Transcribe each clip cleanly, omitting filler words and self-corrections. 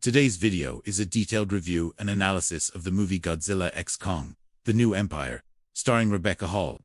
Today's video is a detailed review and analysis of the movie Godzilla x Kong, The New Empire, starring Rebecca Hall.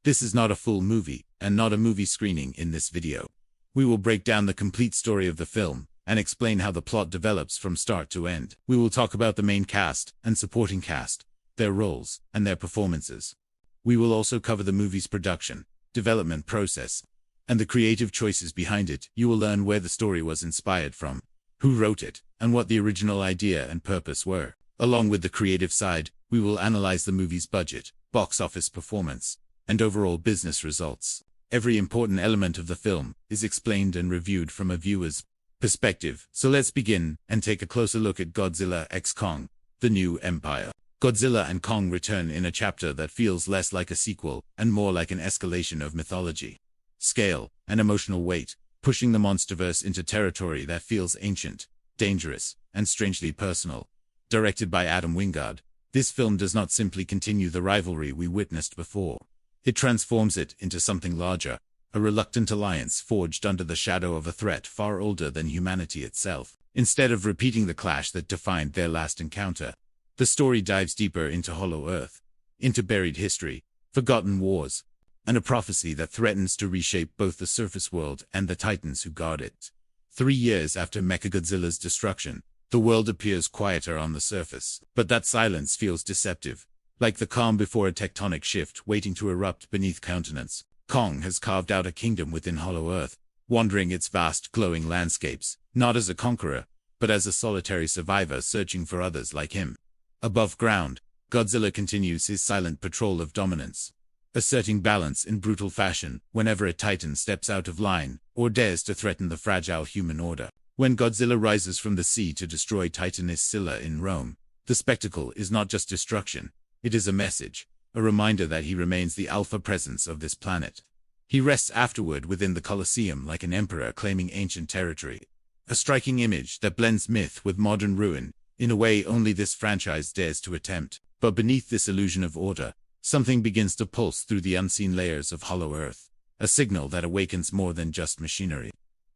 This is not a full movie, and not a movie screening in this video. We will break down the complete story of the film, and explain how the plot develops from start to end. We will talk about the main cast and supporting cast, their roles, and their performances. We will also cover the movie's production, development process, and the creative choices behind it. You will learn where the story was inspired from, who wrote it, and what the original idea and purpose were. Along with the creative side, we will analyze the movie's budget, box office performance, and overall business results. Every important element of the film is explained and reviewed from a viewer's perspective. So let's begin and take a closer look at Godzilla x Kong, The New Empire. Godzilla and Kong return in a chapter that feels less like a sequel and more like an escalation of mythology, scale, and emotional weight, pushing the monsterverse into territory that feels ancient, dangerous, and strangely personal. Directed by Adam Wingard, this film does not simply continue the rivalry we witnessed before. It transforms it into something larger, a reluctant alliance forged under the shadow of a threat far older than humanity itself. Instead of repeating the clash that defined their last encounter, the story dives deeper into Hollow Earth, into buried history, forgotten wars, and a prophecy that threatens to reshape both the surface world and the titans who guard it. 3 years after Mechagodzilla's destruction, the world appears quieter on the surface, but that silence feels deceptive. Like the calm before a tectonic shift waiting to erupt beneath countenance, Kong has carved out a kingdom within Hollow Earth, wandering its vast glowing landscapes, not as a conqueror, but as a solitary survivor searching for others like him. Above ground, Godzilla continues his silent patrol of dominance, asserting balance in brutal fashion whenever a titan steps out of line or dares to threaten the fragile human order. When Godzilla rises from the sea to destroy Titaness Scylla in Rome, the spectacle is not just destruction, it is a message, a reminder that he remains the alpha presence of this planet. He rests afterward within the Colosseum like an emperor claiming ancient territory, a striking image that blends myth with modern ruin, in a way only this franchise dares to attempt. But beneath this illusion of order, something begins to pulse through the unseen layers of Hollow Earth, a signal that awakens more than just machinery.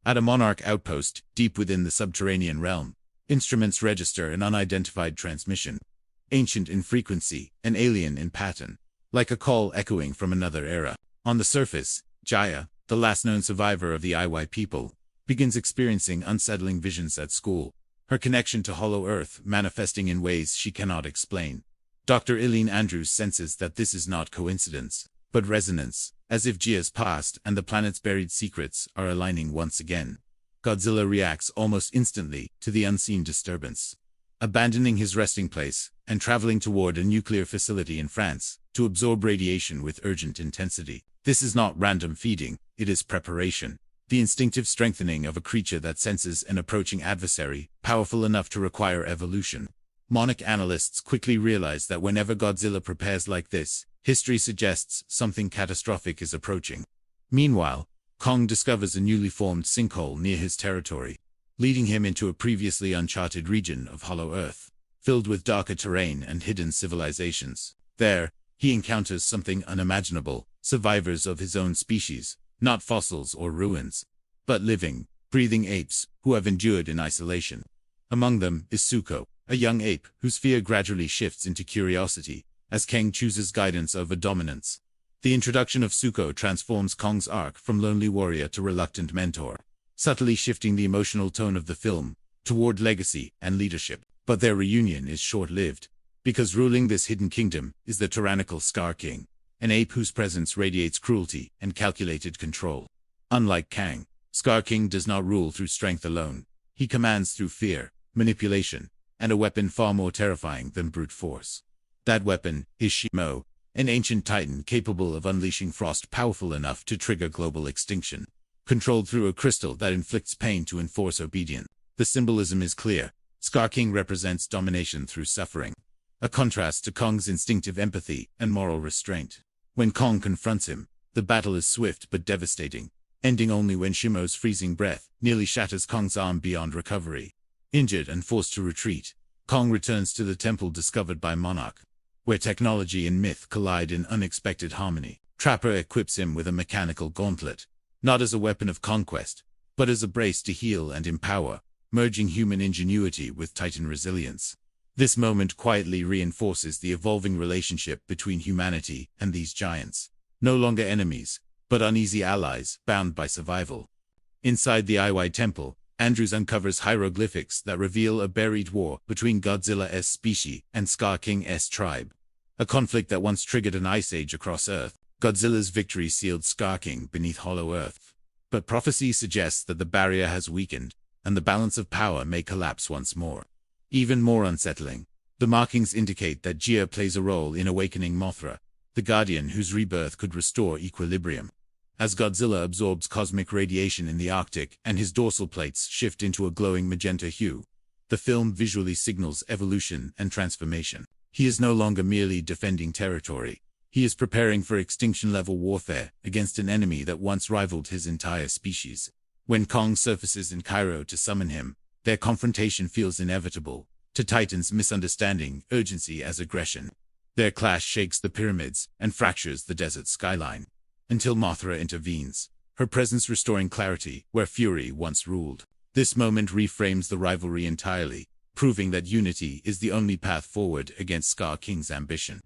At a Monarch outpost, deep within the subterranean realm, instruments register an unidentified transmission, ancient in frequency, and alien in pattern, like a call echoing from another era. On the surface, Jaya, the last known survivor of the Iwai people, begins experiencing unsettling visions at school, her connection to Hollow Earth manifesting in ways she cannot explain. Dr. Eileen Andrews senses that this is not coincidence, but resonance, as if Jaya's past and the planet's buried secrets are aligning once again. Godzilla reacts almost instantly to the unseen disturbance, abandoning his resting place and traveling toward a nuclear facility in France to absorb radiation with urgent intensity. This is not random feeding, it is preparation. The instinctive strengthening of a creature that senses an approaching adversary, powerful enough to require evolution. Monarch analysts quickly realize that whenever Godzilla prepares like this, history suggests something catastrophic is approaching. Meanwhile, Kong discovers a newly formed sinkhole near his territory, leading him into a previously uncharted region of Hollow Earth, filled with darker terrain and hidden civilizations. There, he encounters something unimaginable, survivors of his own species, not fossils or ruins, but living, breathing apes who have endured in isolation. Among them is Suko, a young ape whose fear gradually shifts into curiosity as Kang chooses guidance over dominance. The introduction of Suko transforms Kong's arc from lonely warrior to reluctant mentor, subtly shifting the emotional tone of the film toward legacy and leadership. But their reunion is short-lived, because ruling this hidden kingdom is the tyrannical Scar King, an ape whose presence radiates cruelty and calculated control. Unlike Kang, Scar King does not rule through strength alone. He commands through fear, manipulation, and a weapon far more terrifying than brute force. That weapon is Shimo, an ancient titan capable of unleashing frost powerful enough to trigger global extinction, controlled through a crystal that inflicts pain to enforce obedience. The symbolism is clear. Scar King represents domination through suffering, a contrast to Kong's instinctive empathy and moral restraint. When Kong confronts him, the battle is swift but devastating, ending only when Shimo's freezing breath nearly shatters Kong's arm beyond recovery. Injured and forced to retreat, Kong returns to the temple discovered by Monarch, where technology and myth collide in unexpected harmony. Trapper equips him with a mechanical gauntlet, not as a weapon of conquest, but as a brace to heal and empower, merging human ingenuity with Titan resilience. This moment quietly reinforces the evolving relationship between humanity and these giants. No longer enemies, but uneasy allies, bound by survival. Inside the Iwai temple, Andrews uncovers hieroglyphics that reveal a buried war between Godzilla's species and Scar King's tribe. A conflict that once triggered an ice age across Earth. Godzilla's victory sealed Scar King beneath Hollow Earth. But prophecy suggests that the barrier has weakened, and the balance of power may collapse once more. Even more unsettling, the markings indicate that Jia plays a role in awakening Mothra, the guardian whose rebirth could restore equilibrium. As Godzilla absorbs cosmic radiation in the Arctic and his dorsal plates shift into a glowing magenta hue, the film visually signals evolution and transformation. He is no longer merely defending territory. He is preparing for extinction-level warfare against an enemy that once rivaled his entire species. When Kong surfaces in Cairo to summon him, their confrontation feels inevitable, to Titan's misunderstanding, urgency as aggression. Their clash shakes the pyramids and fractures the desert skyline. Until Mothra intervenes, her presence restoring clarity where fury once ruled. This moment reframes the rivalry entirely, proving that unity is the only path forward against Scar King's ambition.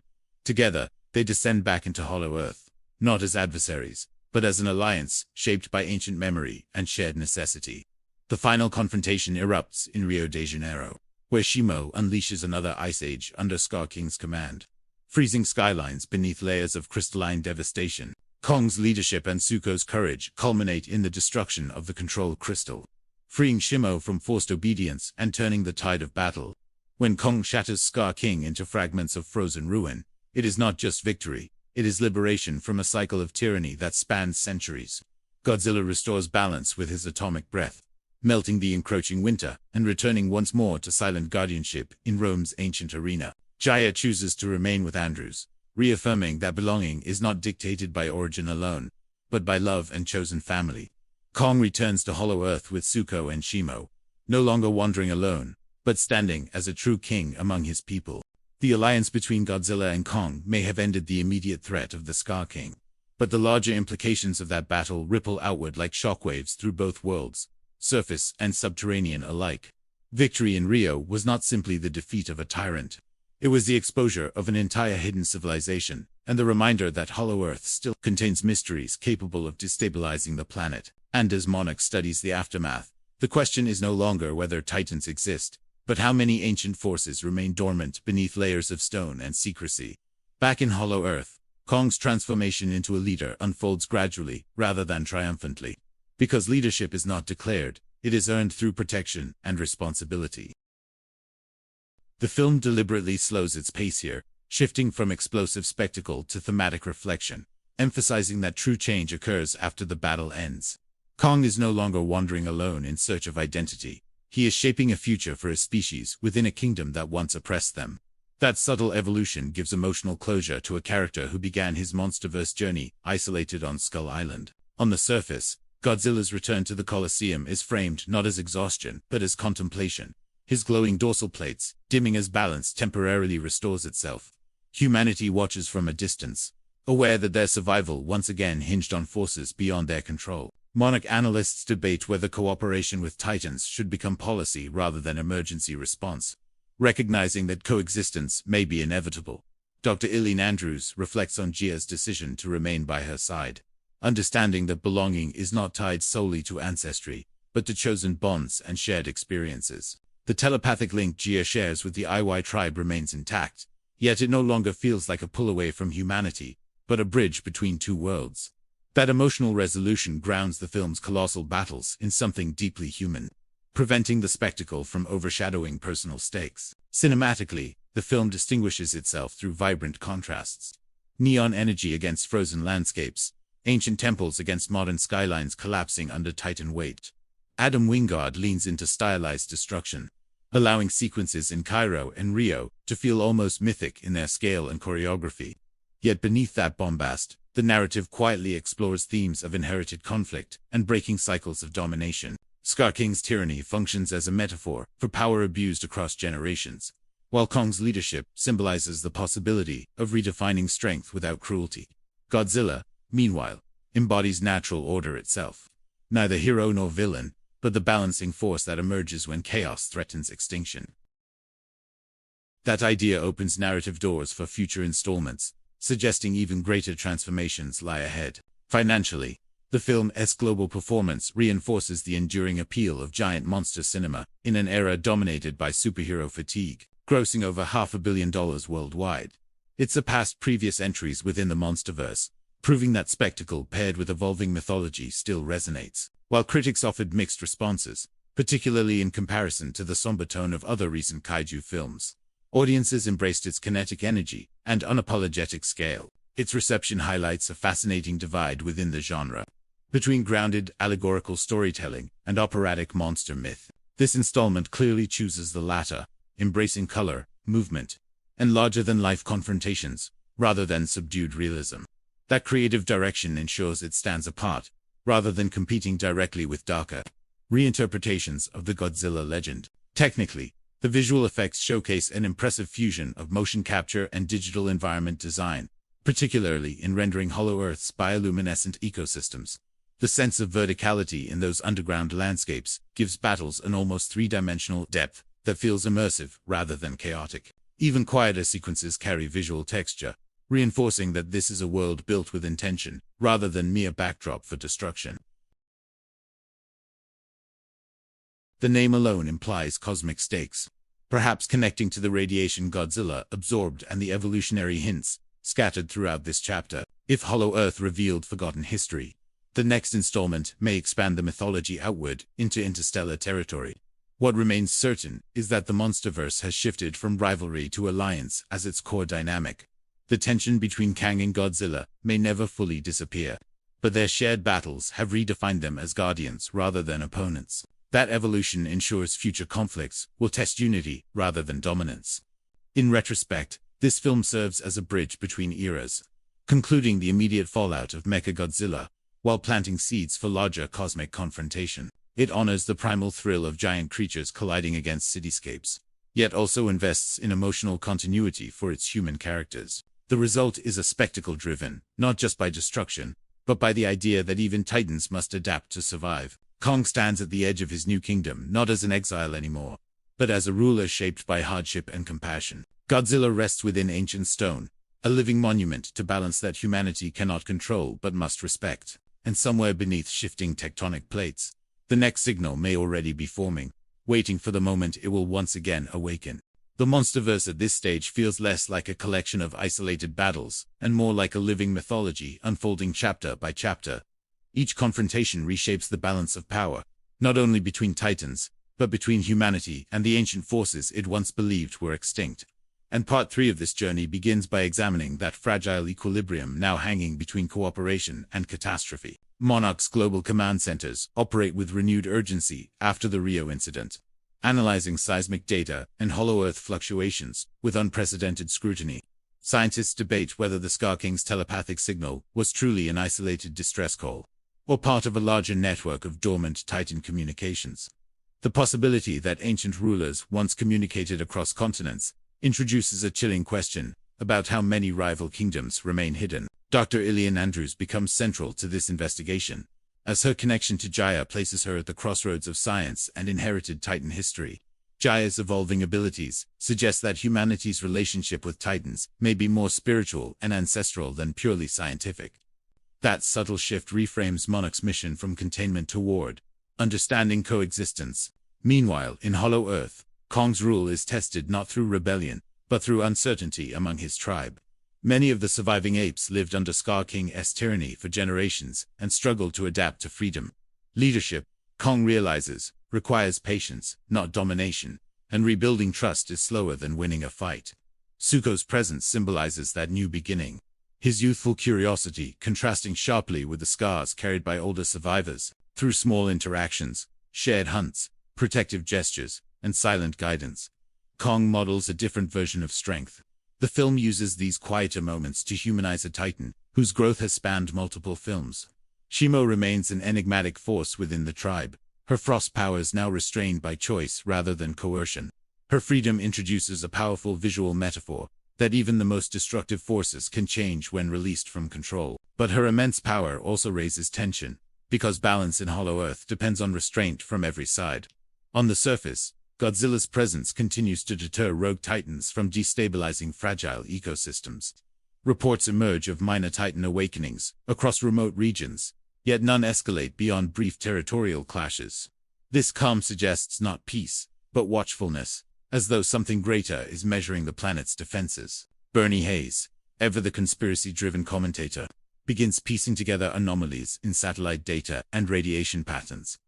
Together, they descend back into Hollow Earth, not as adversaries, but as an alliance shaped by ancient memory and shared necessity. The final confrontation erupts in Rio de Janeiro, where Shimo unleashes another ice age under Scar King's command. Freezing skylines beneath layers of crystalline devastation, Kong's leadership and Zuko's courage culminate in the destruction of the control crystal, freeing Shimo from forced obedience and turning the tide of battle. When Kong shatters Scar King into fragments of frozen ruin, it is not just victory, it is liberation from a cycle of tyranny that spans centuries. Godzilla restores balance with his atomic breath, melting the encroaching winter and returning once more to silent guardianship in Rome's ancient arena. Jaya chooses to remain with Andrews, reaffirming that belonging is not dictated by origin alone, but by love and chosen family. Kong returns to Hollow Earth with Zuko and Shimo, no longer wandering alone, but standing as a true king among his people. The alliance between Godzilla and Kong may have ended the immediate threat of the Scar King, but the larger implications of that battle ripple outward like shockwaves through both worlds, surface and subterranean alike. Victory in Rio was not simply the defeat of a tyrant. It was the exposure of an entire hidden civilization, and the reminder that Hollow Earth still contains mysteries capable of destabilizing the planet. And as Monarch studies the aftermath, the question is no longer whether Titans exist, but how many ancient forces remain dormant beneath layers of stone and secrecy. Back in Hollow Earth, Kong's transformation into a leader unfolds gradually, rather than triumphantly. Because leadership is not declared, it is earned through protection and responsibility. The film deliberately slows its pace here, shifting from explosive spectacle to thematic reflection, emphasizing that true change occurs after the battle ends. Kong is no longer wandering alone in search of identity. He is shaping a future for his species within a kingdom that once oppressed them. That subtle evolution gives emotional closure to a character who began his monsterverse journey isolated on Skull Island. On the surface, Godzilla's return to the Colosseum is framed not as exhaustion, but as contemplation. His glowing dorsal plates, dimming as balance temporarily restores itself. Humanity watches from a distance, aware that their survival once again hinged on forces beyond their control. Monarch analysts debate whether cooperation with Titans should become policy rather than emergency response. Recognizing that coexistence may be inevitable, Dr. Eileen Andrews reflects on Jia's decision to remain by her side, understanding that belonging is not tied solely to ancestry, but to chosen bonds and shared experiences. The telepathic link Jia shares with the Iwai tribe remains intact, yet it no longer feels like a pull away from humanity, but a bridge between two worlds. That emotional resolution grounds the film's colossal battles in something deeply human, preventing the spectacle from overshadowing personal stakes. Cinematically, the film distinguishes itself through vibrant contrasts. Neon energy against frozen landscapes, ancient temples against modern skylines collapsing under Titan weight. Adam Wingard leans into stylized destruction, allowing sequences in Cairo and Rio to feel almost mythic in their scale and choreography. Yet beneath that bombast, the narrative quietly explores themes of inherited conflict and breaking cycles of domination. Scar King's tyranny functions as a metaphor for power abused across generations, while Kong's leadership symbolizes the possibility of redefining strength without cruelty. Godzilla, meanwhile, embodies natural order itself. Neither hero nor villain, but the balancing force that emerges when chaos threatens extinction. That idea opens narrative doors for future installments, suggesting even greater transformations lie ahead. Financially, the film's global performance reinforces the enduring appeal of giant monster cinema in an era dominated by superhero fatigue, grossing over $500 million worldwide. It surpassed previous entries within the MonsterVerse, proving that spectacle paired with evolving mythology still resonates. While critics offered mixed responses, particularly in comparison to the somber tone of other recent kaiju films, audiences embraced its kinetic energy and unapologetic scale. Its reception highlights a fascinating divide within the genre, between grounded, allegorical storytelling and operatic monster myth. This installment clearly chooses the latter, embracing color, movement, and larger-than-life confrontations, rather than subdued realism. That creative direction ensures it stands apart, rather than competing directly with darker reinterpretations of the Godzilla legend. Technically, the visual effects showcase an impressive fusion of motion capture and digital environment design, particularly in rendering Hollow Earth's bioluminescent ecosystems. The sense of verticality in those underground landscapes gives battles an almost three-dimensional depth that feels immersive rather than chaotic. Even quieter sequences carry visual texture, reinforcing that this is a world built with intention, rather than mere backdrop for destruction. The name alone implies cosmic stakes, perhaps connecting to the radiation Godzilla absorbed and the evolutionary hints scattered throughout this chapter. If Hollow Earth revealed forgotten history, the next installment may expand the mythology outward into interstellar territory. What remains certain is that the MonsterVerse has shifted from rivalry to alliance as its core dynamic. The tension between Kang and Godzilla may never fully disappear, but their shared battles have redefined them as guardians rather than opponents. That evolution ensures future conflicts will test unity rather than dominance. In retrospect, this film serves as a bridge between eras, concluding the immediate fallout of Mechagodzilla, while planting seeds for larger cosmic confrontation. It honors the primal thrill of giant creatures colliding against cityscapes, yet also invests in emotional continuity for its human characters. The result is a spectacle driven, not just by destruction, but by the idea that even titans must adapt to survive. Kong stands at the edge of his new kingdom not as an exile anymore, but as a ruler shaped by hardship and compassion. Godzilla rests within ancient stone, a living monument to balance that humanity cannot control but must respect. And somewhere beneath shifting tectonic plates, the next signal may already be forming, waiting for the moment it will once again awaken. The MonsterVerse at this stage feels less like a collection of isolated battles, and more like a living mythology unfolding chapter by chapter. Each confrontation reshapes the balance of power, not only between titans, but between humanity and the ancient forces it once believed were extinct. And part 3 of this journey begins by examining that fragile equilibrium now hanging between cooperation and catastrophe. Monarch's global command centers operate with renewed urgency after the Rio incident, analyzing seismic data and Hollow Earth fluctuations with unprecedented scrutiny. Scientists debate whether the Scar King's telepathic signal was truly an isolated distress call, or part of a larger network of dormant Titan communications. The possibility that ancient rulers once communicated across continents introduces a chilling question about how many rival kingdoms remain hidden. Dr. Ilian Andrews becomes central to this investigation, as her connection to Jaya places her at the crossroads of science and inherited Titan history. Jaya's evolving abilities suggest that humanity's relationship with Titans may be more spiritual and ancestral than purely scientific. That subtle shift reframes Monarch's mission from containment toward understanding coexistence. Meanwhile, in Hollow Earth, Kong's rule is tested not through rebellion, but through uncertainty among his tribe. Many of the surviving apes lived under Scar King's tyranny for generations and struggled to adapt to freedom. Leadership, Kong realizes, requires patience, not domination, and rebuilding trust is slower than winning a fight. Zuko's presence symbolizes that new beginning, his youthful curiosity contrasting sharply with the scars carried by older survivors. Through small interactions, shared hunts, protective gestures, and silent guidance, Kong models a different version of strength. The film uses these quieter moments to humanize a Titan whose growth has spanned multiple films. Shimo remains an enigmatic force within the tribe, her frost powers now restrained by choice rather than coercion. Her freedom introduces a powerful visual metaphor that even the most destructive forces can change when released from control. But her immense power also raises tension, because balance in Hollow Earth depends on restraint from every side. On the surface, Godzilla's presence continues to deter rogue titans from destabilizing fragile ecosystems. Reports emerge of minor titan awakenings across remote regions, yet none escalate beyond brief territorial clashes. This calm suggests not peace, but watchfulness, as though something greater is measuring the planet's defenses. Bernie Hayes, ever the conspiracy-driven commentator, begins piecing together anomalies in satellite data and radiation patterns.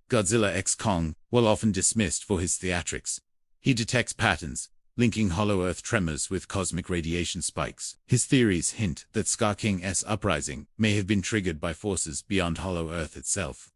Godzilla x Kong, while often dismissed for his theatrics, he detects patterns, linking Hollow Earth tremors with cosmic radiation spikes. His theories hint that Ska King's uprising may have been triggered by forces beyond Hollow Earth itself.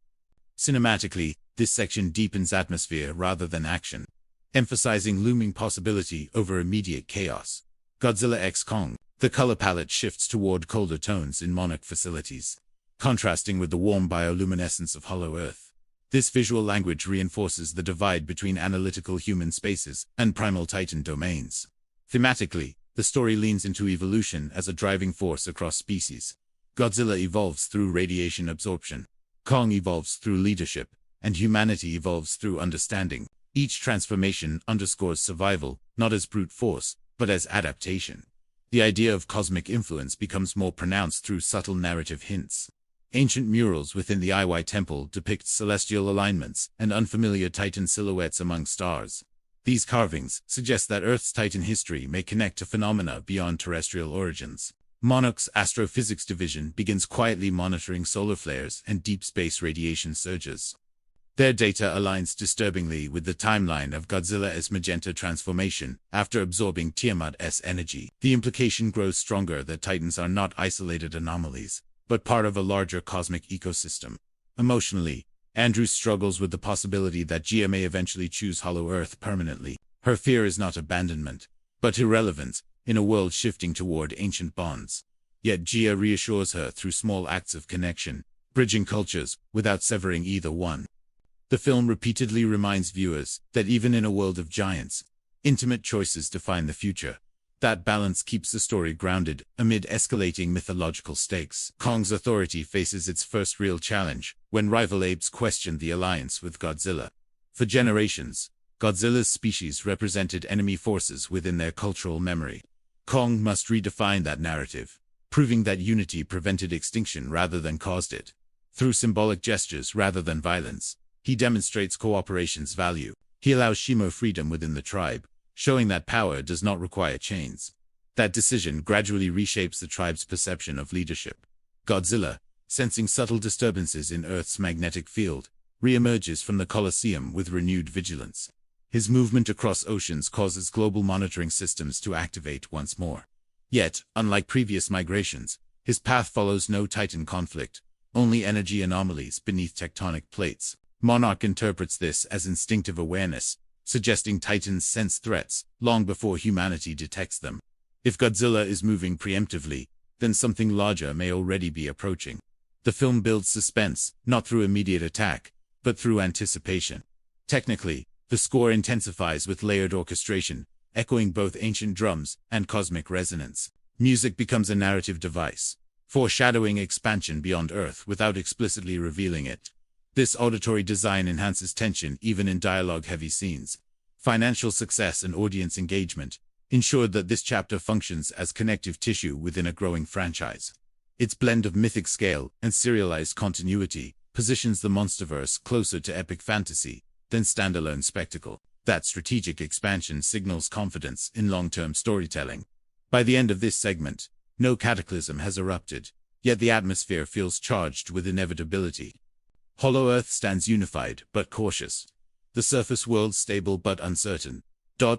Cinematically, this section deepens atmosphere rather than action, emphasizing looming possibility over immediate chaos. Godzilla x Kong, the color palette shifts toward colder tones in Monarch facilities, contrasting with the warm bioluminescence of Hollow Earth. This visual language reinforces the divide between analytical human spaces and primal titan domains. Thematically, the story leans into evolution as a driving force across species. Godzilla evolves through radiation absorption, Kong evolves through leadership, and humanity evolves through understanding. Each transformation underscores survival, not as brute force, but as adaptation. The idea of cosmic influence becomes more pronounced through subtle narrative hints. Ancient murals within the Iwai Temple depict celestial alignments and unfamiliar titan silhouettes among stars. These carvings suggest that Earth's titan history may connect to phenomena beyond terrestrial origins. Monarch's astrophysics division begins quietly monitoring solar flares and deep space radiation surges. Their data aligns disturbingly with the timeline of Godzilla's magenta transformation after absorbing Tiamat's energy. The implication grows stronger that titans are not isolated anomalies, but part of a larger cosmic ecosystem. Emotionally, Andrew struggles with the possibility that Gia may eventually choose Hollow Earth permanently. Her fear is not abandonment, but irrelevance, in a world shifting toward ancient bonds. Yet Gia reassures her through small acts of connection, bridging cultures without severing either one. The film repeatedly reminds viewers that even in a world of giants, intimate choices define the future. That balance keeps the story grounded amid escalating mythological stakes. Kong's authority faces its first real challenge when rival apes question the alliance with Godzilla. For generations, Godzilla's species represented enemy forces within their cultural memory. Kong must redefine that narrative, proving that unity prevented extinction rather than caused it. Through symbolic gestures rather than violence, he demonstrates cooperation's value. He allows Shimo freedom within the tribe, showing that power does not require chains. That decision gradually reshapes the tribe's perception of leadership. Godzilla, sensing subtle disturbances in Earth's magnetic field, re-emerges from the Colosseum with renewed vigilance. His movement across oceans causes global monitoring systems to activate once more. Yet, unlike previous migrations, his path follows no Titan conflict, only energy anomalies beneath tectonic plates. Monarch interprets this as instinctive awareness, suggesting Titans sense threats long before humanity detects them. If Godzilla is moving preemptively, then something larger may already be approaching. The film builds suspense, not through immediate attack, but through anticipation. Technically, the score intensifies with layered orchestration, echoing both ancient drums and cosmic resonance. Music becomes a narrative device, foreshadowing expansion beyond Earth without explicitly revealing it. This auditory design enhances tension even in dialogue-heavy scenes. Financial success and audience engagement ensured that this chapter functions as connective tissue within a growing franchise. Its blend of mythic scale and serialized continuity positions the Monsterverse closer to epic fantasy than standalone spectacle. That strategic expansion signals confidence in long-term storytelling. By the end of this segment, no cataclysm has erupted, yet the atmosphere feels charged with inevitability. Hollow Earth stands unified but cautious. The surface world stable but uncertain,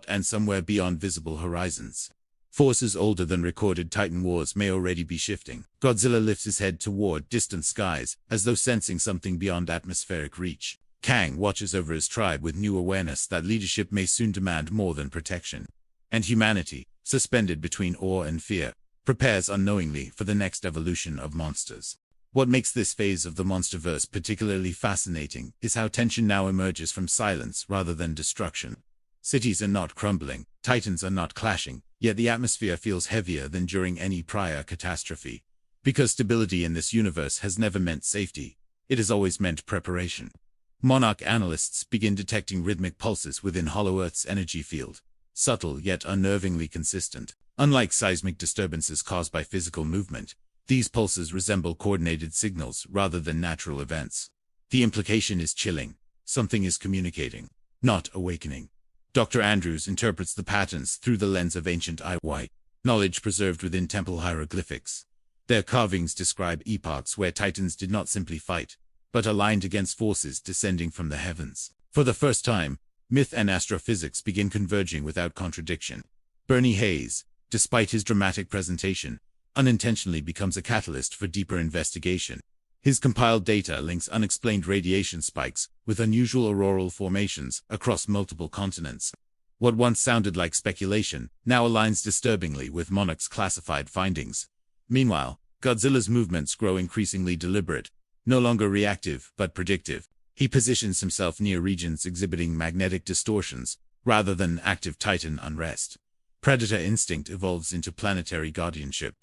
and somewhere beyond visible horizons. Forces older than recorded Titan wars may already be shifting. Godzilla lifts his head toward distant skies, as though sensing something beyond atmospheric reach. Kang watches over his tribe with new awareness that leadership may soon demand more than protection. And humanity, suspended between awe and fear, prepares unknowingly for the next evolution of monsters. What makes this phase of the Monsterverse particularly fascinating is how tension now emerges from silence rather than destruction. Cities are not crumbling, titans are not clashing, yet the atmosphere feels heavier than during any prior catastrophe. Because stability in this universe has never meant safety, it has always meant preparation. Monarch analysts begin detecting rhythmic pulses within Hollow Earth's energy field, subtle yet unnervingly consistent. Unlike seismic disturbances caused by physical movement, these pulses resemble coordinated signals rather than natural events. The implication is chilling. Something is communicating, not awakening. Dr. Andrews interprets the patterns through the lens of ancient Iwai, knowledge preserved within temple hieroglyphics. Their carvings describe epochs where titans did not simply fight, but aligned against forces descending from the heavens. For the first time, myth and astrophysics begin converging without contradiction. Bernie Hayes, despite his dramatic presentation, unintentionally becomes a catalyst for deeper investigation. His compiled data links unexplained radiation spikes with unusual auroral formations across multiple continents. What once sounded like speculation now aligns disturbingly with Monarch's classified findings. Meanwhile, Godzilla's movements grow increasingly deliberate, no longer reactive but predictive. He positions himself near regions exhibiting magnetic distortions, rather than active Titan unrest. Predator instinct evolves into planetary guardianship.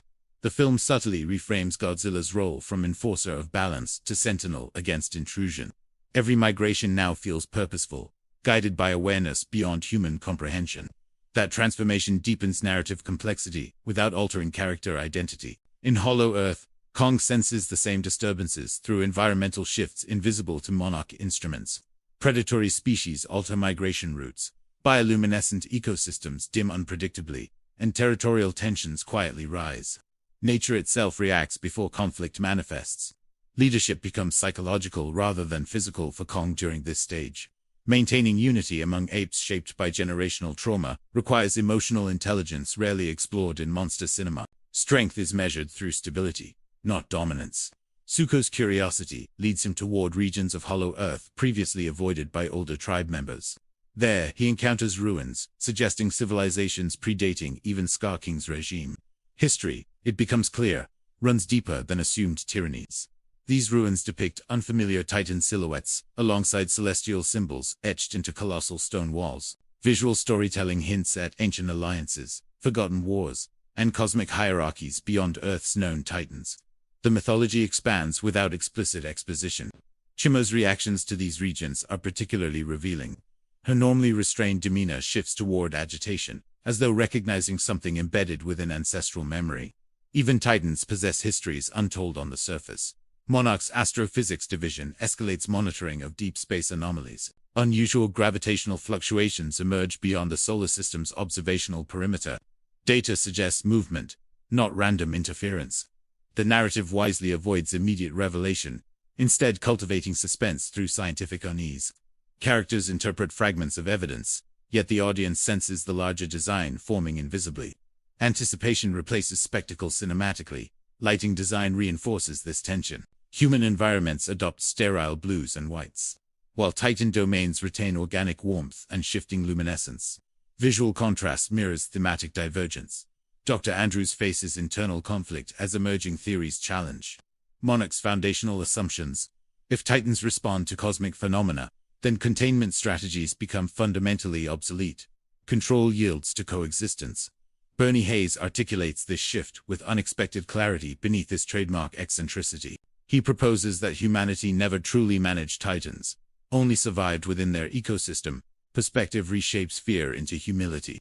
The film subtly reframes Godzilla's role from enforcer of balance to sentinel against intrusion. Every migration now feels purposeful, guided by awareness beyond human comprehension. That transformation deepens narrative complexity without altering character identity. In Hollow Earth, Kong senses the same disturbances through environmental shifts invisible to Monarch instruments. Predatory species alter migration routes, bioluminescent ecosystems dim unpredictably, and territorial tensions quietly rise. Nature itself reacts before conflict manifests. Leadership becomes psychological rather than physical for Kong during this stage. Maintaining unity among apes shaped by generational trauma requires emotional intelligence rarely explored in monster cinema. Strength is measured through stability, not dominance. Zuko's curiosity leads him toward regions of Hollow Earth previously avoided by older tribe members. There, he encounters ruins, suggesting civilizations predating even Scar King's regime. History, it becomes clear, runs deeper than assumed tyrannies. These ruins depict unfamiliar Titan silhouettes, alongside celestial symbols etched into colossal stone walls. Visual storytelling hints at ancient alliances, forgotten wars, and cosmic hierarchies beyond Earth's known Titans. The mythology expands without explicit exposition. Chima's reactions to these regions are particularly revealing. Her normally restrained demeanor shifts toward agitation, as though recognizing something embedded within ancestral memory. Even Titans possess histories untold on the surface. Monarch's astrophysics division escalates monitoring of deep space anomalies. Unusual gravitational fluctuations emerge beyond the solar system's observational perimeter. Data suggests movement, not random interference. The narrative wisely avoids immediate revelation, instead cultivating suspense through scientific unease. Characters interpret fragments of evidence, yet the audience senses the larger design forming invisibly. Anticipation replaces spectacle cinematically. Lighting design reinforces this tension. Human environments adopt sterile blues and whites, while Titan domains retain organic warmth and shifting luminescence. Visual contrast mirrors thematic divergence. Dr. Andrews faces internal conflict as emerging theories challenge Monarch's foundational assumptions. If Titans respond to cosmic phenomena, then containment strategies become fundamentally obsolete. Control yields to coexistence. Bernie Hayes articulates this shift with unexpected clarity beneath his trademark eccentricity. He proposes that humanity never truly managed Titans, only survived within their ecosystem. Perspective reshapes fear into humility.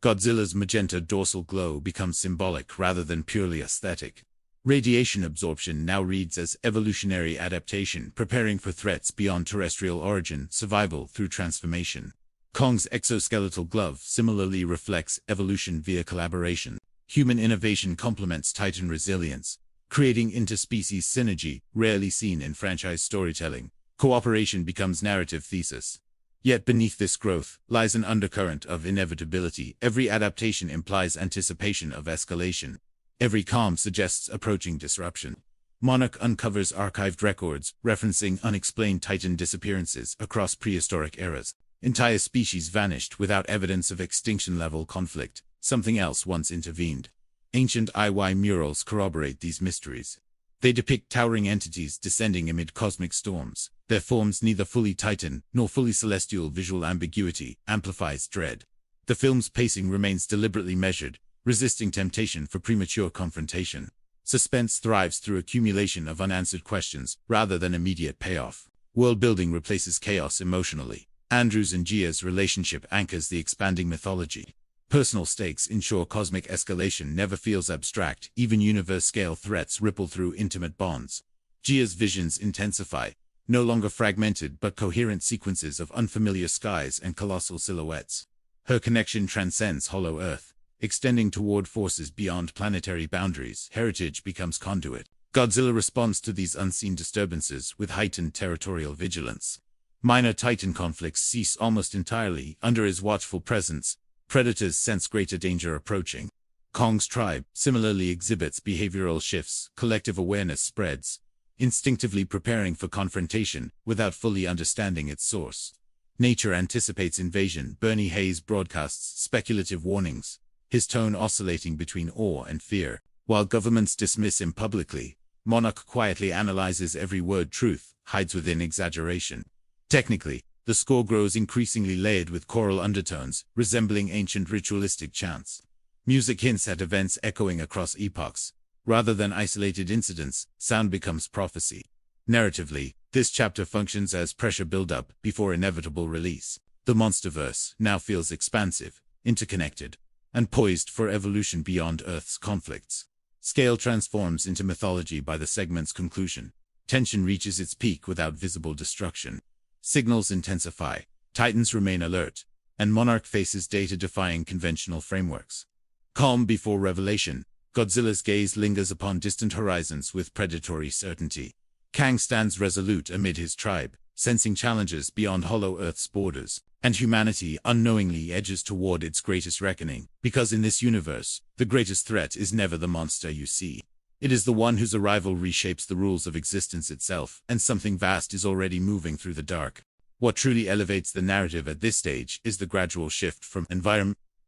Godzilla's magenta dorsal glow becomes symbolic rather than purely aesthetic. Radiation absorption now reads as evolutionary adaptation, preparing for threats beyond terrestrial origin, survival through transformation. Kong's exoskeletal glove similarly reflects evolution via collaboration. Human innovation complements Titan resilience, creating interspecies synergy, rarely seen in franchise storytelling. Cooperation becomes narrative thesis. Yet beneath this growth lies an undercurrent of inevitability. Every adaptation implies anticipation of escalation. Every calm suggests approaching disruption. Monarch uncovers archived records referencing unexplained Titan disappearances across prehistoric eras. Entire species vanished without evidence of extinction-level conflict. Something else once intervened. Ancient Iwai murals corroborate these mysteries. They depict towering entities descending amid cosmic storms. Their forms neither fully Titan nor fully celestial. Visual ambiguity amplifies dread. The film's pacing remains deliberately measured, resisting temptation for premature confrontation. Suspense thrives through accumulation of unanswered questions rather than immediate payoff. World-building replaces chaos emotionally. Andrews and Gia's relationship anchors the expanding mythology. Personal stakes ensure cosmic escalation never feels abstract, even universe-scale threats ripple through intimate bonds. Gia's visions intensify, no longer fragmented but coherent sequences of unfamiliar skies and colossal silhouettes. Her connection transcends Hollow Earth, extending toward forces beyond planetary boundaries. Heritage becomes conduit. Godzilla responds to these unseen disturbances with heightened territorial vigilance. Minor Titan conflicts cease almost entirely under his watchful presence. Predators sense greater danger approaching. Kong's tribe similarly exhibits behavioral shifts. Collective awareness spreads, instinctively preparing for confrontation without fully understanding its source. Nature anticipates invasion. Bernie Hayes broadcasts speculative warnings, his tone oscillating between awe and fear. While governments dismiss him publicly, Monarch quietly analyzes every word. Truth hides within exaggeration. Technically, the score grows increasingly layered with choral undertones, resembling ancient ritualistic chants. Music hints at events echoing across epochs. Rather than isolated incidents, sound becomes prophecy. Narratively, this chapter functions as pressure buildup before inevitable release. The monsterverse now feels expansive, interconnected, and poised for evolution beyond Earth's conflicts. Scale transforms into mythology by the segment's conclusion. Tension reaches its peak without visible destruction. Signals intensify, Titans remain alert, and Monarch faces data-defying conventional frameworks. Calm before revelation, Godzilla's gaze lingers upon distant horizons with predatory certainty. Kang stands resolute amid his tribe, sensing challenges beyond Hollow Earth's borders, and humanity unknowingly edges toward its greatest reckoning, because in this universe, the greatest threat is never the monster you see. It is the one whose arrival reshapes the rules of existence itself, and something vast is already moving through the dark. What truly elevates the narrative at this stage is the gradual shift from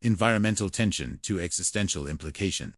environmental tension to existential implication.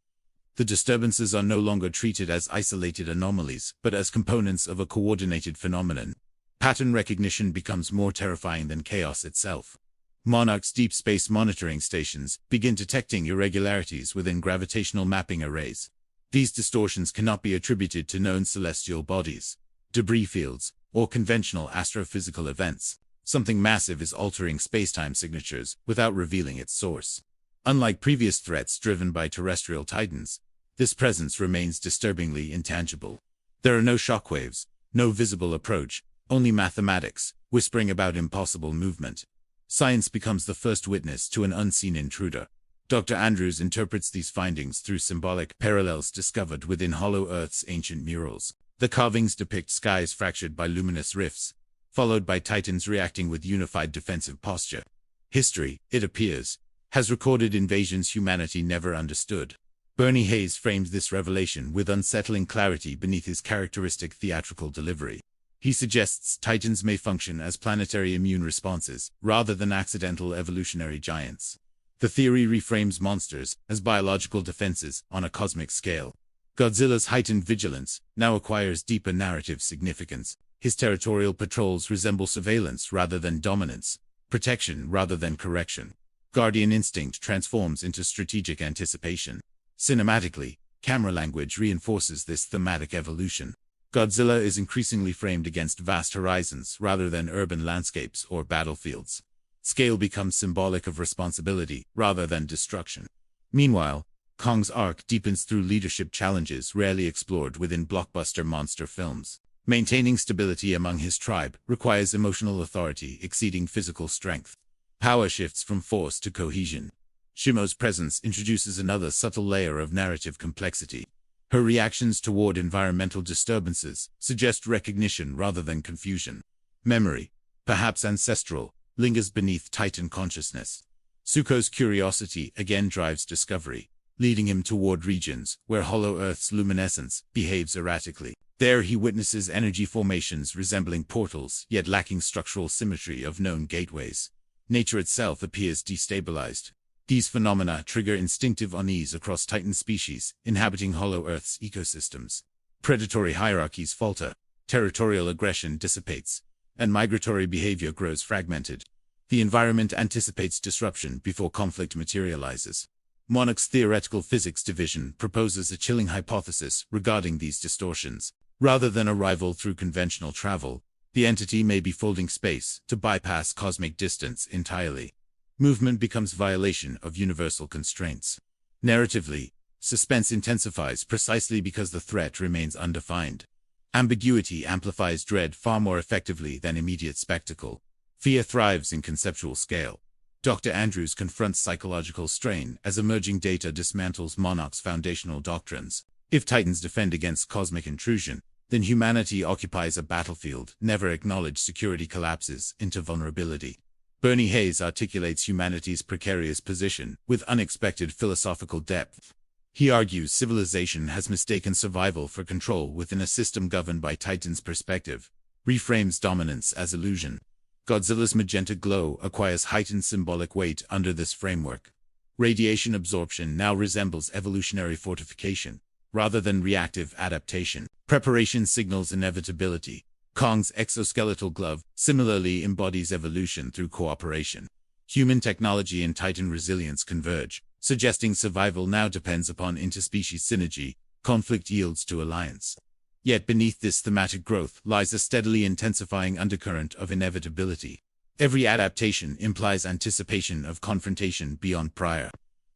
The disturbances are no longer treated as isolated anomalies, but as components of a coordinated phenomenon. Pattern recognition becomes more terrifying than chaos itself. Monarch's deep space monitoring stations begin detecting irregularities within gravitational mapping arrays. These distortions cannot be attributed to known celestial bodies, debris fields, or conventional astrophysical events. Something massive is altering spacetime signatures without revealing its source. Unlike previous threats driven by terrestrial titans, this presence remains disturbingly intangible. There are no shockwaves, no visible approach, only mathematics, whispering about impossible movement. Science becomes the first witness to an unseen intruder. Dr. Andrews interprets these findings through symbolic parallels discovered within Hollow Earth's ancient murals. The carvings depict skies fractured by luminous rifts, followed by titans reacting with unified defensive posture. History, it appears, has recorded invasions humanity never understood. Bernie Hayes frames this revelation with unsettling clarity beneath his characteristic theatrical delivery. He suggests titans may function as planetary immune responses, rather than accidental evolutionary giants. The theory reframes monsters as biological defenses on a cosmic scale. Godzilla's heightened vigilance now acquires deeper narrative significance. His territorial patrols resemble surveillance rather than dominance, protection rather than correction. Guardian instinct transforms into strategic anticipation. Cinematically, camera language reinforces this thematic evolution. Godzilla is increasingly framed against vast horizons rather than urban landscapes or battlefields. Scale becomes symbolic of responsibility rather than destruction. Meanwhile, Kong's arc deepens through leadership challenges rarely explored within blockbuster monster films. Maintaining stability among his tribe requires emotional authority exceeding physical strength. Power shifts from force to cohesion. Shimo's presence introduces another subtle layer of narrative complexity. Her reactions toward environmental disturbances suggest recognition rather than confusion. Memory, perhaps ancestral, lingers beneath Titan consciousness. Zuko's curiosity again drives discovery, leading him toward regions where Hollow Earth's luminescence behaves erratically. There he witnesses energy formations resembling portals yet lacking structural symmetry of known gateways. Nature itself appears destabilized. These phenomena trigger instinctive unease across Titan species inhabiting Hollow Earth's ecosystems. Predatory hierarchies falter, territorial aggression dissipates, and migratory behavior grows fragmented. The environment anticipates disruption before conflict materializes. Monarch's theoretical physics division proposes a chilling hypothesis regarding these distortions. Rather than arrival through conventional travel, the entity may be folding space to bypass cosmic distance entirely. Movement becomes violation of universal constraints. Narratively, suspense intensifies precisely because the threat remains undefined. Ambiguity amplifies dread far more effectively than immediate spectacle. Fear thrives in conceptual scale. Dr. Andrews confronts psychological strain as emerging data dismantles Monarch's foundational doctrines. If Titans defend against cosmic intrusion, then humanity occupies a battlefield. Never acknowledged security collapses into vulnerability. Bernie Hayes articulates humanity's precarious position with unexpected philosophical depth. He argues civilization has mistaken survival for control within a system governed by Titan's perspective, reframes dominance as illusion. Godzilla's magenta glow acquires heightened symbolic weight under this framework. Radiation absorption now resembles evolutionary fortification, rather than reactive adaptation. Preparation signals inevitability. Kong's exoskeletal glove similarly embodies evolution through cooperation. Human technology and Titan resilience converge, suggesting survival now depends upon interspecies synergy. Conflict yields to alliance. Yet beneath this thematic growth lies a steadily intensifying undercurrent of inevitability. Every adaptation implies anticipation of confrontation beyond prior.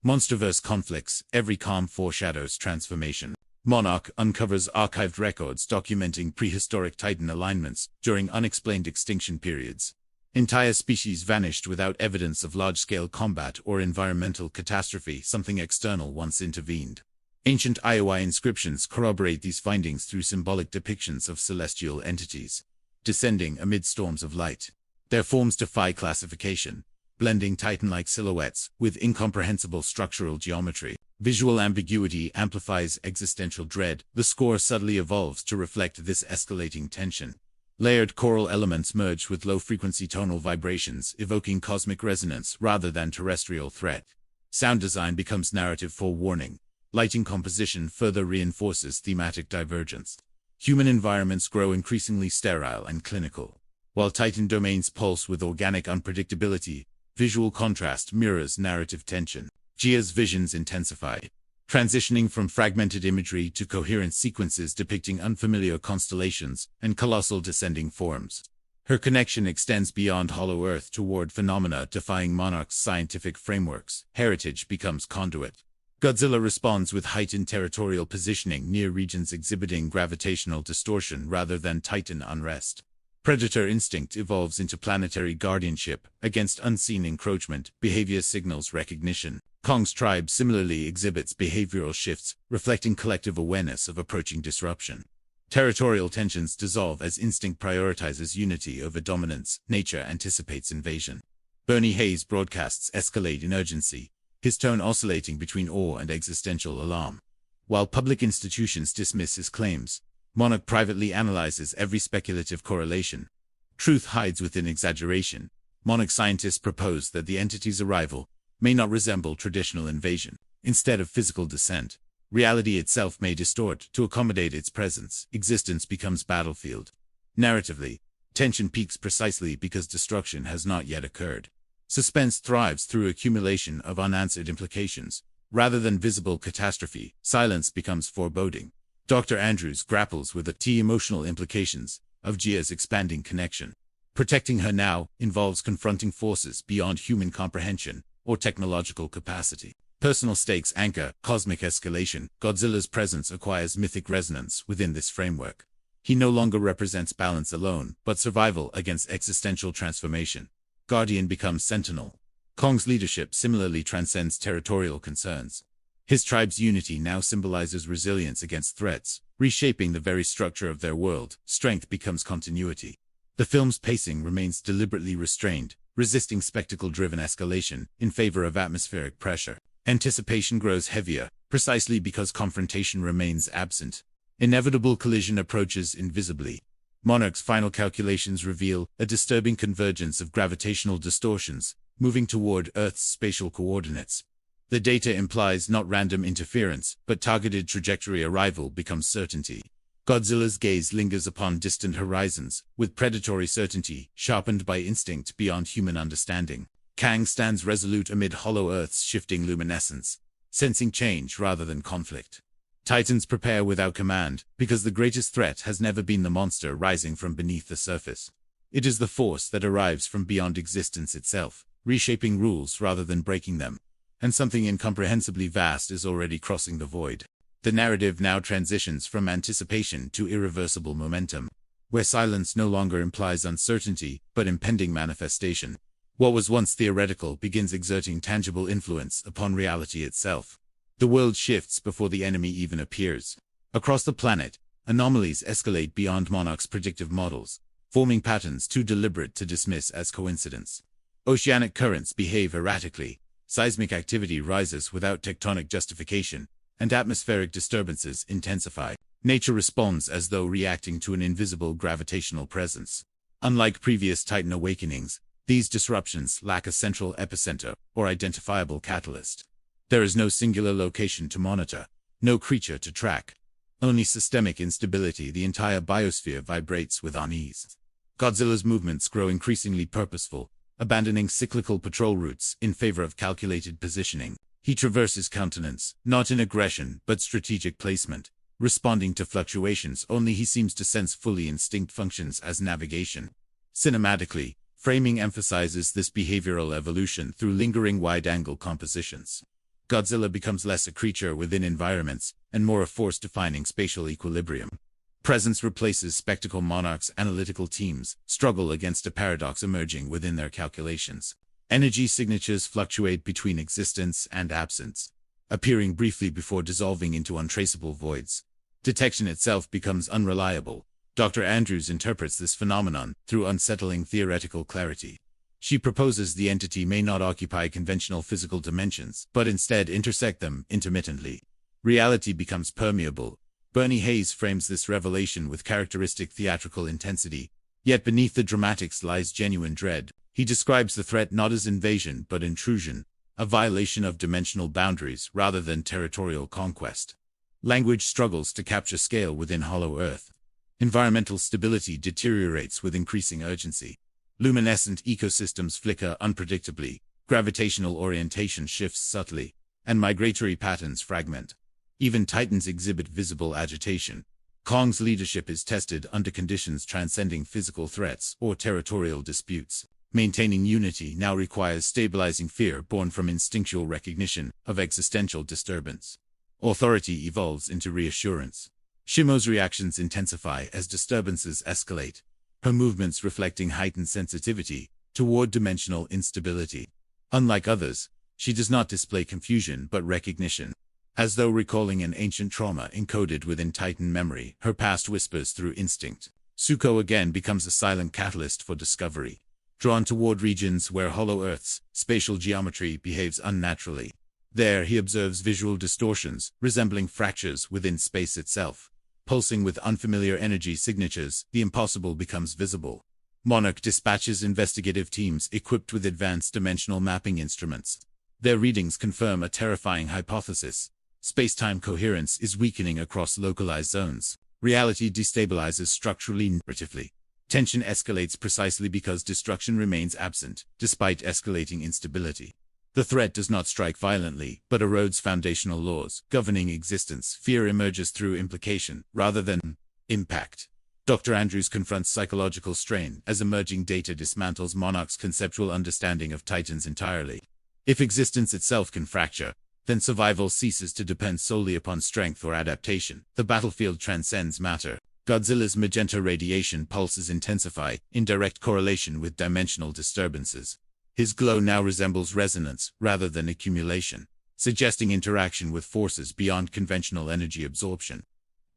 Monsterverse conflicts, every calm foreshadows transformation. Monarch uncovers archived records documenting prehistoric Titan alignments during unexplained extinction periods. Entire species vanished without evidence of large-scale combat or environmental catastrophe. Something external once intervened. Ancient Iowa inscriptions corroborate these findings through symbolic depictions of celestial entities, descending amid storms of light. Their forms defy classification, blending Titan-like silhouettes with incomprehensible structural geometry. Visual ambiguity amplifies existential dread. The score subtly evolves to reflect this escalating tension. Layered choral elements merge with low-frequency tonal vibrations, evoking cosmic resonance rather than terrestrial threat. Sound design becomes narrative forewarning. Lighting composition further reinforces thematic divergence. Human environments grow increasingly sterile and clinical. While Titan domains pulse with organic unpredictability, visual contrast mirrors narrative tension. Gia's visions intensify, transitioning from fragmented imagery to coherent sequences depicting unfamiliar constellations and colossal descending forms. Her connection extends beyond Hollow Earth toward phenomena defying Monarch's scientific frameworks. Heritage becomes conduit. Godzilla responds with heightened territorial positioning near regions exhibiting gravitational distortion rather than Titan unrest. Predator instinct evolves into planetary guardianship against unseen encroachment. Behavior signals recognition. Kong's tribe similarly exhibits behavioral shifts, reflecting collective awareness of approaching disruption. Territorial tensions dissolve as instinct prioritizes unity over dominance. Nature anticipates invasion. Bernie Hayes' broadcasts escalate in urgency, his tone oscillating between awe and existential alarm. While public institutions dismiss his claims, Monarch privately analyzes every speculative correlation. Truth hides within exaggeration. Monarch scientists propose that the entity's arrival may not resemble traditional invasion. Instead of physical descent, reality itself may distort to accommodate its presence. Existence becomes battlefield. Narratively, tension peaks precisely because destruction has not yet occurred. Suspense thrives through accumulation of unanswered implications. Rather than visible catastrophe, silence becomes foreboding. Dr. Andrews grapples with the emotional implications of Gia's expanding connection. Protecting her now involves confronting forces beyond human comprehension or technological capacity. Personal stakes anchor cosmic escalation. Godzilla's presence acquires mythic resonance within this framework. He no longer represents balance alone, but survival against existential transformation. Guardian becomes sentinel. Kong's leadership similarly transcends territorial concerns. His tribe's unity now symbolizes resilience against threats, reshaping the very structure of their world. Strength becomes continuity. The film's pacing remains deliberately restrained, resisting spectacle-driven escalation in favor of atmospheric pressure. Anticipation grows heavier, precisely because confrontation remains absent. Inevitable collision approaches invisibly. Monarch's final calculations reveal a disturbing convergence of gravitational distortions, moving toward Earth's spatial coordinates. The data implies not random interference, but targeted trajectory. Arrival becomes certainty. Godzilla's gaze lingers upon distant horizons, with predatory certainty sharpened by instinct beyond human understanding. Kang stands resolute amid Hollow Earth's shifting luminescence. sensing change rather than conflict. Titans prepare without command, because the greatest threat has never been the monster rising from beneath the surface. It is the force that arrives from beyond existence itself, reshaping rules rather than breaking them. And something incomprehensibly vast is already crossing the void. The narrative now transitions from anticipation to irreversible momentum, where silence no longer implies uncertainty, but impending manifestation. What was once theoretical begins exerting tangible influence upon reality itself. The world shifts before the enemy even appears. Across the planet, anomalies escalate beyond Monarch's predictive models, forming patterns too deliberate to dismiss as coincidence. Oceanic currents behave erratically, seismic activity rises without tectonic justification, and atmospheric disturbances intensify. Nature responds as though reacting to an invisible gravitational presence. Unlike previous Titan awakenings, these disruptions lack a central epicenter or identifiable catalyst. There is no singular location to monitor, no creature to track. Only systemic instability. The entire biosphere vibrates with unease. Godzilla's movements grow increasingly purposeful, abandoning cyclical patrol routes in favor of calculated positioning. He traverses continents, not in aggression but strategic placement. Responding to fluctuations only he seems to sense fully instinct functions as navigation. Cinematically, framing emphasizes this behavioral evolution through lingering wide-angle compositions. Godzilla becomes less a creature within environments, and more a force defining spatial equilibrium. Presence replaces spectacle. Monarch's analytical teams struggle against a paradox emerging within their calculations. Energy signatures fluctuate between existence and absence, appearing briefly before dissolving into untraceable voids. Detection itself becomes unreliable. Dr. Andrews interprets this phenomenon through unsettling theoretical clarity. She proposes the entity may not occupy conventional physical dimensions, but instead intersect them intermittently. Reality becomes permeable. Bernie Hayes frames this revelation with characteristic theatrical intensity, yet beneath the dramatics lies genuine dread. He describes the threat not as invasion but intrusion, a violation of dimensional boundaries rather than territorial conquest. Language struggles to capture scale within Hollow Earth. Environmental stability deteriorates with increasing urgency. Luminescent ecosystems flicker unpredictably, gravitational orientation shifts subtly, and migratory patterns fragment. Even Titans exhibit visible agitation. Kong's leadership is tested under conditions transcending physical threats or territorial disputes. Maintaining unity now requires stabilizing fear born from instinctual recognition of existential disturbance. Authority evolves into reassurance. Shimo's reactions intensify as disturbances escalate, her movements reflecting heightened sensitivity toward dimensional instability. Unlike others, she does not display confusion but recognition. As though recalling an ancient trauma encoded within Titan memory, her past whispers through instinct. Zuko again becomes a silent catalyst for discovery, drawn toward regions where Hollow Earth's spatial geometry behaves unnaturally. There he observes visual distortions, resembling fractures within space itself. Pulsing with unfamiliar energy signatures, the impossible becomes visible. Monarch dispatches investigative teams equipped with advanced dimensional mapping instruments. Their readings confirm a terrifying hypothesis. Space-time coherence is weakening across localized zones. Reality destabilizes structurally narratively. Tension escalates precisely because destruction remains absent, despite escalating instability. The threat does not strike violently, but erodes foundational laws governing existence. Fear emerges through implication, rather than impact. Dr. Andrews confronts psychological strain as emerging data dismantles Monarch's conceptual understanding of Titans entirely. If existence itself can fracture, then survival ceases to depend solely upon strength or adaptation. The battlefield transcends matter. Godzilla's magenta radiation pulses intensify, in direct correlation with dimensional disturbances. His glow now resembles resonance rather than accumulation, suggesting interaction with forces beyond conventional energy absorption.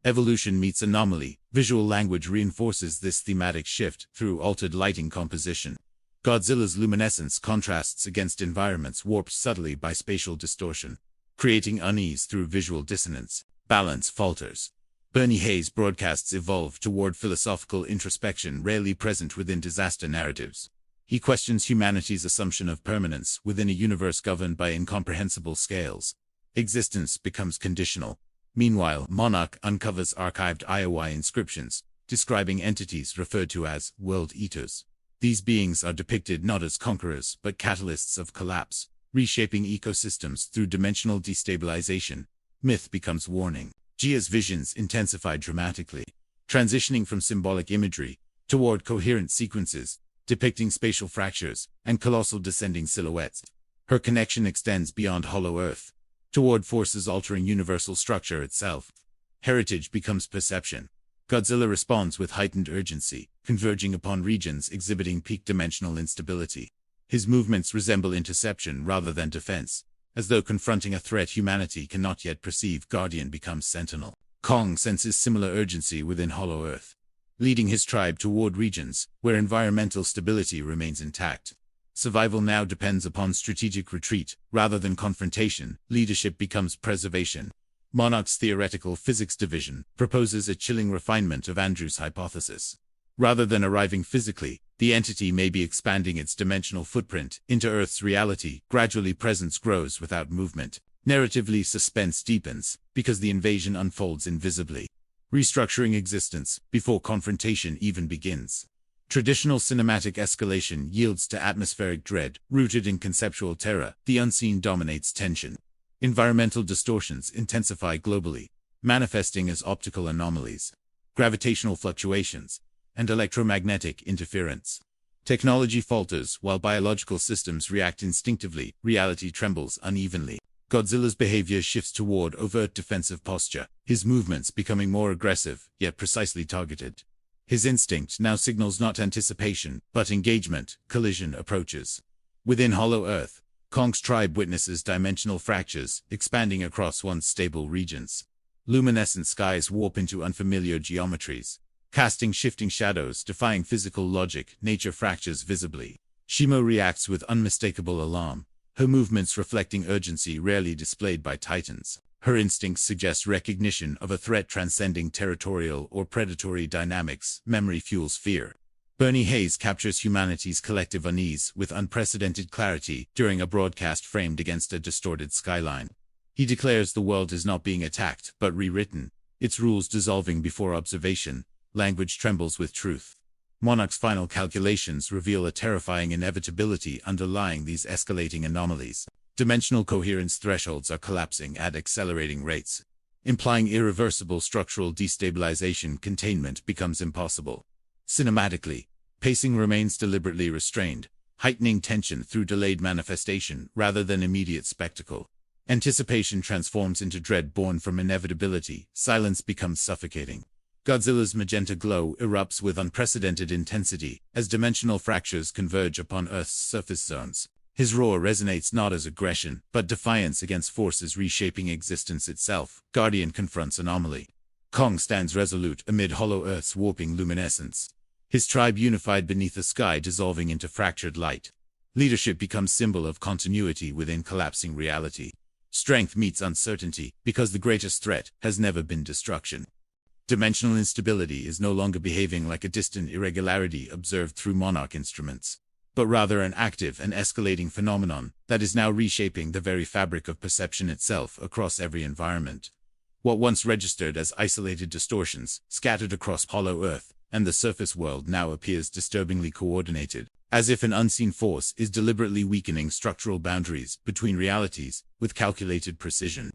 Evolution meets anomaly. Visual language reinforces this thematic shift through altered lighting composition. Godzilla's luminescence contrasts against environments warped subtly by spatial distortion, creating unease through visual dissonance. Balance falters. Bernie Hayes' broadcasts evolve toward philosophical introspection rarely present within disaster narratives. He questions humanity's assumption of permanence within a universe governed by incomprehensible scales. Existence becomes conditional. Meanwhile, Monarch uncovers archived Iowa inscriptions, describing entities referred to as world eaters. These beings are depicted not as conquerors but catalysts of collapse, reshaping ecosystems through dimensional destabilization. Myth becomes warning. Gia's visions intensify dramatically, transitioning from symbolic imagery toward coherent sequences, depicting spatial fractures and colossal descending silhouettes. Her connection extends beyond Hollow Earth, toward forces altering universal structure itself. Heritage becomes perception. Godzilla responds with heightened urgency, converging upon regions exhibiting peak dimensional instability. His movements resemble interception rather than defense. As though confronting a threat humanity cannot yet perceive, Guardian becomes sentinel. Kong senses similar urgency within Hollow Earth, leading his tribe toward regions where environmental stability remains intact. Survival now depends upon strategic retreat rather than confrontation. Leadership becomes preservation. Monarch's theoretical physics division proposes a chilling refinement of Andrew's hypothesis. Rather than arriving physically, the entity may be expanding its dimensional footprint into Earth's reality. Gradually, presence grows without movement. Narratively, suspense deepens because the invasion unfolds invisibly, restructuring existence before confrontation even begins. Traditional cinematic escalation yields to atmospheric dread, rooted in conceptual terror. The unseen dominates tension. Environmental distortions intensify globally, manifesting as optical anomalies, gravitational fluctuations, and electromagnetic interference. Technology falters while biological systems react instinctively. Reality trembles unevenly. Godzilla's behavior shifts toward overt defensive posture, his movements becoming more aggressive, yet precisely targeted. His instinct now signals not anticipation, but engagement. Collision approaches. Within Hollow Earth, Kong's tribe witnesses dimensional fractures, expanding across once stable regions. Luminescent skies warp into unfamiliar geometries, casting shifting shadows, defying physical logic. Nature fractures visibly. Shimo reacts with unmistakable alarm, her movements reflecting urgency rarely displayed by titans. Her instincts suggest recognition of a threat transcending territorial or predatory dynamics. Memory fuels fear. Bernie Hayes captures humanity's collective unease with unprecedented clarity during a broadcast framed against a distorted skyline. He declares the world is not being attacked, but rewritten, its rules dissolving before observation. Language trembles with truth. Monarch's final calculations reveal a terrifying inevitability underlying these escalating anomalies. Dimensional coherence thresholds are collapsing at accelerating rates, implying irreversible structural destabilization. Containment becomes impossible. Cinematically, pacing remains deliberately restrained, heightening tension through delayed manifestation rather than immediate spectacle. Anticipation transforms into dread born from inevitability. Silence becomes suffocating. Godzilla's magenta glow erupts with unprecedented intensity as dimensional fractures converge upon Earth's surface zones. His roar resonates not as aggression, but defiance against forces reshaping existence itself. Guardian confronts anomaly. Kong stands resolute amid Hollow Earth's warping luminescence, his tribe unified beneath a sky dissolving into fractured light. Leadership becomes symbol of continuity within collapsing reality. Strength meets uncertainty because the greatest threat has never been destruction. Dimensional instability is no longer behaving like a distant irregularity observed through Monarch instruments, but rather an active and escalating phenomenon that is now reshaping the very fabric of perception itself across every environment. What once registered as isolated distortions, scattered across Hollow Earth and the surface world, now appears disturbingly coordinated, as if an unseen force is deliberately weakening structural boundaries between realities with calculated precision.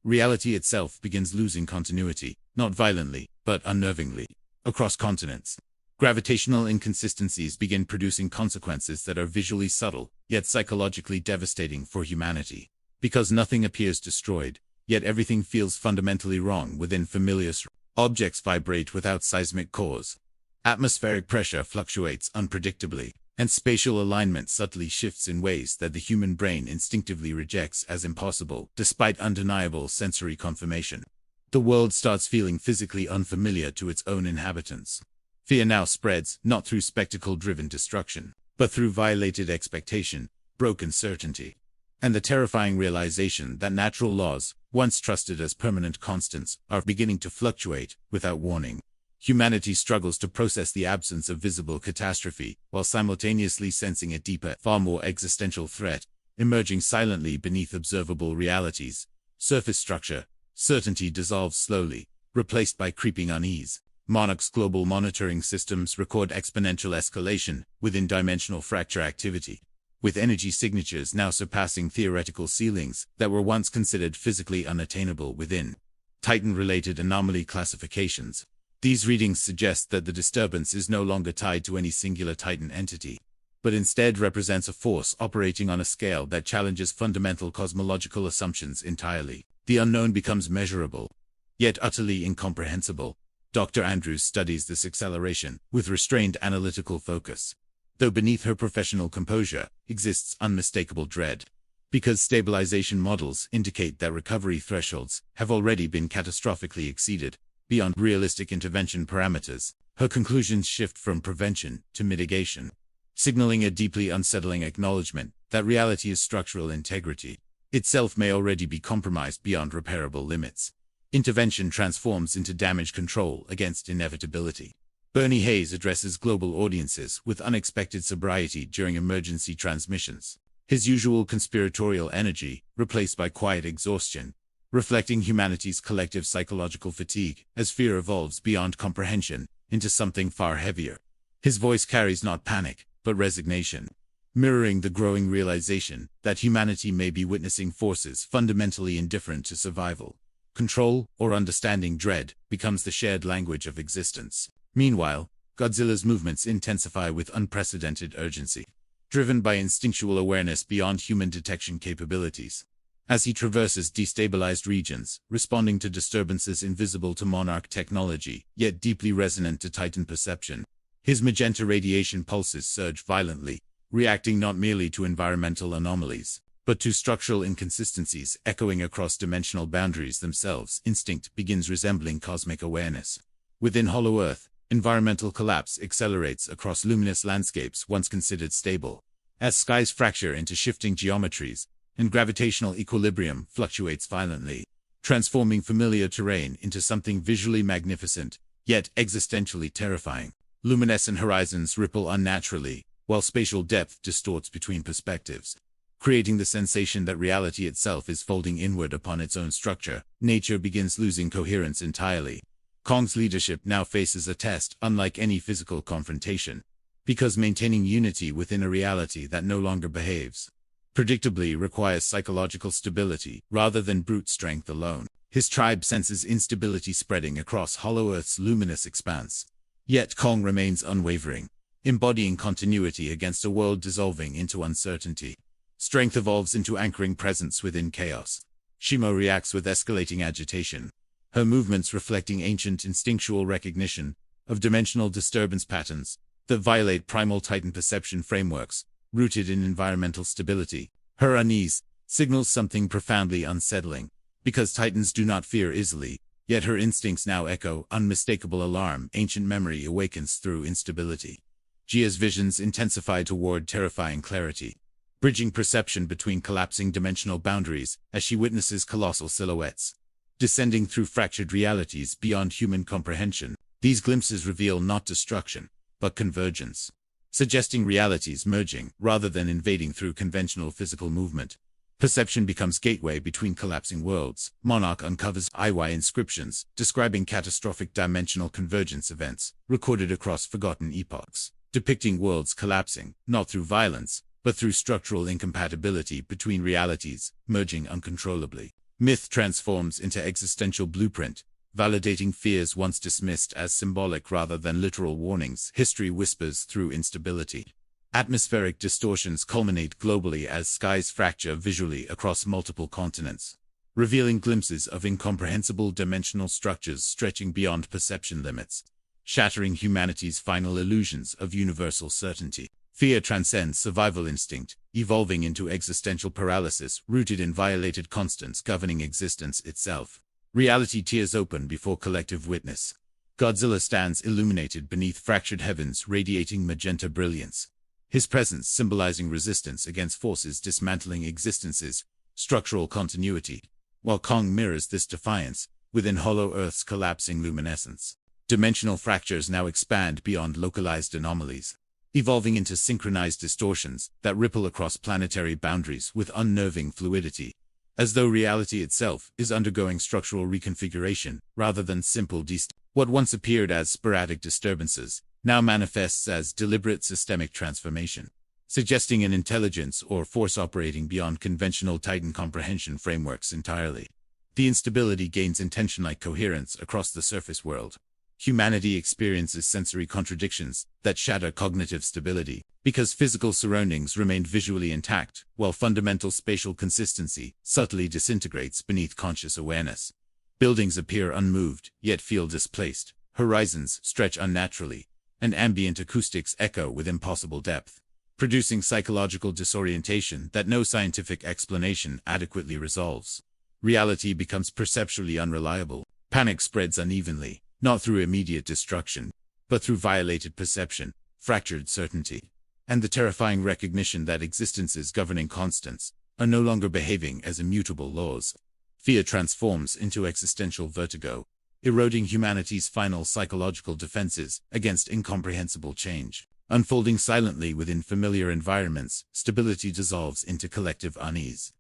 Reality itself begins losing continuity, not violently, but unnervingly. Across continents, gravitational inconsistencies begin producing consequences that are visually subtle, yet psychologically devastating for humanity. Because nothing appears destroyed, yet everything feels fundamentally wrong within familiar objects vibrate without seismic cause. Atmospheric pressure fluctuates unpredictably, and spatial alignment subtly shifts in ways that the human brain instinctively rejects as impossible, despite undeniable sensory confirmation. The world starts feeling physically unfamiliar to its own inhabitants. Fear now spreads, not through spectacle-driven destruction, but through violated expectation, broken certainty, and the terrifying realization that natural laws, once trusted as permanent constants, are beginning to fluctuate without warning. Humanity struggles to process the absence of visible catastrophe, while simultaneously sensing a deeper, far more existential threat, emerging silently beneath observable realities. Surface structure, certainty dissolves slowly, replaced by creeping unease. Monarch's global monitoring systems record exponential escalation within dimensional fracture activity. with energy signatures now surpassing theoretical ceilings that were once considered physically unattainable within Titan-related anomaly classifications. These readings suggest that the disturbance is no longer tied to any singular Titan entity, but instead represents a force operating on a scale that challenges fundamental cosmological assumptions entirely. The unknown becomes measurable, yet utterly incomprehensible. Dr. Andrews studies this acceleration with restrained analytical focus, though beneath her professional composure exists unmistakable dread. Because stabilization models indicate that recovery thresholds have already been catastrophically exceeded beyond realistic intervention parameters, her conclusions shift from prevention to mitigation, signaling a deeply unsettling acknowledgement that reality is structural integrity itself may already be compromised beyond repairable limits. Intervention transforms into damage control against inevitability. Bernie Hayes addresses global audiences with unexpected sobriety during emergency transmissions, his usual conspiratorial energy replaced by quiet exhaustion, reflecting humanity's collective psychological fatigue as fear evolves beyond comprehension into something far heavier. His voice carries not panic, but resignation, mirroring the growing realization that humanity may be witnessing forces fundamentally indifferent to survival. Control, or understanding dread, becomes the shared language of existence. Meanwhile, Godzilla's movements intensify with unprecedented urgency, driven by instinctual awareness beyond human detection capabilities. As he traverses destabilized regions, responding to disturbances invisible to Monarch technology, yet deeply resonant to Titan perception, his magenta radiation pulses surge violently, reacting not merely to environmental anomalies, but to structural inconsistencies echoing across dimensional boundaries themselves. Instinct begins resembling cosmic awareness. Within Hollow Earth, environmental collapse accelerates across luminous landscapes once considered stable. As skies fracture into shifting geometries, and gravitational equilibrium fluctuates violently, transforming familiar terrain into something visually magnificent, yet existentially terrifying. Luminescent horizons ripple unnaturally, while spatial depth distorts between perspectives, creating the sensation that reality itself is folding inward upon its own structure. Nature begins losing coherence entirely. Kong's leadership now faces a test unlike any physical confrontation, because maintaining unity within a reality that no longer behaves predictably requires psychological stability rather than brute strength alone. His tribe senses instability spreading across Hollow Earth's luminous expanse. Yet Kong remains unwavering, embodying continuity against a world dissolving into uncertainty. Strength evolves into anchoring presence within chaos. Shimo reacts with escalating agitation, her movements reflecting ancient instinctual recognition of dimensional disturbance patterns that violate primal Titan perception frameworks rooted in environmental stability. Her unease signals something profoundly unsettling, because Titans do not fear easily. Yet her instincts now echo unmistakable alarm. Ancient memory awakens through instability. Jia's visions intensify toward terrifying clarity, bridging perception between collapsing dimensional boundaries as she witnesses colossal silhouettes descending through fractured realities beyond human comprehension. These glimpses reveal not destruction, but convergence, suggesting realities merging rather than invading through conventional physical movement. Perception becomes gateway between collapsing worlds. Monarch uncovers IY inscriptions describing catastrophic dimensional convergence events recorded across forgotten epochs, depicting worlds collapsing, not through violence, but through structural incompatibility between realities, merging uncontrollably. Myth transforms into existential blueprint, validating fears once dismissed as symbolic rather than literal warnings. History whispers through instability. Atmospheric distortions culminate globally as skies fracture visually across multiple continents, revealing glimpses of incomprehensible dimensional structures stretching beyond perception limits, shattering humanity's final illusions of universal certainty. Fear transcends survival instinct, evolving into existential paralysis rooted in violated constants governing existence itself. Reality tears open before collective witness. Godzilla stands illuminated beneath fractured heavens, radiating magenta brilliance, his presence symbolizing resistance against forces dismantling existence's structural continuity, while Kong mirrors this defiance within Hollow Earth's collapsing luminescence. Dimensional fractures now expand beyond localized anomalies, evolving into synchronized distortions that ripple across planetary boundaries with unnerving fluidity, as though reality itself is undergoing structural reconfiguration rather than simple What once appeared as sporadic disturbances now manifests as deliberate systemic transformation, suggesting an intelligence or force operating beyond conventional Titan comprehension frameworks entirely. The instability gains intention-like coherence across the surface world. Humanity experiences sensory contradictions that shatter cognitive stability, because physical surroundings remain visually intact, while fundamental spatial consistency subtly disintegrates beneath conscious awareness. Buildings appear unmoved, yet feel displaced. Horizons stretch unnaturally, and ambient acoustics echo with impossible depth, producing psychological disorientation that no scientific explanation adequately resolves. Reality becomes perceptually unreliable. Panic spreads unevenly, not through immediate destruction, but through violated perception, fractured certainty, and the terrifying recognition that existence's governing constants are no longer behaving as immutable laws. Fear transforms into existential vertigo, eroding humanity's final psychological defenses against incomprehensible change. Unfolding silently within familiar environments, stability dissolves into collective unease.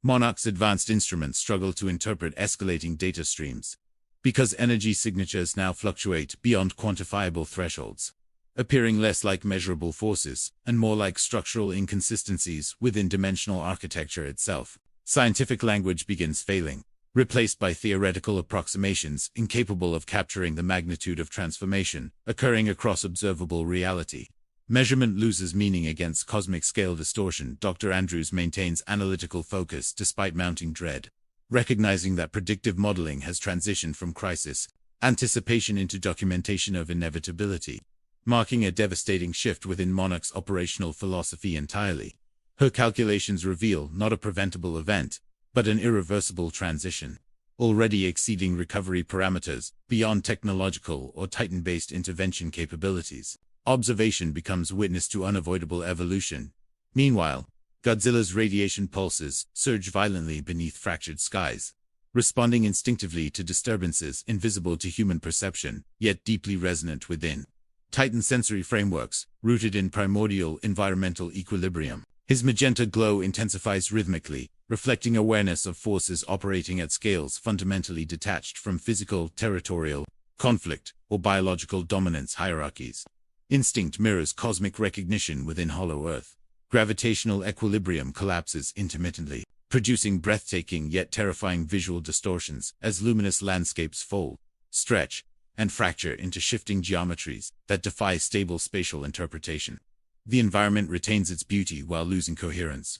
Monarch's advanced instruments struggle to interpret escalating data streams, because energy signatures now fluctuate beyond quantifiable thresholds, appearing less like measurable forces and more like structural inconsistencies within dimensional architecture itself. Scientific language begins failing, replaced by theoretical approximations incapable of capturing the magnitude of transformation occurring across observable reality. Measurement loses meaning against cosmic scale distortion. Dr. Andrews maintains analytical focus despite mounting dread, recognizing that predictive modeling has transitioned from crisis anticipation into documentation of inevitability, marking a devastating shift within Monarch's operational philosophy entirely. Her calculations reveal not a preventable event, but an irreversible transition, already exceeding recovery parameters beyond technological or Titan-based intervention capabilities. Observation becomes witness to unavoidable evolution. Meanwhile, Godzilla's radiation pulses surge violently beneath fractured skies, responding instinctively to disturbances invisible to human perception, yet deeply resonant within Titan sensory frameworks, rooted in primordial environmental equilibrium. His magenta glow intensifies rhythmically, reflecting awareness of forces operating at scales fundamentally detached from physical, territorial, conflict, or biological dominance hierarchies. Instinct mirrors cosmic recognition within Hollow Earth. Gravitational equilibrium collapses intermittently, producing breathtaking yet terrifying visual distortions as luminous landscapes fold, stretch, and fracture into shifting geometries that defy stable spatial interpretation. The environment retains its beauty while losing coherence,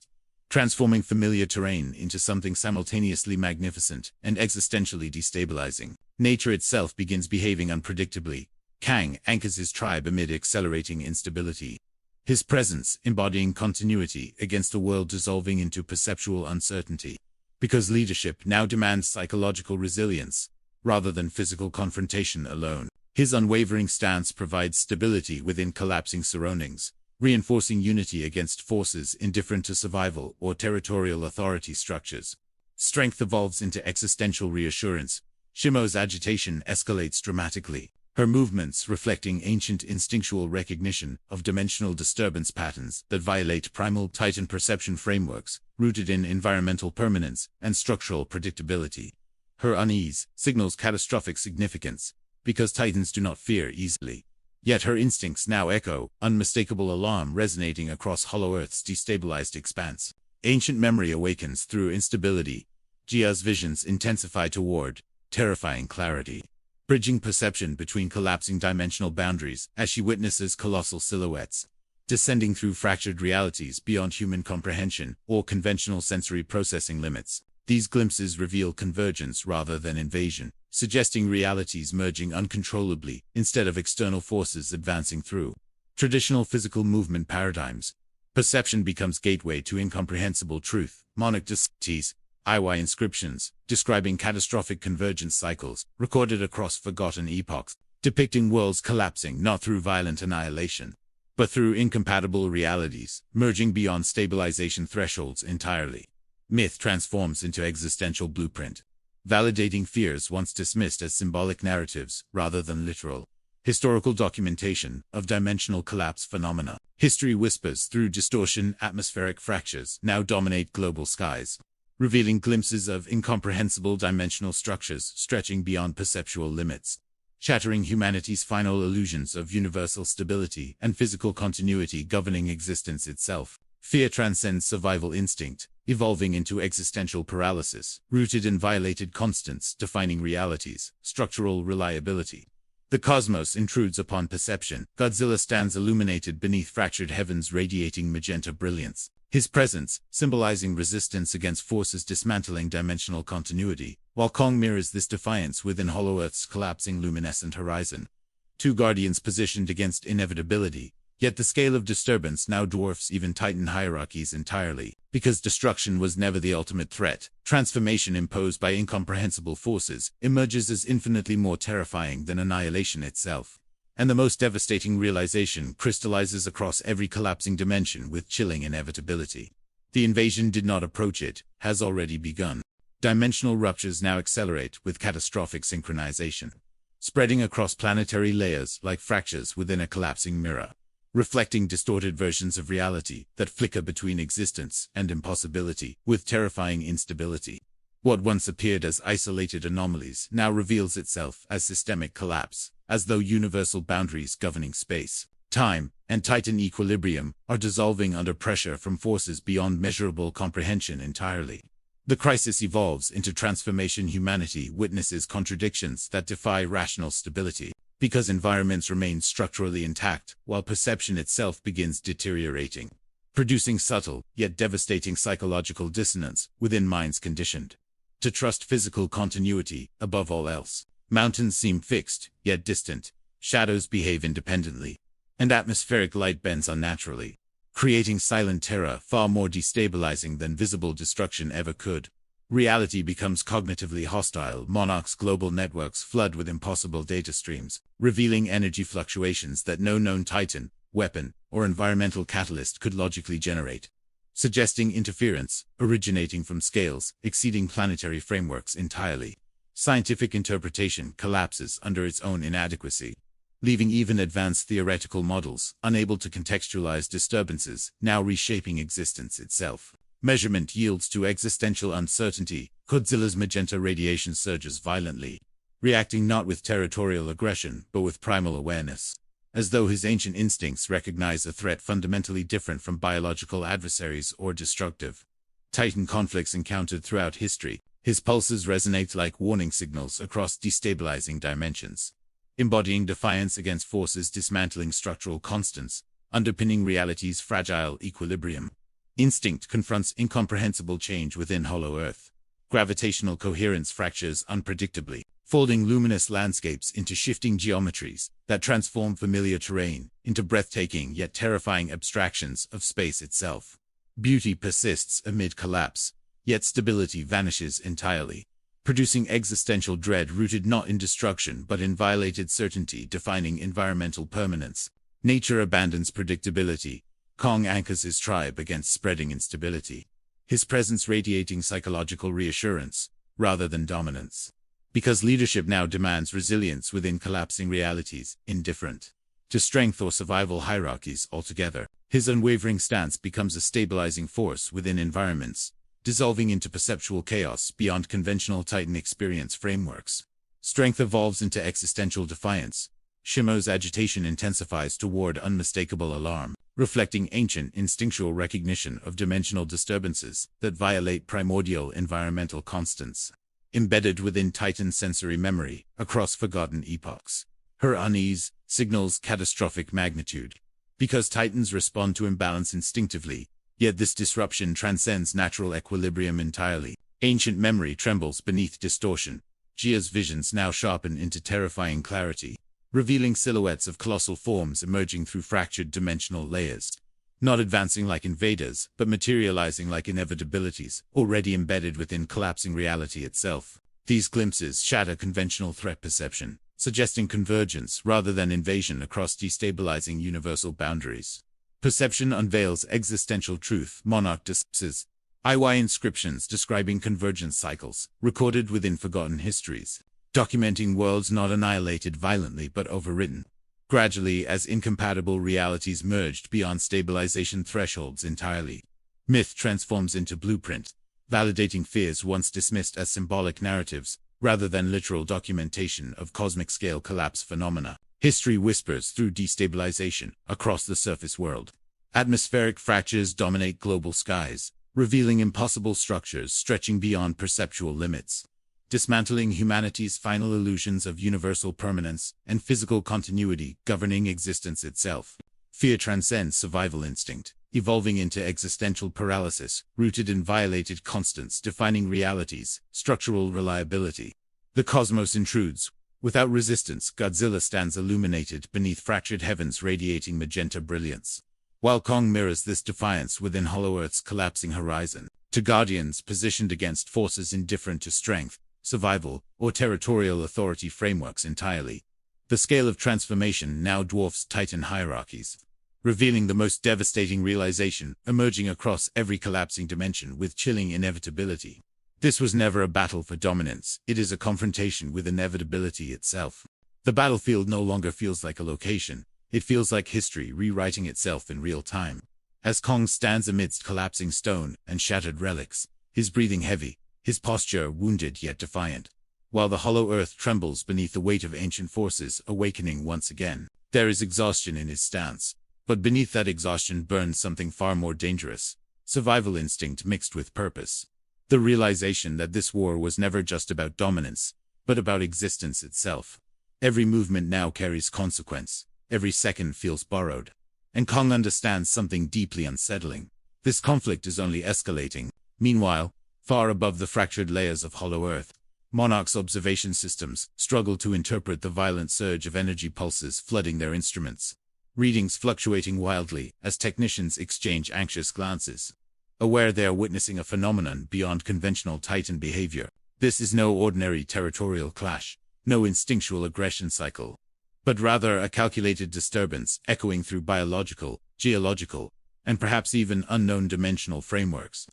transforming familiar terrain into something simultaneously magnificent and existentially destabilizing. Nature itself begins behaving unpredictably. Kang anchors his tribe amid accelerating instability, his presence embodying continuity against a world dissolving into perceptual uncertainty. Because leadership now demands psychological resilience, rather than physical confrontation alone. His unwavering stance provides stability within collapsing surroundings, reinforcing unity against forces indifferent to survival or territorial authority structures. Strength evolves into existential reassurance. Shimo's agitation escalates dramatically, her movements reflecting ancient instinctual recognition of dimensional disturbance patterns that violate primal Titan perception frameworks, rooted in environmental permanence and structural predictability. Her unease signals catastrophic significance, because Titans do not fear easily. Yet her instincts now echo, unmistakable alarm resonating across Hollow Earth's destabilized expanse. Ancient memory awakens through instability. Jia's visions intensify toward terrifying clarity, bridging perception between collapsing dimensional boundaries as she witnesses colossal silhouettes descending through fractured realities beyond human comprehension or conventional sensory processing limits. These glimpses reveal convergence rather than invasion, suggesting realities merging uncontrollably instead of external forces advancing through traditional physical movement paradigms. Perception becomes gateway to incomprehensible truth. Monarch displays IY inscriptions, describing catastrophic convergence cycles, recorded across forgotten epochs, depicting worlds collapsing not through violent annihilation, but through incompatible realities, merging beyond stabilization thresholds entirely. Myth transforms into existential blueprint, validating fears once dismissed as symbolic narratives rather than literal historical documentation of dimensional collapse phenomena. History whispers through distortion. Atmospheric fractures now dominate global skies, revealing glimpses of incomprehensible dimensional structures stretching beyond perceptual limits. shattering humanity's final illusions of universal stability and physical continuity governing existence itself. Fear transcends survival instinct, evolving into existential paralysis, rooted in violated constants defining reality's structural reliability. The cosmos intrudes upon perception. Godzilla stands illuminated beneath fractured heavens radiating magenta brilliance. His presence, symbolizing resistance against forces dismantling dimensional continuity, while Kong mirrors this defiance within Hollow Earth's collapsing luminescent horizon. Two guardians positioned against inevitability, yet the scale of disturbance now dwarfs even Titan hierarchies entirely. Because destruction was never the ultimate threat, transformation imposed by incomprehensible forces emerges as infinitely more terrifying than annihilation itself. And the most devastating realization crystallizes across every collapsing dimension with chilling inevitability. The invasion did not approach, it has already begun. Dimensional ruptures now accelerate with catastrophic synchronization, spreading across planetary layers like fractures within a collapsing mirror, reflecting distorted versions of reality that flicker between existence and impossibility with terrifying instability. What once appeared as isolated anomalies now reveals itself as systemic collapse, as though universal boundaries governing space, time, and Titan equilibrium are dissolving under pressure from forces beyond measurable comprehension entirely. The crisis evolves into transformation. Humanity witnesses contradictions that defy rational stability, because environments remain structurally intact while perception itself begins deteriorating, producing subtle yet devastating psychological dissonance within minds conditioned to trust physical continuity above all else. Mountains seem fixed, yet distant. Shadows behave independently, and atmospheric light bends unnaturally, creating silent terror far more destabilizing than visible destruction ever could. Reality becomes cognitively hostile. Monarch's global networks flood with impossible data streams, revealing energy fluctuations that no known Titan, weapon, or environmental catalyst could logically generate, suggesting interference originating from scales exceeding planetary frameworks entirely. Scientific interpretation collapses under its own inadequacy, leaving even advanced theoretical models unable to contextualize disturbances now reshaping existence itself. Measurement yields to existential uncertainty. Godzilla's magenta radiation surges violently, reacting not with territorial aggression but with primal awareness, as though his ancient instincts recognize a threat fundamentally different from biological adversaries or destructive. Titan conflicts encountered throughout history, his pulses resonate like warning signals across destabilizing dimensions, embodying defiance against forces dismantling structural constants, underpinning reality's fragile equilibrium. Instinct confronts incomprehensible change within Hollow Earth. Gravitational coherence fractures unpredictably, folding luminous landscapes into shifting geometries that transform familiar terrain into breathtaking yet terrifying abstractions of space itself. Beauty persists amid collapse, yet stability vanishes entirely, producing existential dread rooted not in destruction but in violated certainty defining environmental permanence. Nature abandons predictability. Kong anchors his tribe against spreading instability, his presence radiating psychological reassurance rather than dominance. Because leadership now demands resilience within collapsing realities, indifferent to strength or survival hierarchies altogether, his unwavering stance becomes a stabilizing force within environments, dissolving into perceptual chaos beyond conventional Titan experience frameworks. Strength evolves into existential defiance. Shimo's agitation intensifies toward unmistakable alarm, reflecting ancient instinctual recognition of dimensional disturbances that violate primordial environmental constants. Embedded within Titan's sensory memory across forgotten epochs, her unease signals catastrophic magnitude. Because Titans respond to imbalance instinctively, yet this disruption transcends natural equilibrium entirely. Ancient memory trembles beneath distortion. Jia's visions now sharpen into terrifying clarity, revealing silhouettes of colossal forms emerging through fractured dimensional layers, not advancing like invaders, but materializing like inevitabilities already embedded within collapsing reality itself. These glimpses shatter conventional threat perception, suggesting convergence rather than invasion across destabilizing universal boundaries. Perception unveils existential truth. Monarch discusses IY inscriptions describing convergence cycles, recorded within forgotten histories, documenting worlds not annihilated violently but overwritten, gradually as incompatible realities merged beyond stabilization thresholds entirely. Myth transforms into blueprint, validating fears once dismissed as symbolic narratives. rather than literal documentation of cosmic-scale collapse phenomena. History whispers through destabilization across the surface world. Atmospheric fractures dominate global skies, revealing impossible structures stretching beyond perceptual limits, dismantling humanity's final illusions of universal permanence and physical continuity governing existence itself. Fear transcends survival instinct, evolving into existential paralysis, rooted in violated constants defining reality's structural reliability. The cosmos intrudes. Without resistance, Godzilla stands illuminated beneath fractured heavens radiating magenta brilliance, while Kong mirrors this defiance within Hollow Earth's collapsing horizon. To guardians positioned against forces indifferent to strength, survival, or territorial authority frameworks entirely, the scale of transformation now dwarfs Titan hierarchies, revealing the most devastating realization emerging across every collapsing dimension with chilling inevitability. This was never a battle for dominance, it is a confrontation with inevitability itself. The battlefield no longer feels like a location, it feels like history rewriting itself in real time. As Kong stands amidst collapsing stone and shattered relics, his breathing heavy, his posture wounded yet defiant, while the hollow earth trembles beneath the weight of ancient forces awakening once again. There is exhaustion in his stance, but beneath that exhaustion burns something far more dangerous, survival instinct mixed with purpose. The realization that this war was never just about dominance, but about existence itself. Every movement now carries consequence, every second feels borrowed. And Kong understands something deeply unsettling. This conflict is only escalating. Meanwhile, far above the fractured layers of Hollow Earth, Monarch's observation systems struggle to interpret the violent surge of energy pulses flooding their instruments, readings fluctuating wildly as technicians exchange anxious glances, aware they are witnessing a phenomenon beyond conventional Titan behavior. This is no ordinary territorial clash, no instinctual aggression cycle, but rather a calculated disturbance echoing through biological, geological, and perhaps even unknown dimensional frameworks.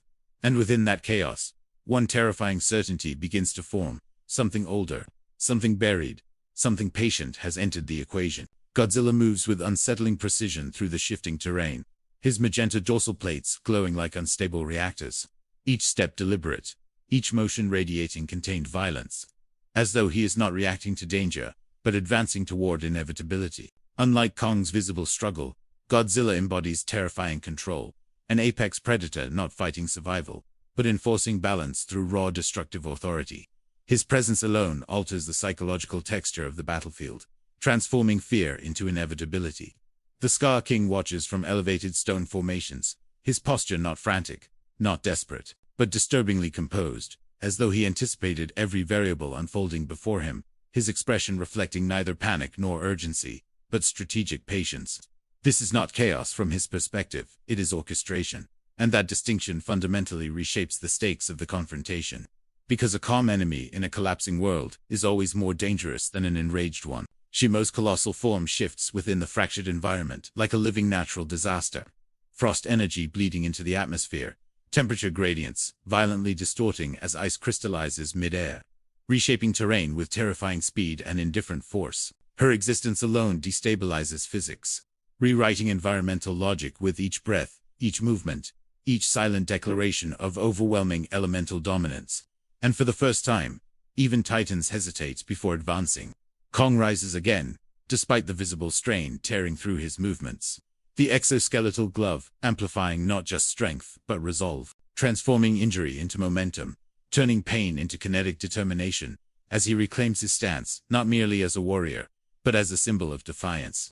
And within that chaos, one terrifying certainty begins to form. Something older, something buried, something patient has entered the equation. Godzilla moves with unsettling precision through the shifting terrain, his magenta dorsal plates glowing like unstable reactors, each step deliberate, each motion radiating contained violence, as though he is not reacting to danger, but advancing toward inevitability. Unlike Kong's visible struggle, Godzilla embodies terrifying control, an apex predator not fighting survival, but enforcing balance through raw destructive authority. His presence alone alters the psychological texture of the battlefield, transforming fear into inevitability. The Scar King watches from elevated stone formations, his posture not frantic, not desperate, but disturbingly composed, as though he anticipated every variable unfolding before him, his expression reflecting neither panic nor urgency, but strategic patience. This is not chaos from his perspective, it is orchestration, and that distinction fundamentally reshapes the stakes of the confrontation. Because a calm enemy in a collapsing world is always more dangerous than an enraged one. Shimo's colossal form shifts within the fractured environment like a living natural disaster. Frost energy bleeding into the atmosphere, temperature gradients violently distorting as ice crystallizes mid-air, reshaping terrain with terrifying speed and indifferent force. Her existence alone destabilizes physics, rewriting environmental logic with each breath, each movement, each silent declaration of overwhelming elemental dominance. And for the first time, even Titans hesitate before advancing. Kong rises again, despite the visible strain tearing through his movements. The exoskeletal glove, amplifying not just strength, but resolve, transforming injury into momentum, turning pain into kinetic determination, as he reclaims his stance, not merely as a warrior, but as a symbol of defiance.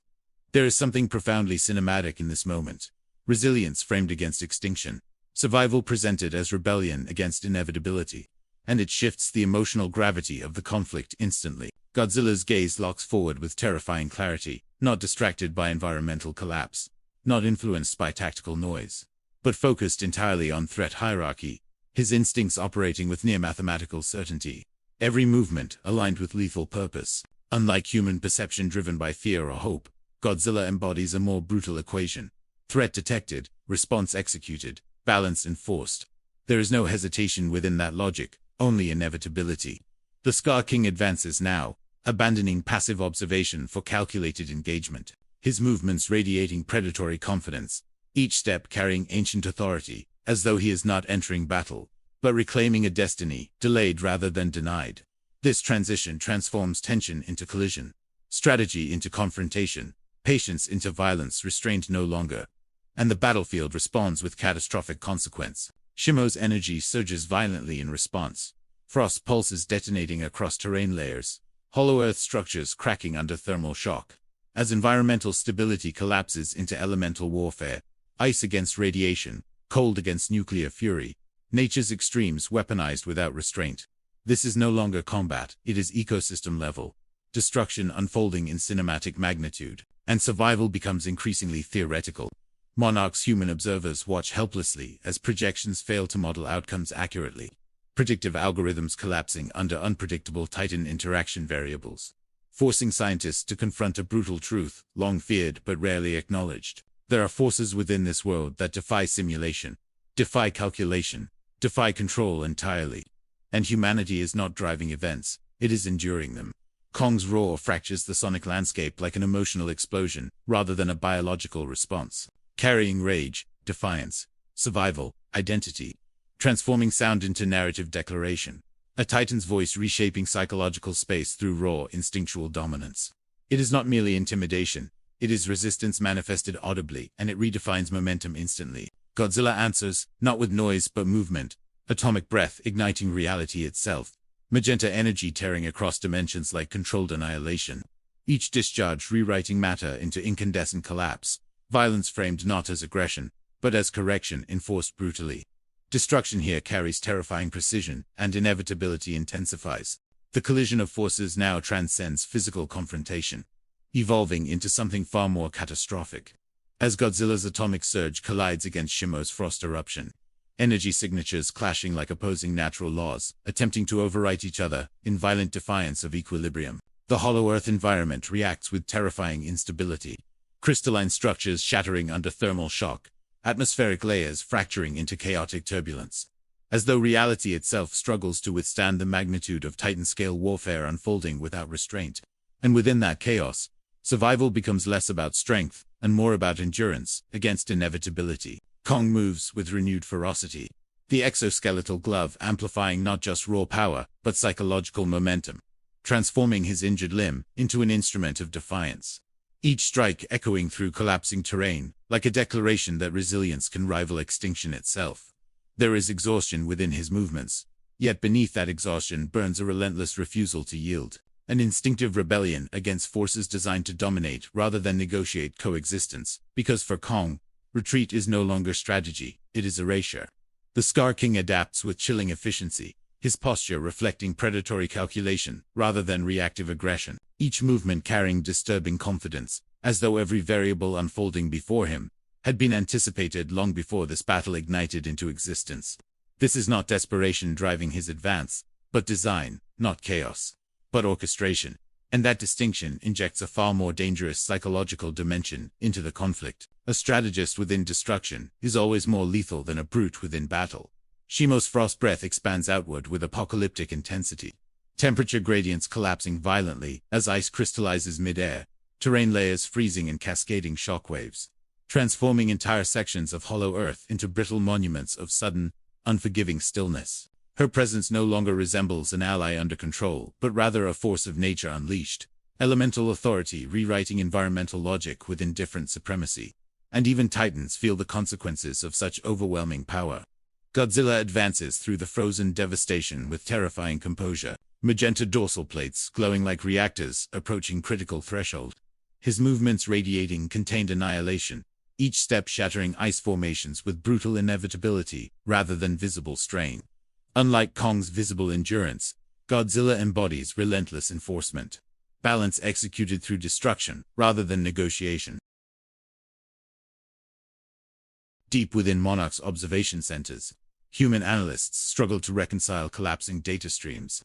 There is something profoundly cinematic in this moment. Resilience framed against extinction, survival presented as rebellion against inevitability, and it shifts the emotional gravity of the conflict instantly. Godzilla's gaze locks forward with terrifying clarity, not distracted by environmental collapse, not influenced by tactical noise, but focused entirely on threat hierarchy, his instincts operating with near-mathematical certainty, every movement aligned with lethal purpose. Unlike human perception driven by fear or hope, Godzilla embodies a more brutal equation. Threat detected, response executed, balance enforced. There is no hesitation within that logic, only inevitability. The Scar King advances now, abandoning passive observation for calculated engagement, his movements radiating predatory confidence, each step carrying ancient authority, as though he is not entering battle, but reclaiming a destiny, delayed rather than denied. This transition transforms tension into collision, strategy into confrontation, patience into violence restrained no longer, and the battlefield responds with catastrophic consequence. Shimo's energy surges violently in response. Frost pulses detonating across terrain layers, hollow earth structures cracking under thermal shock. As environmental stability collapses into elemental warfare, ice against radiation, cold against nuclear fury, nature's extremes weaponized without restraint. This is no longer combat, it is ecosystem level, destruction unfolding in cinematic magnitude, and survival becomes increasingly theoretical. Monarch's human observers watch helplessly as projections fail to model outcomes accurately, predictive algorithms collapsing under unpredictable Titan interaction variables, forcing scientists to confront a brutal truth, long feared but rarely acknowledged. There are forces within this world that defy simulation, defy calculation, defy control entirely. And humanity is not driving events, it is enduring them. Kong's roar fractures the sonic landscape like an emotional explosion, rather than a biological response, carrying rage, defiance, survival, identity, transforming sound into narrative declaration. A Titan's voice reshaping psychological space through raw, instinctual dominance. It is not merely intimidation, it is resistance manifested audibly, and it redefines momentum instantly. Godzilla answers, not with noise but movement, atomic breath igniting reality itself, magenta energy tearing across dimensions like controlled annihilation. Each discharge rewriting matter into incandescent collapse, violence framed not as aggression, but as correction enforced brutally. Destruction here carries terrifying precision, and inevitability intensifies. The collision of forces now transcends physical confrontation, evolving into something far more catastrophic. As Godzilla's atomic surge collides against Shimo's frost eruption, energy signatures clashing like opposing natural laws, attempting to overwrite each other in violent defiance of equilibrium. The hollow earth environment reacts with terrifying instability. Crystalline structures shattering under thermal shock, atmospheric layers fracturing into chaotic turbulence, as though reality itself struggles to withstand the magnitude of Titan-scale warfare unfolding without restraint. And within that chaos, survival becomes less about strength and more about endurance against inevitability. Kong moves with renewed ferocity, the exoskeletal glove amplifying not just raw power, but psychological momentum, transforming his injured limb into an instrument of defiance. Each strike echoing through collapsing terrain, like a declaration that resilience can rival extinction itself. There is exhaustion within his movements, yet beneath that exhaustion burns a relentless refusal to yield, an instinctive rebellion against forces designed to dominate rather than negotiate coexistence, because for Kong, retreat is no longer strategy, it is erasure. The Scar King adapts with chilling efficiency, his posture reflecting predatory calculation rather than reactive aggression, each movement carrying disturbing confidence, as though every variable unfolding before him had been anticipated long before this battle ignited into existence. This is not desperation driving his advance, but design, not chaos, but orchestration, and that distinction injects a far more dangerous psychological dimension into the conflict. A strategist within destruction is always more lethal than a brute within battle. Shimo's frost breath expands outward with apocalyptic intensity, temperature gradients collapsing violently as ice crystallizes mid-air, terrain layers freezing in cascading shockwaves, transforming entire sections of hollow earth into brittle monuments of sudden, unforgiving stillness. Her presence no longer resembles an ally under control, but rather a force of nature unleashed, elemental authority rewriting environmental logic with indifferent supremacy. And even Titans feel the consequences of such overwhelming power. Godzilla advances through the frozen devastation with terrifying composure, magenta dorsal plates glowing like reactors approaching critical threshold. His movements radiating contained annihilation, each step shattering ice formations with brutal inevitability rather than visible strain. Unlike Kong's visible endurance, Godzilla embodies relentless enforcement, balance executed through destruction rather than negotiation. Deep within Monarch's observation centers, human analysts struggle to reconcile collapsing data streams.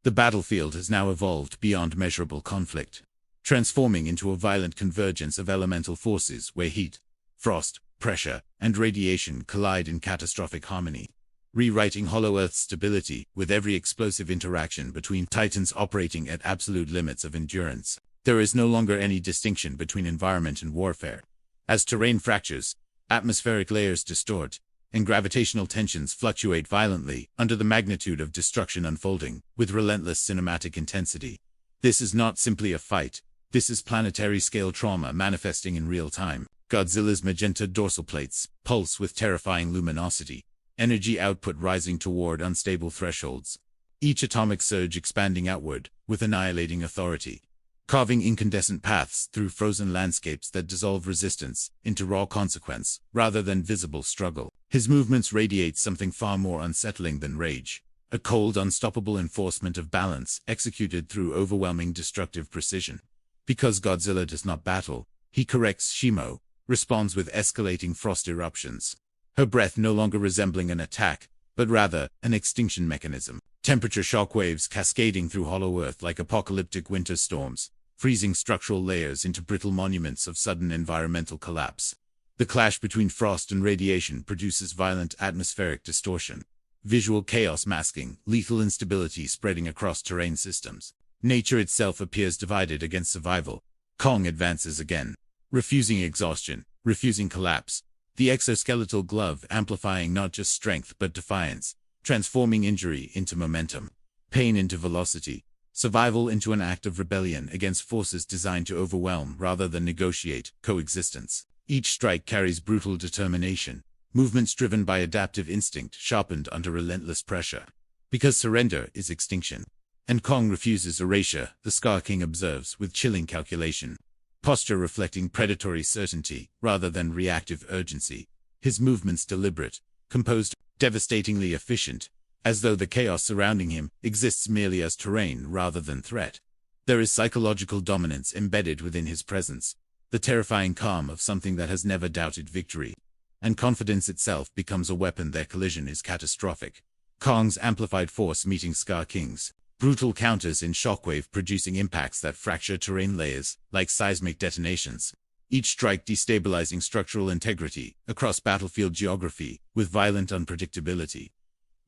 The battlefield has now evolved beyond measurable conflict, transforming into a violent convergence of elemental forces where heat, frost, pressure, and radiation collide in catastrophic harmony, rewriting Hollow Earth's stability with every explosive interaction between Titans operating at absolute limits of endurance. There is no longer any distinction between environment and warfare. As terrain fractures, atmospheric layers distort, and gravitational tensions fluctuate violently under the magnitude of destruction unfolding, with relentless cinematic intensity. This is not simply a fight. This is planetary-scale trauma manifesting in real time. Godzilla's magenta dorsal plates pulse with terrifying luminosity, energy output rising toward unstable thresholds. Each atomic surge expanding outward with annihilating authority, carving incandescent paths through frozen landscapes that dissolve resistance into raw consequence rather than visible struggle. His movements radiate something far more unsettling than rage, a cold, unstoppable enforcement of balance executed through overwhelming destructive precision. Because Godzilla does not battle, he corrects Shimo, responds with escalating frost eruptions, her breath no longer resembling an attack, but rather an extinction mechanism. Temperature shockwaves cascading through hollow earth like apocalyptic winter storms, freezing structural layers into brittle monuments of sudden environmental collapse. The clash between frost and radiation produces violent atmospheric distortion, visual chaos masking lethal instability spreading across terrain systems. Nature itself appears divided against survival. Kong advances again, refusing exhaustion, refusing collapse, the exoskeletal glove amplifying not just strength but defiance, transforming injury into momentum, pain into velocity, survival into an act of rebellion against forces designed to overwhelm rather than negotiate coexistence. Each strike carries brutal determination, movements driven by adaptive instinct sharpened under relentless pressure. Because surrender is extinction, and Kong refuses erasure, the Scar King observes with chilling calculation, posture reflecting predatory certainty rather than reactive urgency, his movements deliberate, composed, devastatingly efficient, as though the chaos surrounding him exists merely as terrain rather than threat. There is psychological dominance embedded within his presence, the terrifying calm of something that has never doubted victory, and confidence itself becomes a weapon. Their collision is catastrophic. Kong's amplified force meeting Scar King's brutal counters in shockwave, producing impacts that fracture terrain layers like seismic detonations, each strike destabilizing structural integrity across battlefield geography with violent unpredictability.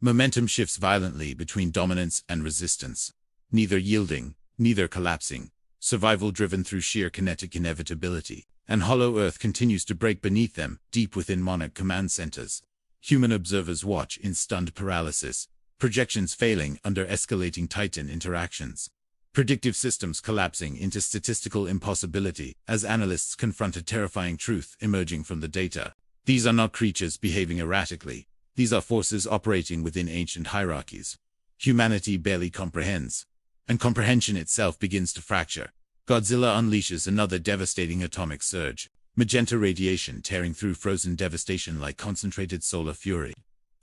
Momentum shifts violently between dominance and resistance, neither yielding, neither collapsing, survival driven through sheer kinetic inevitability. And Hollow Earth continues to break beneath them, deep within Monarch command centers. Human observers watch in stunned paralysis, projections failing under escalating Titan interactions, predictive systems collapsing into statistical impossibility as analysts confront a terrifying truth emerging from the data. These are not creatures behaving erratically. These are forces operating within ancient hierarchies. Humanity barely comprehends, and comprehension itself begins to fracture. Godzilla unleashes another devastating atomic surge, magenta radiation tearing through frozen devastation like concentrated solar fury,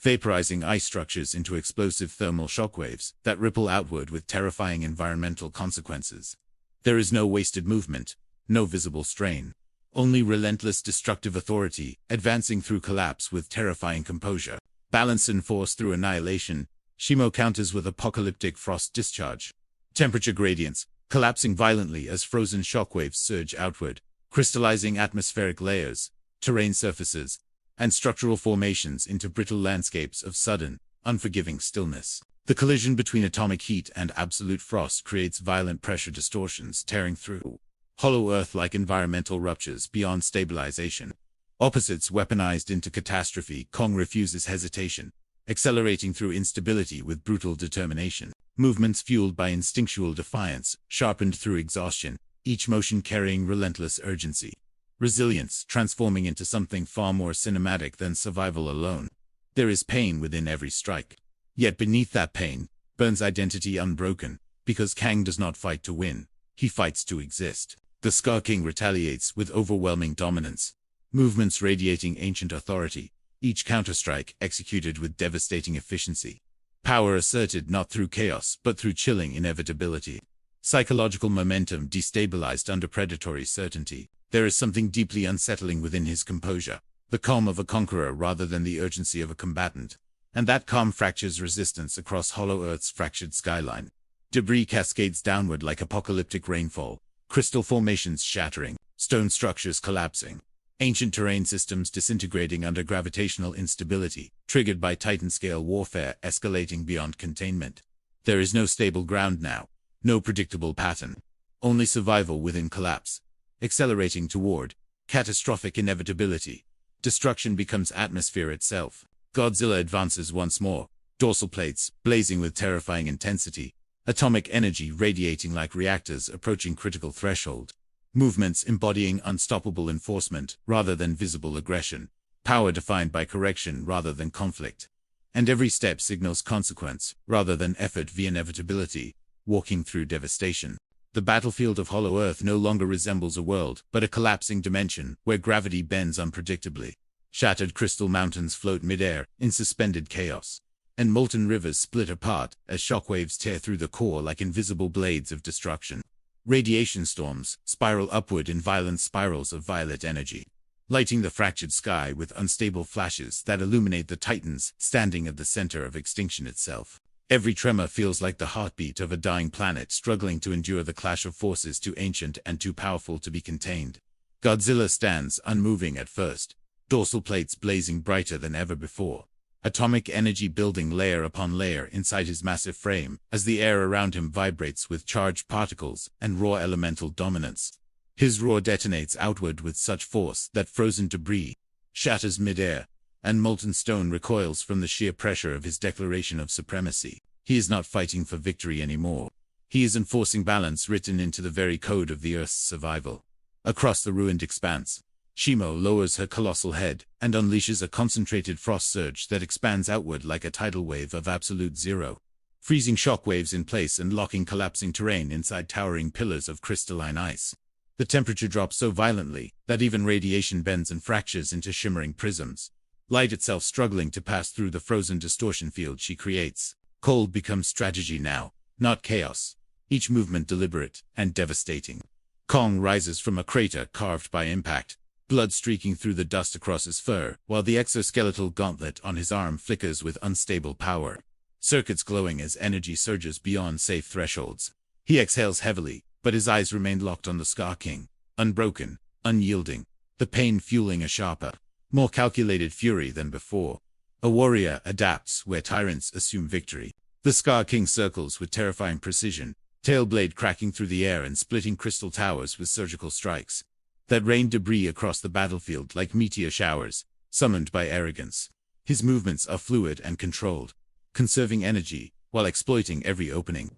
vaporizing ice structures into explosive thermal shockwaves that ripple outward with terrifying environmental consequences. There is no wasted movement, no visible strain, only relentless destructive authority advancing through collapse with terrifying composure. Balance and force through annihilation, Shimo counters with apocalyptic frost discharge. Temperature gradients, collapsing violently as frozen shockwaves surge outward, crystallizing atmospheric layers, terrain surfaces, and structural formations into brittle landscapes of sudden, unforgiving stillness. The collision between atomic heat and absolute frost creates violent pressure distortions tearing through Hollow Earth like environmental ruptures beyond stabilization. Opposites weaponized into catastrophe. Kong refuses hesitation, accelerating through instability with brutal determination. Movements fueled by instinctual defiance, sharpened through exhaustion, each motion carrying relentless urgency. Resilience transforming into something far more cinematic than survival alone. There is pain within every strike. Yet beneath that pain burns identity unbroken, because Kang does not fight to win, he fights to exist. The Scar King retaliates with overwhelming dominance, movements radiating ancient authority, each counterstrike executed with devastating efficiency. Power asserted not through chaos but through chilling inevitability. Psychological momentum destabilized under predatory certainty. There is something deeply unsettling within his composure, the calm of a conqueror rather than the urgency of a combatant. And that calm fractures resistance across Hollow Earth's fractured skyline. Debris cascades downward like apocalyptic rainfall, crystal formations shattering, stone structures collapsing, ancient terrain systems disintegrating under gravitational instability, triggered by Titan-scale warfare escalating beyond containment. There is no stable ground now, no predictable pattern, only survival within collapse, accelerating toward catastrophic inevitability. Destruction becomes atmosphere itself. Godzilla advances once more, dorsal plates blazing with terrifying intensity, atomic energy radiating like reactors approaching critical threshold, movements embodying unstoppable enforcement rather than visible aggression, power defined by correction rather than conflict. And every step signals consequence rather than effort via inevitability, walking through devastation. The battlefield of Hollow Earth no longer resembles a world, but a collapsing dimension where gravity bends unpredictably. Shattered crystal mountains float midair in suspended chaos, and molten rivers split apart as shockwaves tear through the core like invisible blades of destruction. Radiation storms spiral upward in violent spirals of violet energy, lighting the fractured sky with unstable flashes that illuminate the titans standing at the center of extinction itself. Every tremor feels like the heartbeat of a dying planet struggling to endure the clash of forces too ancient and too powerful to be contained. Godzilla stands unmoving at first, dorsal plates blazing brighter than ever before, atomic energy building layer upon layer inside his massive frame as the air around him vibrates with charged particles and raw elemental dominance. His roar detonates outward with such force that frozen debris shatters midair, and molten stone recoils from the sheer pressure of his declaration of supremacy. He is not fighting for victory anymore. He is enforcing balance written into the very code of the Earth's survival. Across the ruined expanse, Shimo lowers her colossal head and unleashes a concentrated frost surge that expands outward like a tidal wave of absolute zero, freezing shockwaves in place and locking collapsing terrain inside towering pillars of crystalline ice. The temperature drops so violently that even radiation bends and fractures into shimmering prisms, light itself struggling to pass through the frozen distortion field she creates. Cold becomes strategy now, not chaos, each movement deliberate and devastating. Kong rises from a crater carved by impact, blood streaking through the dust across his fur, while the exoskeletal gauntlet on his arm flickers with unstable power, circuits glowing as energy surges beyond safe thresholds. He exhales heavily, but his eyes remain locked on the Scar King, unbroken, unyielding, the pain fueling a sharper, more calculated fury than before. A warrior adapts where tyrants assume victory. The Scar King circles with terrifying precision, tail blade cracking through the air and splitting crystal towers with surgical strikes that rain debris across the battlefield like meteor showers, summoned by arrogance. His movements are fluid and controlled, conserving energy while exploiting every opening.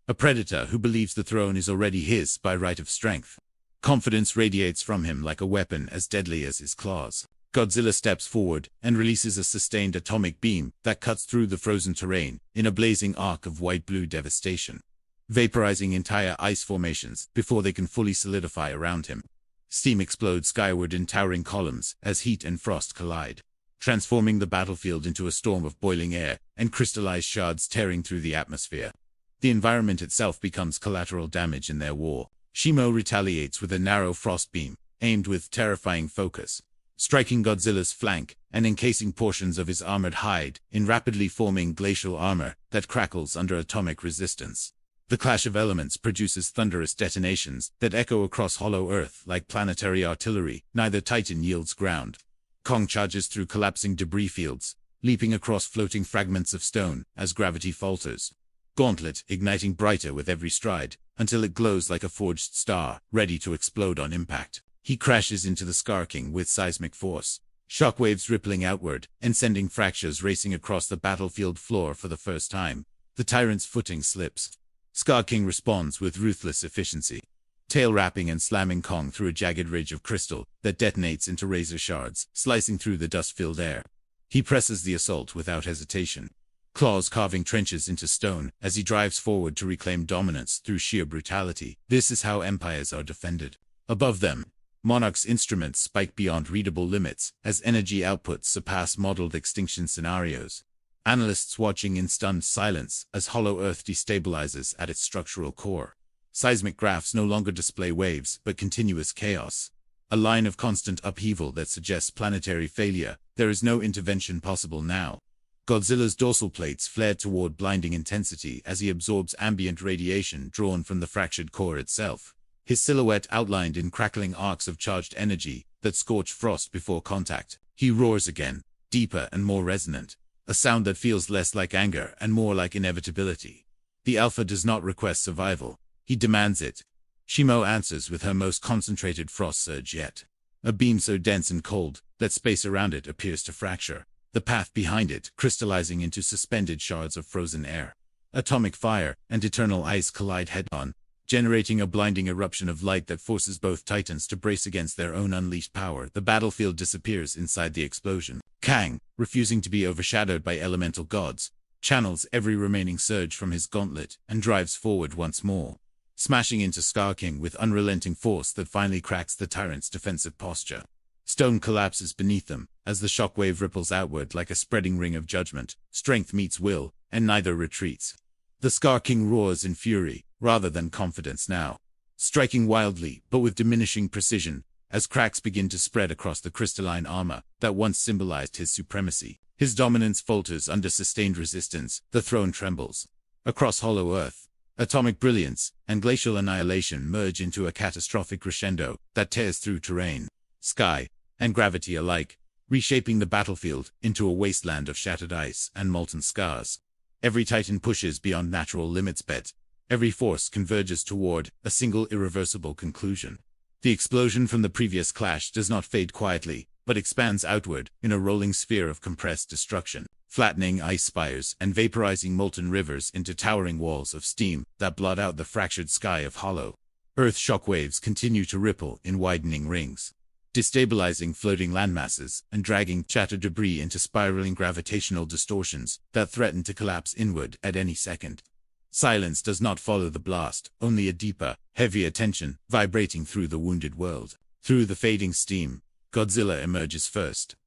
A predator who believes the throne is already his by right of strength. Confidence radiates from him like a weapon as deadly as his claws. Godzilla steps forward and releases a sustained atomic beam that cuts through the frozen terrain in a blazing arc of white-blue devastation, vaporizing entire ice formations before they can fully solidify around him. Steam explodes skyward in towering columns as heat and frost collide, transforming the battlefield into a storm of boiling air and crystallized shards tearing through the atmosphere. The environment itself becomes collateral damage in their war. Shimo retaliates with a narrow frost beam, aimed with terrifying focus, striking Godzilla's flank and encasing portions of his armored hide in rapidly forming glacial armor that crackles under atomic resistance. The clash of elements produces thunderous detonations that echo across Hollow Earth like planetary artillery. Neither titan yields ground. Kong charges through collapsing debris fields, leaping across floating fragments of stone as gravity falters. Gauntlet igniting brighter with every stride, until it glows like a forged star, ready to explode on impact. He crashes into the Scar King with seismic force, shockwaves rippling outward and sending fractures racing across the battlefield floor for the first time. The tyrant's footing slips. Scar King responds with ruthless efficiency, tail wrapping and slamming Kong through a jagged ridge of crystal that detonates into razor shards, slicing through the dust-filled air. He presses the assault without hesitation, claws carving trenches into stone as he drives forward to reclaim dominance through sheer brutality. This is how empires are defended. Above them, Monarch's instruments spike beyond readable limits as energy outputs surpass modeled extinction scenarios. Analysts watching in stunned silence as Hollow Earth destabilizes at its structural core. Seismic graphs no longer display waves but continuous chaos, a line of constant upheaval that suggests planetary failure. There is no intervention possible now. Godzilla's dorsal plates flare toward blinding intensity as he absorbs ambient radiation drawn from the fractured core itself, his silhouette outlined in crackling arcs of charged energy that scorch frost before contact. He roars again, deeper and more resonant, a sound that feels less like anger and more like inevitability. The Alpha does not request survival, he demands it. Shimo answers with her most concentrated frost surge yet, a beam so dense and cold that space around it appears to fracture. the path behind it crystallizing into suspended shards of frozen air. Atomic fire and eternal ice collide head-on, generating a blinding eruption of light that forces both titans to brace against their own unleashed power. The battlefield disappears inside the explosion. Kang, refusing to be overshadowed by elemental gods, channels every remaining surge from his gauntlet and drives forward once more, smashing into Scar King with unrelenting force that finally cracks the tyrant's defensive posture. Stone collapses beneath them as the shockwave ripples outward like a spreading ring of judgment. Strength meets will, and neither retreats. The Scar King roars in fury, rather than confidence now, striking wildly but with diminishing precision as cracks begin to spread across the crystalline armor that once symbolized his supremacy. His dominance falters under sustained resistance. The throne trembles. Across hollow earth, atomic brilliance and glacial annihilation merge into a catastrophic crescendo that tears through terrain, sky, and gravity alike, reshaping the battlefield into a wasteland of shattered ice and molten scars. Every titan pushes beyond natural limits, but every force converges toward a single irreversible conclusion. The explosion from the previous clash does not fade quietly, but expands outward in a rolling sphere of compressed destruction, flattening ice spires and vaporizing molten rivers into towering walls of steam that blot out the fractured sky of Hollow. Earth shockwaves continue to ripple in widening rings, destabilizing floating landmasses and dragging shattered debris into spiraling gravitational distortions that threaten to collapse inward at any second. Silence does not follow the blast, only a deeper, heavier tension vibrating through the wounded world. Through the fading steam, Godzilla emerges first,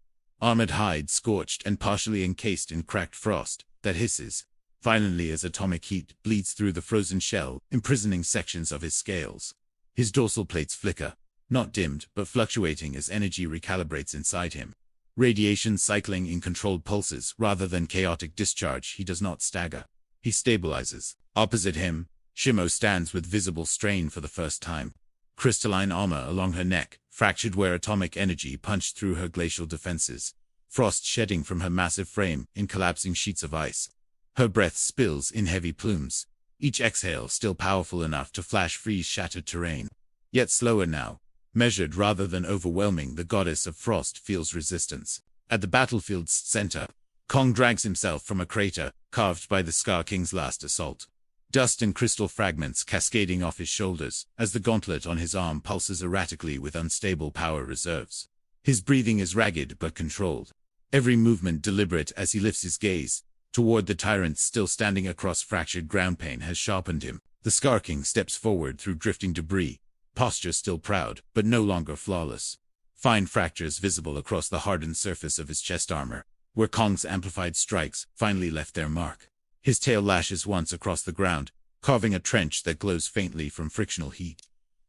armored hide scorched and partially encased in cracked frost that hisses violently as atomic heat bleeds through the frozen shell, imprisoning sections of his scales. His dorsal plates flicker, not dimmed but fluctuating as energy recalibrates inside him. Radiation cycling in controlled pulses rather than chaotic discharge. He does not stagger. He stabilizes. Opposite him, Shimo stands with visible strain for the first time. Crystalline armor along her neck, fractured where atomic energy punched through her glacial defenses. Frost shedding from her massive frame in collapsing sheets of ice. Her breath spills in heavy plumes, each exhale still powerful enough to flash freeze shattered terrain. Yet slower now, measured rather than overwhelming. The goddess of frost feels resistance. At the battlefield's center, Kong drags himself from a crater carved by the Scar King's last assault. Dust and crystal fragments cascading off his shoulders as the gauntlet on his arm pulses erratically with unstable power reserves. His breathing is ragged but controlled, every movement deliberate as he lifts his gaze toward the tyrant still standing across fractured ground. Pain has sharpened him. The Scar King steps forward through drifting debris, posture still proud but no longer flawless. Fine fractures visible across the hardened surface of his chest armor, where Kong's amplified strikes finally left their mark. His tail lashes once across the ground, carving a trench that glows faintly from frictional heat.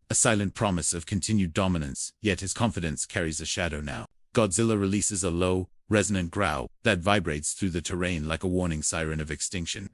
A silent promise of continued dominance, yet his confidence carries a shadow now. Godzilla releases a low, resonant growl that vibrates through the terrain like a warning siren of extinction.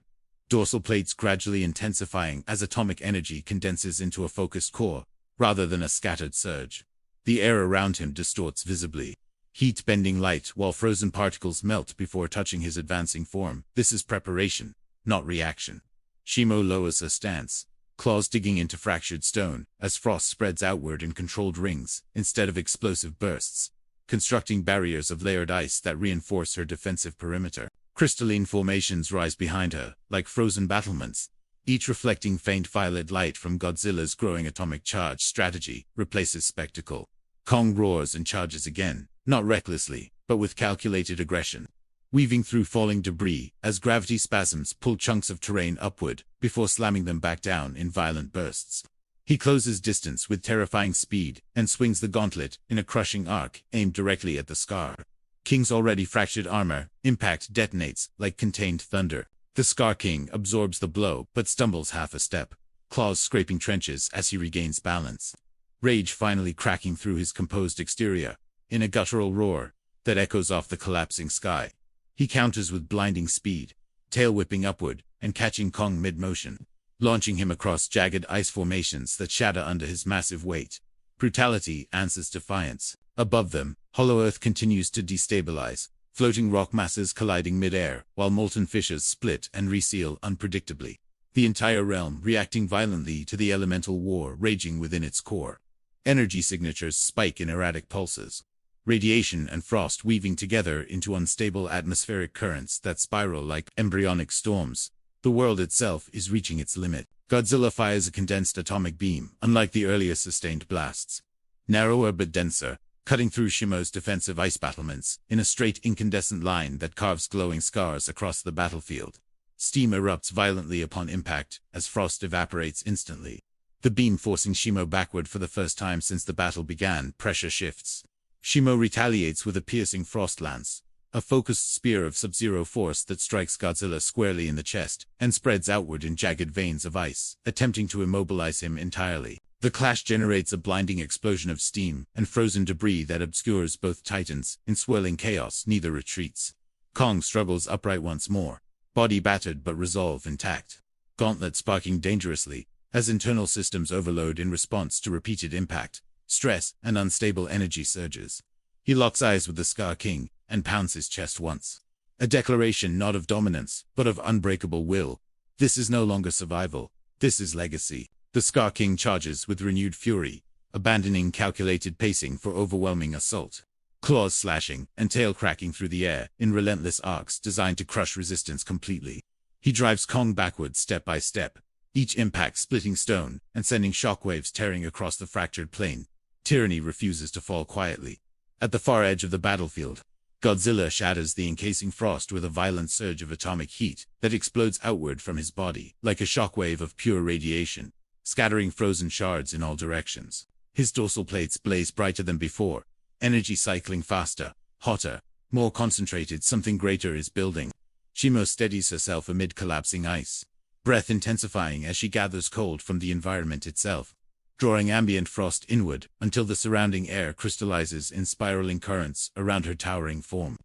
Dorsal plates gradually intensifying as atomic energy condenses into a focused core, rather than a scattered surge. The air around him distorts visibly, heat bending light while frozen particles melt before touching his advancing form. This is preparation, not reaction. Shimo lowers her stance, claws digging into fractured stone as frost spreads outward in controlled rings instead of explosive bursts, constructing barriers of layered ice that reinforce her defensive perimeter. Crystalline formations rise behind her, like frozen battlements, each reflecting faint violet light from Godzilla's growing atomic charge strategy replaces spectacle. Kong roars and charges again, not recklessly, but with calculated aggression, weaving through falling debris as gravity spasms pull chunks of terrain upward before slamming them back down in violent bursts. He closes distance with terrifying speed and swings the gauntlet in a crushing arc aimed directly at the Scar King's already fractured armor. Impact detonates like contained thunder. The Scar King absorbs the blow but stumbles half a step, claws scraping trenches as he regains balance. Rage finally cracking through his composed exterior, in a guttural roar that echoes off the collapsing sky. He counters with blinding speed, tail whipping upward and catching Kong mid-motion, launching him across jagged ice formations that shatter under his massive weight. Brutality answers defiance. Above them, hollow earth continues to destabilize, floating rock masses colliding mid-air while molten fissures split and reseal unpredictably. The entire realm reacting violently to the elemental war raging within its core. Energy signatures spike in erratic pulses. radiation and frost weaving together into unstable atmospheric currents that spiral like embryonic storms. The world itself is reaching its limit. Godzilla fires a condensed atomic beam, unlike the earlier sustained blasts. Narrower but denser, cutting through Shimo's defensive ice battlements, in a straight incandescent line that carves glowing scars across the battlefield. Steam erupts violently upon impact, as frost evaporates instantly. The beam forcing Shimo backward for the first time since the battle began. Pressure shifts. Shimo retaliates with a piercing frost lance, a focused spear of sub-zero force that strikes Godzilla squarely in the chest and spreads outward in jagged veins of ice, attempting to immobilize him entirely. The clash generates a blinding explosion of steam and frozen debris that obscures both titans. In swirling chaos, neither retreats. Kong struggles upright once more, body battered but resolve intact. Gauntlet sparking dangerously, as internal systems overload in response to repeated impact, stress, and unstable energy surges. He locks eyes with the Scar King and pounds his chest once. A declaration not of dominance, but of unbreakable will. This is no longer survival. This is legacy. The Scar King charges with renewed fury, abandoning calculated pacing for overwhelming assault. Claws slashing and tail cracking through the air in relentless arcs designed to crush resistance completely. He drives Kong backward step by step, each impact splitting stone and sending shockwaves tearing across the fractured plane. Tyranny refuses to fall quietly. At the far edge of the battlefield, Godzilla shatters the encasing frost with a violent surge of atomic heat that explodes outward from his body, like a shockwave of pure radiation, scattering frozen shards in all directions. His dorsal plates blaze brighter than before, energy cycling faster, hotter, more concentrated. Something greater is building. Shimo steadies herself amid collapsing ice, breath intensifying as she gathers cold from the environment itself, drawing ambient frost inward until the surrounding air crystallizes in spiraling currents around her towering form.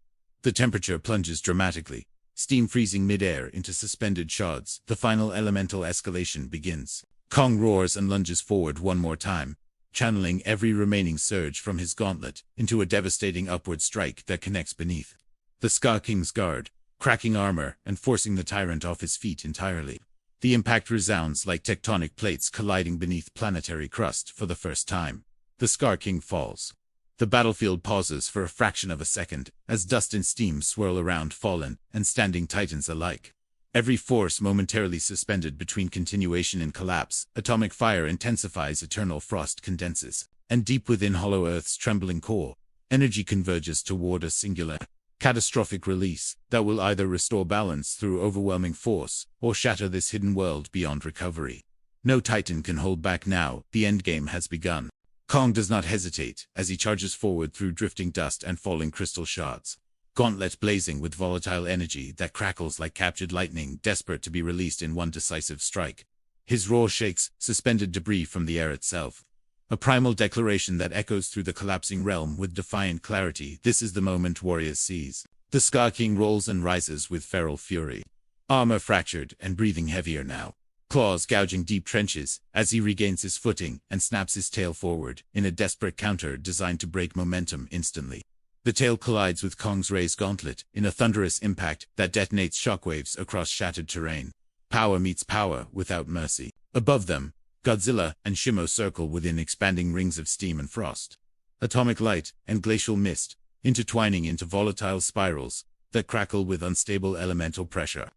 The temperature plunges dramatically, steam freezing mid-air into suspended shards. The final elemental escalation begins. Kong roars and lunges forward one more time, channeling every remaining surge from his gauntlet into a devastating upward strike that connects beneath the Scar King's guard, cracking armor and forcing the tyrant off his feet entirely. The impact resounds like tectonic plates colliding beneath planetary crust for the first time. The Scar King falls. The battlefield pauses for a fraction of a second as dust and steam swirl around fallen and standing titans alike. Every force momentarily suspended between continuation and collapse. Atomic fire intensifies, eternal frost condenses, and deep within Hollow Earth's trembling core, energy converges toward a singular, catastrophic release that will either restore balance through overwhelming force or shatter this hidden world beyond recovery. No titan can hold back now. The endgame has begun. Kong does not hesitate as he charges forward through drifting dust and falling crystal shards, gauntlet blazing with volatile energy that crackles like captured lightning, desperate to be released in one decisive strike. His roar shakes suspended debris from the air itself, a primal declaration that echoes through the collapsing realm with defiant clarity. This is the moment warriors seize. The Scar King rolls and rises with feral fury, armor fractured and breathing heavier now, claws gouging deep trenches as he regains his footing and snaps his tail forward in a desperate counter designed to break momentum instantly. The tail collides with Kong's raised gauntlet in a thunderous impact that detonates shockwaves across shattered terrain. Power meets power without mercy. Above them, Godzilla and Shimo circle within expanding rings of steam and frost. Atomic light and glacial mist intertwining into volatile spirals that crackle with unstable elemental pressure.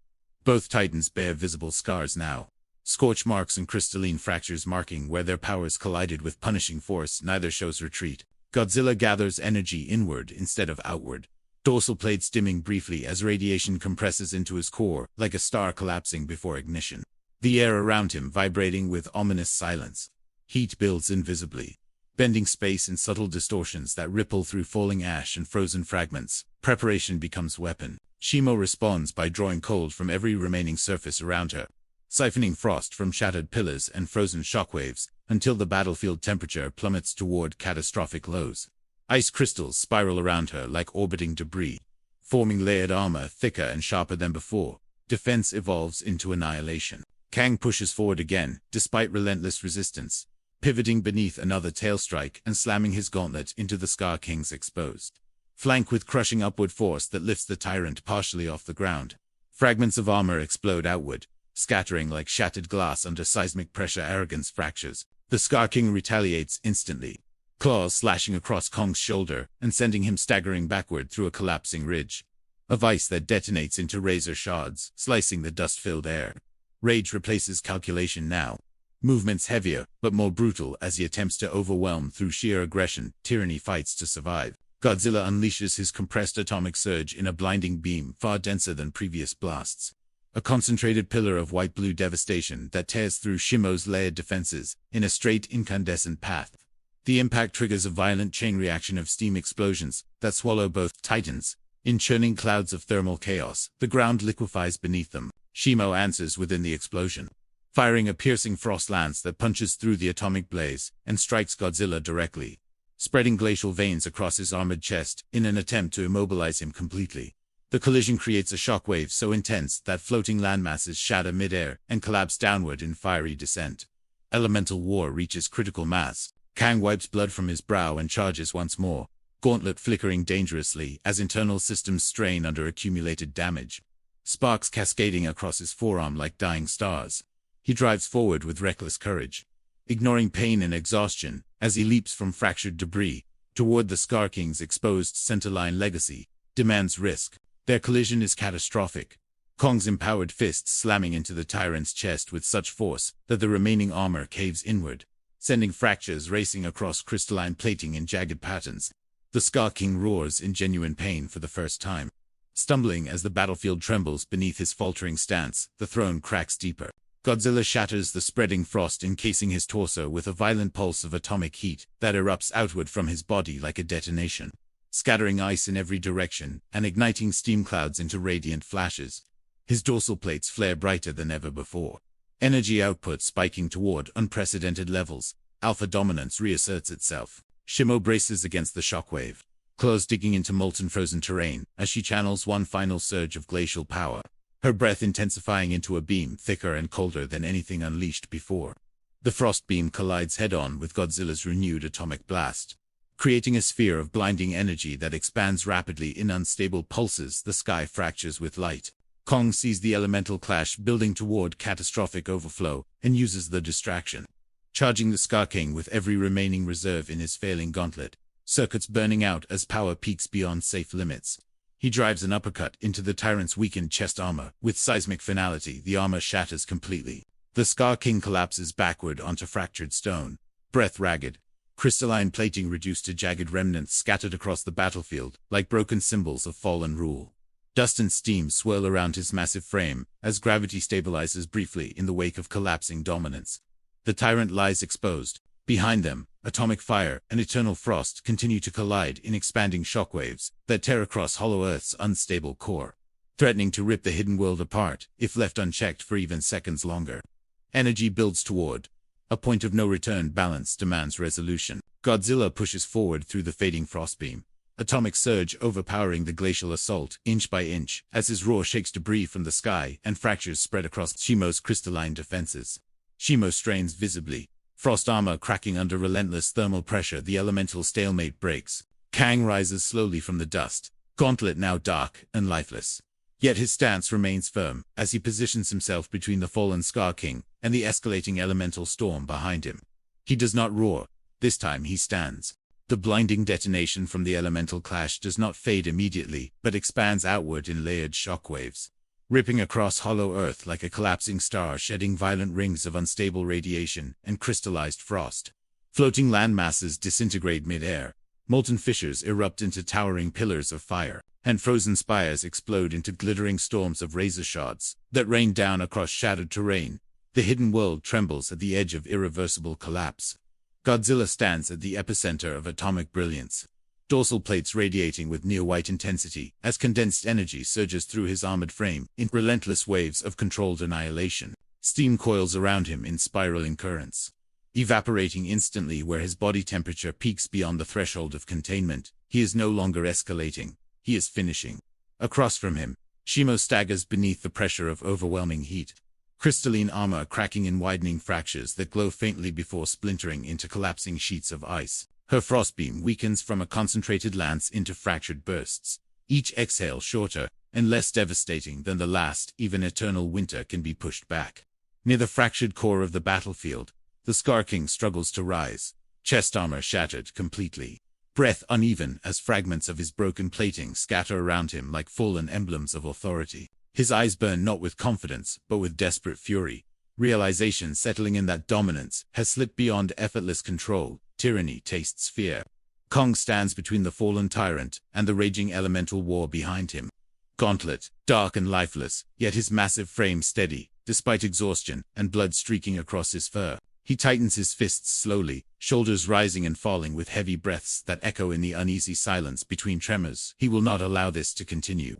Both titans bear visible scars now, scorch marks and crystalline fractures marking where their powers collided with punishing force. Neither shows retreat. Godzilla gathers energy inward instead of outward, dorsal plates dimming briefly as radiation compresses into his core like a star collapsing before ignition. The air around him vibrating with ominous silence. Heat builds invisibly, bending space in subtle distortions that ripple through falling ash and frozen fragments. Preparation becomes weapon. Shimo responds by drawing cold from every remaining surface around her, siphoning frost from shattered pillars and frozen shockwaves until the battlefield temperature plummets toward catastrophic lows. Ice crystals spiral around her like orbiting debris, forming layered armor thicker and sharper than before. Defense evolves into annihilation. Kang pushes forward again, despite relentless resistance, pivoting beneath another tail strike and slamming his gauntlet into the Scar King's exposed flank with crushing upward force that lifts the tyrant partially off the ground. Fragments of armor explode outward, scattering like shattered glass under seismic pressure. Arrogance fractures. The Scar King retaliates instantly, claws slashing across Kong's shoulder and sending him staggering backward through a collapsing ridge of ice that detonates into razor shards, slicing the dust-filled air. Rage replaces calculation now. Movements heavier, but more brutal as he attempts to overwhelm through sheer aggression. Tyranny fights to survive. Godzilla unleashes his compressed atomic surge in a blinding beam far denser than previous blasts. A concentrated pillar of white-blue devastation that tears through Shimo's layered defenses in a straight incandescent path. The impact triggers a violent chain reaction of steam explosions that swallow both titans. In churning clouds of thermal chaos, the ground liquefies beneath them. Shimo answers within the explosion, firing a piercing frost lance that punches through the atomic blaze and strikes Godzilla directly, spreading glacial veins across his armored chest in an attempt to immobilize him completely. The collision creates a shockwave so intense that floating landmasses shatter midair and collapse downward in fiery descent. Elemental war reaches critical mass. Kang wipes blood from his brow and charges once more, gauntlet flickering dangerously as internal systems strain under accumulated damage. Sparks cascading across his forearm like dying stars. He drives forward with reckless courage, ignoring pain and exhaustion as he leaps from fractured debris toward the Scar King's exposed centerline legacy. Demands risk. Their collision is catastrophic. Kong's empowered fists slamming into the tyrant's chest with such force that the remaining armor caves inward, sending fractures racing across crystalline plating in jagged patterns. The Scar King roars in genuine pain for the first time. Stumbling as the battlefield trembles beneath his faltering stance, the throne cracks deeper. Godzilla shatters the spreading frost encasing his torso with a violent pulse of atomic heat that erupts outward from his body like a detonation, scattering ice in every direction and igniting steam clouds into radiant flashes. His dorsal plates flare brighter than ever before. Energy output spiking toward unprecedented levels. Alpha dominance reasserts itself. Shimo braces against the shockwave, claws digging into molten frozen terrain as she channels one final surge of glacial power, her breath intensifying into a beam thicker and colder than anything unleashed before. The frost beam collides head-on with Godzilla's renewed atomic blast, creating a sphere of blinding energy that expands rapidly in unstable pulses. The sky fractures with light. Kong sees the elemental clash building toward catastrophic overflow and uses the distraction, charging the Scar King with every remaining reserve in his failing gauntlet, circuits burning out as power peaks beyond safe limits. He drives an uppercut into the tyrant's weakened chest armor. With seismic finality, the armor shatters completely. The Scar King collapses backward onto fractured stone, breath ragged, crystalline plating reduced to jagged remnants scattered across the battlefield like broken symbols of fallen rule. Dust and steam swirl around his massive frame as gravity stabilizes briefly in the wake of collapsing dominance. The tyrant lies exposed. Behind them, atomic fire and eternal frost continue to collide in expanding shockwaves that tear across Hollow Earth's unstable core, threatening to rip the hidden world apart if left unchecked for even seconds longer. Energy builds toward a point of no return. Balance demands resolution. Godzilla pushes forward through the fading frost beam, atomic surge overpowering the glacial assault inch by inch as his roar shakes debris from the sky and fractures spread across Shimo's crystalline defenses. Shimo strains visibly, frost armor cracking under relentless thermal pressure. The elemental stalemate breaks. Kang rises slowly from the dust, gauntlet now dark and lifeless. Yet his stance remains firm as he positions himself between the fallen Scar King and the escalating elemental storm behind him. He does not roar. This time he stands. The blinding detonation from the elemental clash does not fade immediately, but expands outward in layered shockwaves, ripping across Hollow Earth like a collapsing star, shedding violent rings of unstable radiation and crystallized frost. Floating landmasses disintegrate mid-air, molten fissures erupt into towering pillars of fire, and frozen spires explode into glittering storms of razor shards that rain down across shattered terrain. The hidden world trembles at the edge of irreversible collapse. Godzilla stands at the epicenter of atomic brilliance, dorsal plates radiating with near-white intensity as condensed energy surges through his armored frame in relentless waves of controlled annihilation. Steam coils around him in spiraling currents, evaporating instantly where his body temperature peaks beyond the threshold of containment. He is no longer escalating, he is finishing. Across from him, Shimo staggers beneath the pressure of overwhelming heat, crystalline armor cracking in widening fractures that glow faintly before splintering into collapsing sheets of ice. Her frostbeam weakens from a concentrated lance into fractured bursts, each exhale shorter and less devastating than the last. Even eternal winter can be pushed back. Near the fractured core of the battlefield, the Scar King struggles to rise, chest armor shattered completely. Breath uneven as fragments of his broken plating scatter around him like fallen emblems of authority. His eyes burn not with confidence, but with desperate fury. Realization settling in that dominance has slipped beyond effortless control. Tyranny tastes fear. Kong stands between the fallen tyrant and the raging elemental war behind him. Gauntlet, dark and lifeless, yet his massive frame steady, despite exhaustion and blood streaking across his fur. He tightens his fists slowly, shoulders rising and falling with heavy breaths that echo in the uneasy silence between tremors. He will not allow this to continue.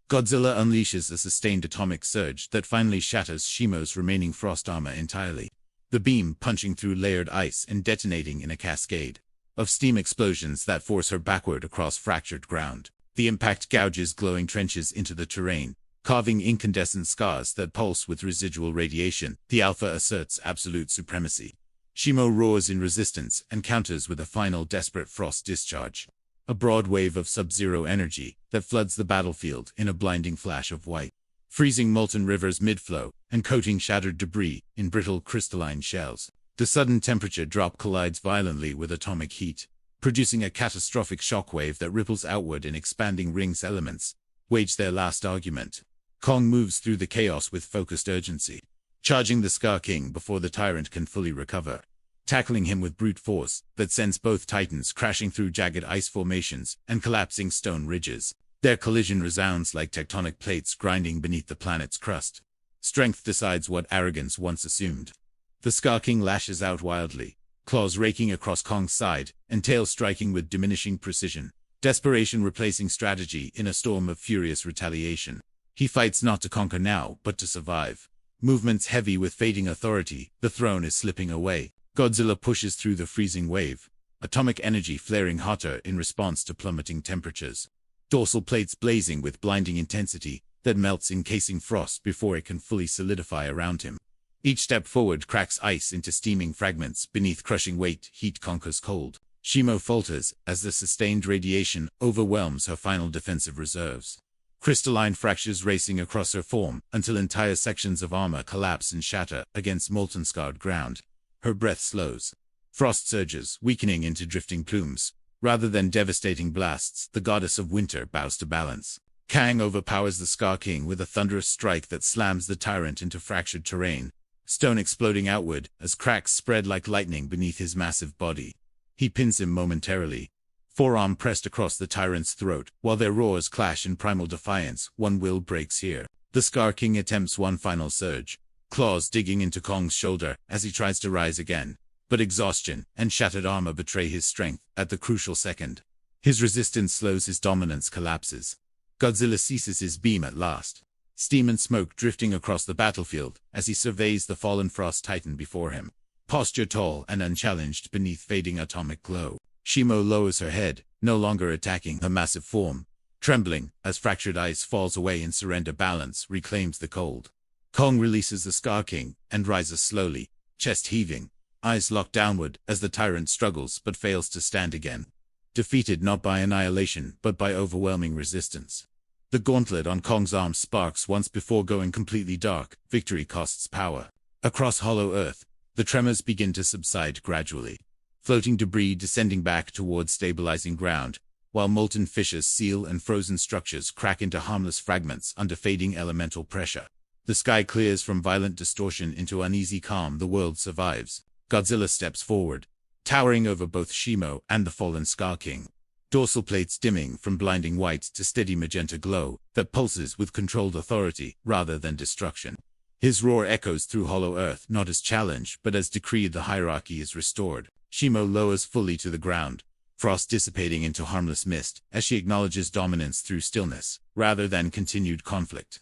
Godzilla unleashes a sustained atomic surge that finally shatters Shimo's remaining frost armor entirely. The beam punching through layered ice and detonating in a cascade of steam explosions that force her backward across fractured ground. The impact gouges glowing trenches into the terrain, carving incandescent scars that pulse with residual radiation. The Alpha asserts absolute supremacy. Shimo roars in resistance and counters with a final desperate frost discharge. A broad wave of sub-zero energy that floods the battlefield in a blinding flash of white, freezing molten rivers mid-flow and coating shattered debris in brittle crystalline shells. The sudden temperature drop collides violently with atomic heat, producing a catastrophic shockwave that ripples outward in expanding rings. Elements wage their last argument. Kong moves through the chaos with focused urgency, charging the Scar King before the tyrant can fully recover, tackling him with brute force that sends both titans crashing through jagged ice formations and collapsing stone ridges. Their collision resounds like tectonic plates grinding beneath the planet's crust. Strength decides what arrogance once assumed. The Scar King lashes out wildly, claws raking across Kong's side and tail striking with diminishing precision, desperation replacing strategy in a storm of furious retaliation. He fights not to conquer now, but to survive. Movements heavy with fading authority, the throne is slipping away. Godzilla pushes through the freezing wave, atomic energy flaring hotter in response to plummeting temperatures. Dorsal plates blazing with blinding intensity that melts encasing frost before it can fully solidify around him. Each step forward cracks ice into steaming fragments. Beneath crushing weight, heat conquers cold. Shimo falters as the sustained radiation overwhelms her final defensive reserves. Crystalline fractures racing across her form until entire sections of armor collapse and shatter against molten scarred ground. Her breath slows. Frost surges, weakening into drifting plumes. Rather than devastating blasts, the goddess of winter bows to balance. Kang overpowers the Scar King with a thunderous strike that slams the tyrant into fractured terrain, stone exploding outward as cracks spread like lightning beneath his massive body. He pins him momentarily, forearm pressed across the tyrant's throat. While their roars clash in primal defiance, one will breaks here. The Scar King attempts one final surge, claws digging into Kong's shoulder as he tries to rise again. But exhaustion and shattered armor betray his strength at the crucial second. His resistance slows, his dominance collapses. Godzilla ceases his beam at last, steam and smoke drifting across the battlefield as he surveys the fallen frost titan before him. Posture tall and unchallenged beneath fading atomic glow, Shimo lowers her head, no longer attacking her massive form. Trembling as fractured ice falls away in surrender, balance reclaims the cold. Kong releases the Scar King and rises slowly, chest heaving, eyes locked downward as the tyrant struggles but fails to stand again. Defeated not by annihilation but by overwhelming resistance. The gauntlet on Kong's arm sparks once before going completely dark. Victory costs power. Across hollow earth, the tremors begin to subside gradually. Floating debris descending back towards stabilizing ground, while molten fissures seal and frozen structures crack into harmless fragments under fading elemental pressure. The sky clears from violent distortion into uneasy calm. The world survives. Godzilla steps forward, towering over both Shimo and the fallen Scar King. Dorsal plates dimming from blinding white to steady magenta glow that pulses with controlled authority rather than destruction. His roar echoes through hollow earth, not as challenge but as decree. The hierarchy is restored. Shimo lowers fully to the ground, frost dissipating into harmless mist as she acknowledges dominance through stillness rather than continued conflict.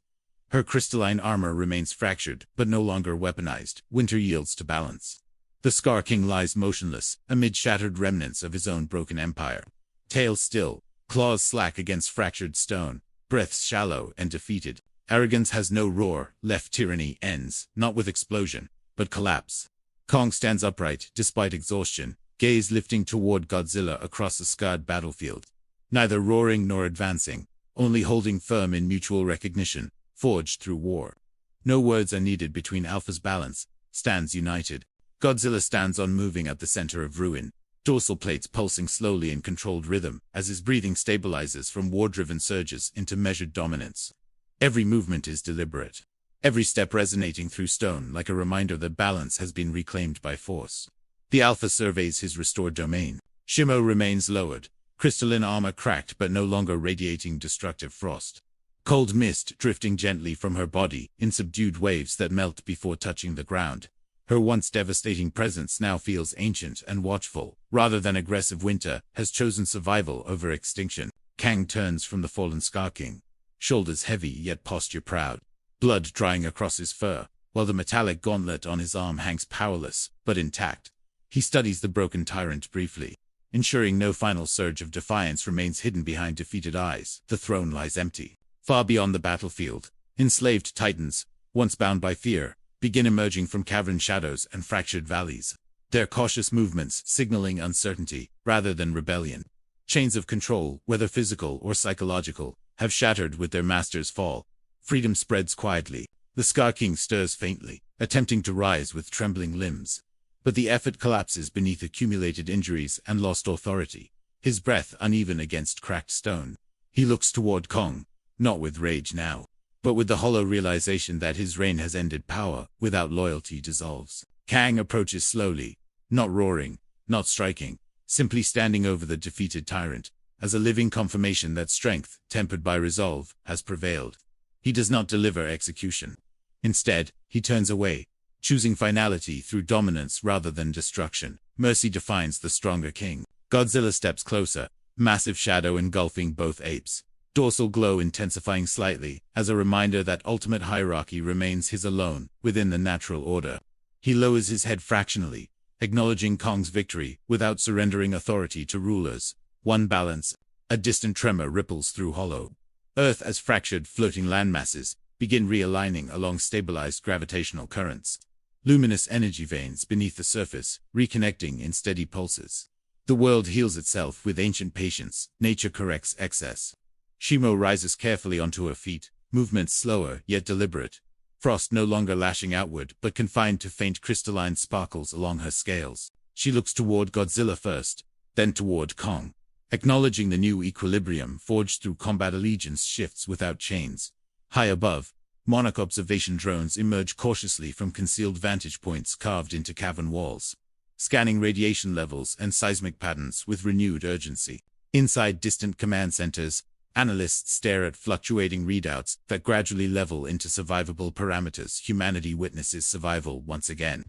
Her crystalline armor remains fractured but no longer weaponized. Winter yields to balance. The Scar King lies motionless amid shattered remnants of his own broken empire. Tail still, claws slack against fractured stone, breaths shallow and defeated. Arrogance has no roar left. Tyranny ends, not with explosion, but collapse. Kong stands upright despite exhaustion, gaze lifting toward Godzilla across the scarred battlefield. Neither roaring nor advancing, only holding firm in mutual recognition, forged through war. No words are needed between Alpha's balance, stands united. Godzilla stands unmoving at the center of ruin, dorsal plates pulsing slowly in controlled rhythm as his breathing stabilizes from war-driven surges into measured dominance. Every movement is deliberate, every step resonating through stone like a reminder that balance has been reclaimed by force. The Alpha surveys his restored domain. Shimo remains lowered, crystalline armor cracked but no longer radiating destructive frost. Cold mist drifting gently from her body in subdued waves that melt before touching the ground. Her once devastating presence now feels ancient and watchful. Rather than aggressive, winter has chosen survival over extinction. Kang turns from the fallen Scar King, shoulders heavy yet posture proud, blood drying across his fur, while the metallic gauntlet on his arm hangs powerless but intact. He studies the broken tyrant briefly, ensuring no final surge of defiance remains hidden behind defeated eyes. The throne lies empty. Far beyond the battlefield, enslaved titans, once bound by fear, begin emerging from cavern shadows and fractured valleys, their cautious movements signaling uncertainty rather than rebellion. Chains of control, whether physical or psychological, have shattered with their master's fall. Freedom spreads quietly. The Scar King stirs faintly, attempting to rise with trembling limbs. But the effort collapses beneath accumulated injuries and lost authority, his breath uneven against cracked stone. He looks toward Kong, not with rage now, but with the hollow realization that his reign has ended. Power without loyalty dissolves. Kang approaches slowly, not roaring, not striking, simply standing over the defeated tyrant, as a living confirmation that strength, tempered by resolve, has prevailed. He does not deliver execution. Instead, he turns away, choosing finality through dominance rather than destruction. Mercy defines the stronger king. Godzilla steps closer, massive shadow engulfing both apes, dorsal glow intensifying slightly, as a reminder that ultimate hierarchy remains his alone within the natural order. He lowers his head fractionally, acknowledging Kong's victory without surrendering authority to rulers. One balance. A distant tremor ripples through hollow earth as fractured floating landmasses begin realigning along stabilized gravitational currents. Luminous energy veins beneath the surface, reconnecting in steady pulses. The world heals itself with ancient patience. Nature corrects excess. Shimo rises carefully onto her feet, movements slower yet deliberate. Frost no longer lashing outward but confined to faint crystalline sparkles along her scales. She looks toward Godzilla first, then toward Kong. Acknowledging the new equilibrium forged through combat, allegiance shifts without chains. High above, Monarch observation drones emerge cautiously from concealed vantage points carved into cavern walls, scanning radiation levels and seismic patterns with renewed urgency. Inside distant command centers, analysts stare at fluctuating readouts that gradually level into survivable parameters. Humanity witnesses survival once again.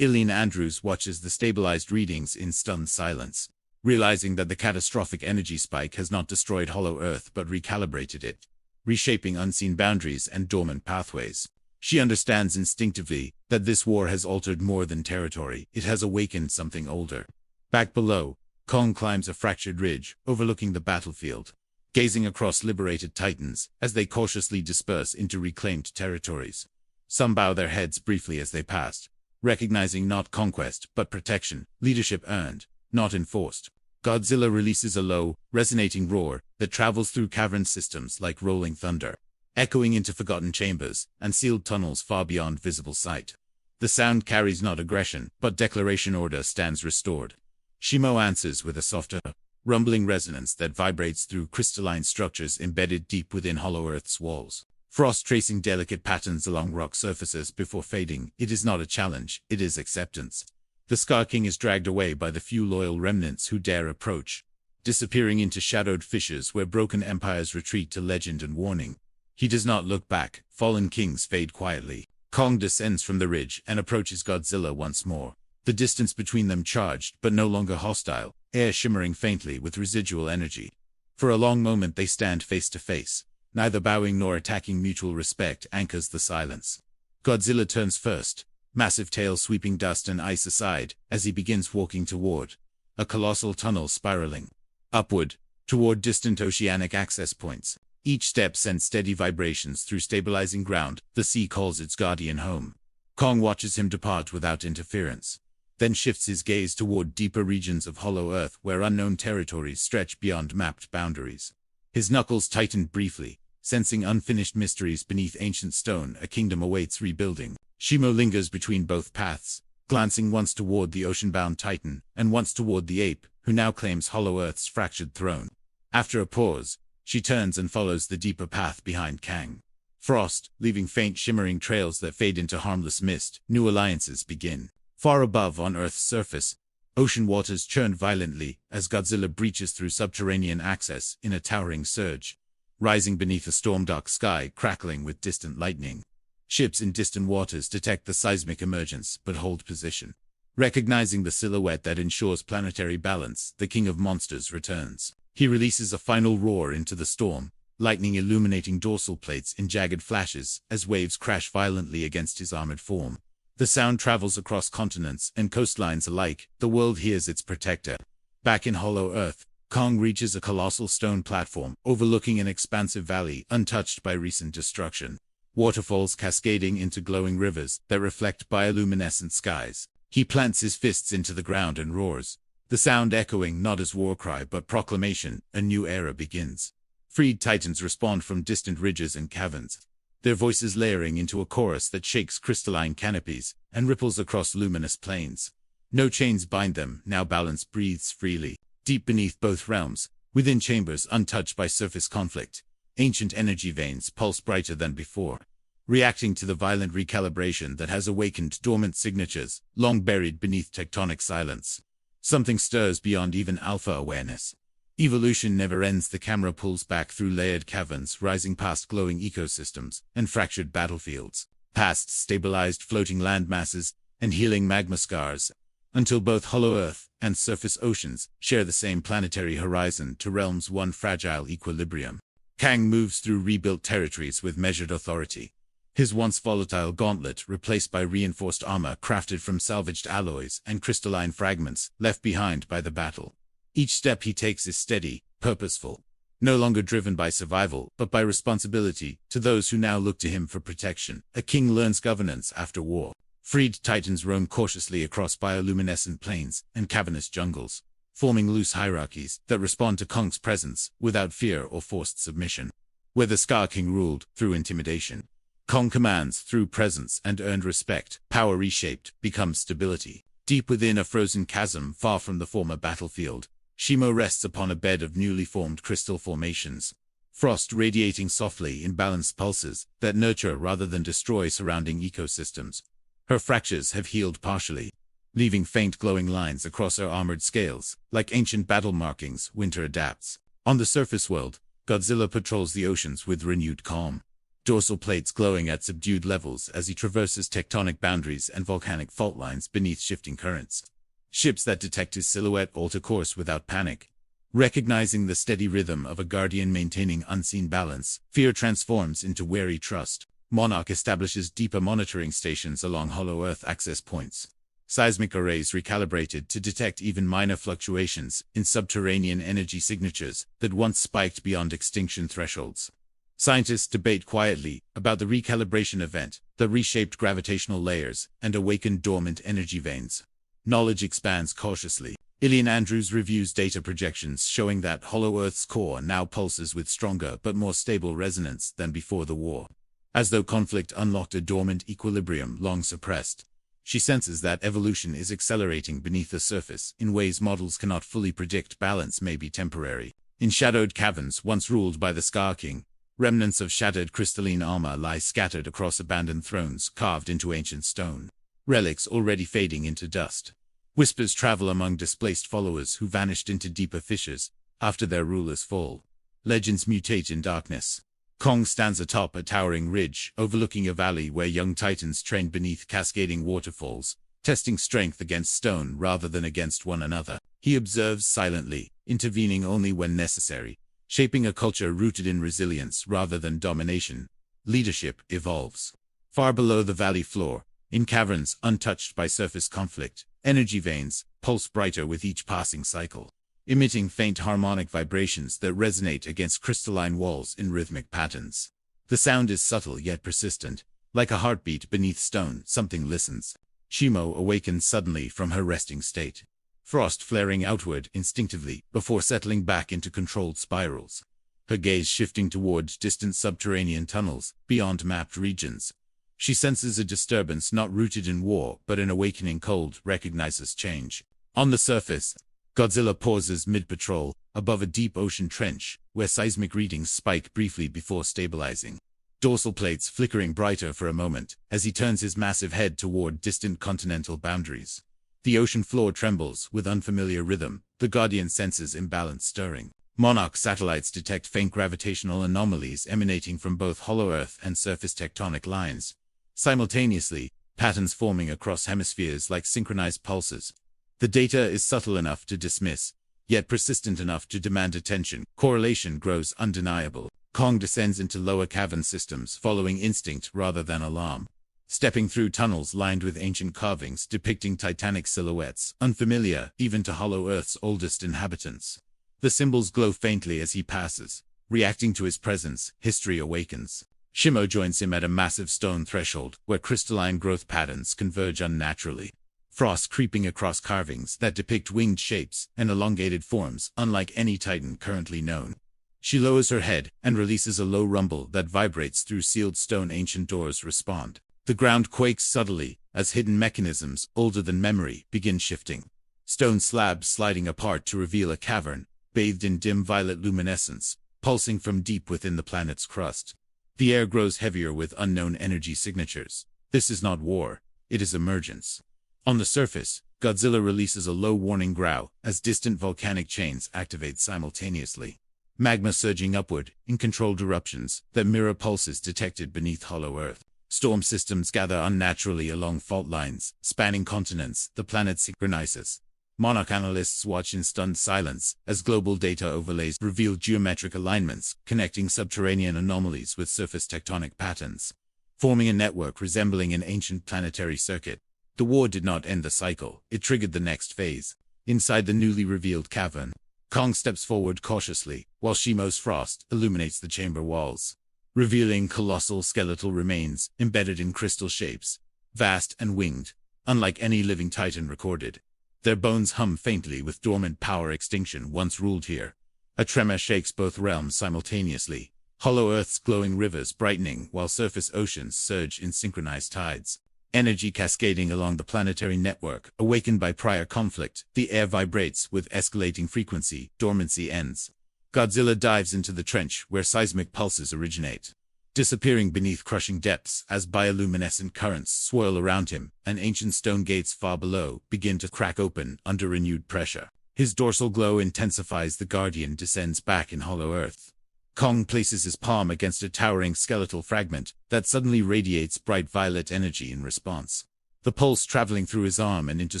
Eileen Andrews watches the stabilized readings in stunned silence, realizing that the catastrophic energy spike has not destroyed Hollow Earth but recalibrated it, reshaping unseen boundaries and dormant pathways. She understands instinctively that this war has altered more than territory. It has awakened something older. Back below, Kong climbs a fractured ridge overlooking the battlefield, gazing across liberated titans as they cautiously disperse into reclaimed territories. Some bow their heads briefly as they pass, recognizing not conquest but protection, leadership earned, not enforced. Godzilla releases a low, resonating roar that travels through cavern systems like rolling thunder, echoing into forgotten chambers and sealed tunnels far beyond visible sight. The sound carries not aggression, but declaration. Order stands restored. Shimo answers with a softer, rumbling resonance that vibrates through crystalline structures embedded deep within Hollow Earth's walls. Frost tracing delicate patterns along rock surfaces before fading. It is not a challenge, it is acceptance. The Scar King is dragged away by the few loyal remnants who dare approach, disappearing into shadowed fissures where broken empires retreat to legend and warning. He does not look back. Fallen kings fade quietly. Kong descends from the ridge and approaches Godzilla once more, the distance between them charged but no longer hostile, air shimmering faintly with residual energy. For a long moment they stand face to face, neither bowing nor attacking. Mutual respect anchors the silence. Godzilla turns first, massive tail sweeping dust and ice aside as he begins walking toward a colossal tunnel spiraling upward toward distant oceanic access points. Each step sends steady vibrations through stabilizing ground. The sea calls its guardian home. Kong watches him depart without interference, then shifts his gaze toward deeper regions of Hollow Earth where unknown territories stretch beyond mapped boundaries. His knuckles tighten briefly, sensing unfinished mysteries beneath ancient stone. A kingdom awaits rebuilding. Shimo lingers between both paths, glancing once toward the ocean-bound Titan and once toward the ape, who now claims Hollow Earth's fractured throne. After a pause, she turns and follows the deeper path behind Kang. Frost, leaving faint shimmering trails that fade into harmless mist, new alliances begin. Far above on Earth's surface, ocean waters churn violently as Godzilla breaches through subterranean access in a towering surge, rising beneath a storm-dark sky crackling with distant lightning. Ships in distant waters detect the seismic emergence but hold position. Recognizing the silhouette that ensures planetary balance, the King of Monsters returns. He releases a final roar into the storm, lightning illuminating dorsal plates in jagged flashes as waves crash violently against his armored form. The sound travels across continents and coastlines alike. The world hears its protector. Back in Hollow Earth, Kong reaches a colossal stone platform overlooking an expansive valley untouched by recent destruction. Waterfalls cascading into glowing rivers that reflect bioluminescent skies. He plants his fists into the ground and roars, the sound echoing not as war cry but proclamation: a new era begins. Freed titans respond from distant ridges and caverns, their voices layering into a chorus that shakes crystalline canopies and ripples across luminous plains. No chains bind them, now balance breathes freely. Deep beneath both realms, within chambers untouched by surface conflict, ancient energy veins pulse brighter than before, reacting to the violent recalibration that has awakened dormant signatures, long buried beneath tectonic silence. Something stirs beyond even alpha awareness. Evolution never ends. The camera pulls back through layered caverns, rising past glowing ecosystems and fractured battlefields, past stabilized floating land masses and healing magma scars, until both Hollow Earth and surface oceans share the same planetary horizon to realms one fragile equilibrium. Kang moves through rebuilt territories with measured authority. His once volatile gauntlet replaced by reinforced armor crafted from salvaged alloys and crystalline fragments left behind by the battle. Each step he takes is steady, purposeful, no longer driven by survival but by responsibility to those who now look to him for protection. A king learns governance after war. Freed titans roam cautiously across bioluminescent plains and cavernous jungles, forming loose hierarchies that respond to Kong's presence without fear or forced submission. Where the Scar King ruled through intimidation, Kong commands through presence and earned respect. Power reshaped becomes stability. Deep within a frozen chasm far from the former battlefield, Shimo rests upon a bed of newly formed crystal formations, frost radiating softly in balanced pulses that nurture rather than destroy surrounding ecosystems. Her fractures have healed partially, leaving faint glowing lines across her armored scales. Like ancient battle markings, winter adapts. On the surface world, Godzilla patrols the oceans with renewed calm, dorsal plates glowing at subdued levels as he traverses tectonic boundaries and volcanic fault lines beneath shifting currents. Ships that detect his silhouette alter course without panic. Recognizing the steady rhythm of a guardian maintaining unseen balance, fear transforms into wary trust. Monarch establishes deeper monitoring stations along Hollow Earth access points. Seismic arrays recalibrated to detect even minor fluctuations in subterranean energy signatures that once spiked beyond extinction thresholds. Scientists debate quietly about the recalibration event that reshaped gravitational layers and awakened dormant energy veins. Knowledge expands cautiously. Ilian Andrews reviews data projections showing that Hollow Earth's core now pulses with stronger but more stable resonance than before the war, as though conflict unlocked a dormant equilibrium long suppressed. She senses that evolution is accelerating beneath the surface in ways models cannot fully predict. Balance may be temporary. In shadowed caverns once ruled by the Scar King, remnants of shattered crystalline armor lie scattered across abandoned thrones carved into ancient stone, relics already fading into dust. Whispers travel among displaced followers who vanished into deeper fissures after their rulers' fall. Legends mutate in darkness. Kong stands atop a towering ridge overlooking a valley where young titans trained beneath cascading waterfalls, testing strength against stone rather than against one another. He observes silently, intervening only when necessary, shaping a culture rooted in resilience rather than domination. Leadership evolves. Far below the valley floor, in caverns untouched by surface conflict, energy veins pulse brighter with each passing cycle, emitting faint harmonic vibrations that resonate against crystalline walls in rhythmic patterns. The sound is subtle yet persistent, like a heartbeat beneath stone. Something listens. Shimo awakens suddenly from her resting state, frost flaring outward instinctively before settling back into controlled spirals, her gaze shifting towards distant subterranean tunnels beyond mapped regions. She senses a disturbance not rooted in war but in awakening cold, recognizes change. On the surface, Godzilla pauses mid-patrol, above a deep ocean trench, where seismic readings spike briefly before stabilizing. Dorsal plates flickering brighter for a moment, as he turns his massive head toward distant continental boundaries. The ocean floor trembles with unfamiliar rhythm, the Guardian senses imbalance stirring. Monarch satellites detect faint gravitational anomalies emanating from both hollow Earth and surface tectonic lines. Simultaneously, patterns forming across hemispheres like synchronized pulses. The data is subtle enough to dismiss, yet persistent enough to demand attention. Correlation grows undeniable. Kong descends into lower cavern systems, following instinct rather than alarm. Stepping through tunnels lined with ancient carvings depicting titanic silhouettes, unfamiliar even to hollow Earth's oldest inhabitants. The symbols glow faintly as he passes. Reacting to his presence, history awakens. Shimo joins him at a massive stone threshold, where crystalline growth patterns converge unnaturally. Frost creeping across carvings that depict winged shapes and elongated forms unlike any titan currently known. She lowers her head and releases a low rumble that vibrates through sealed stone. Ancient doors respond. The ground quakes subtly as hidden mechanisms, older than memory, begin shifting. Stone slabs sliding apart to reveal a cavern, bathed in dim violet luminescence, pulsing from deep within the planet's crust. The air grows heavier with unknown energy signatures. This is not war, it is emergence. On the surface, Godzilla releases a low warning growl as distant volcanic chains activate simultaneously. Magma surging upward in controlled eruptions that mirror pulses detected beneath hollow Earth. Storm systems gather unnaturally along fault lines, spanning continents. The planet synchronizes. Monarch analysts watch in stunned silence as global data overlays reveal geometric alignments, connecting subterranean anomalies with surface tectonic patterns, forming a network resembling an ancient planetary circuit. The war did not end the cycle, it triggered the next phase. Inside the newly revealed cavern, Kong steps forward cautiously, while Shimo's frost illuminates the chamber walls, revealing colossal skeletal remains embedded in crystal shapes, vast and winged, unlike any living titan recorded. Their bones hum faintly with dormant power extinction once ruled here. A tremor shakes both realms simultaneously, hollow Earth's glowing rivers brightening while surface oceans surge in synchronized tides. Energy cascading along the planetary network, awakened by prior conflict. The air vibrates with escalating frequency. Dormancy ends. Godzilla dives into the trench where seismic pulses originate, disappearing beneath crushing depths as bioluminescent currents swirl around him, and ancient stone gates far below begin to crack open under renewed pressure. His dorsal glow intensifies. The Guardian descends back in hollow Earth. Kong places his palm against a towering skeletal fragment that suddenly radiates bright violet energy in response. The pulse traveling through his arm and into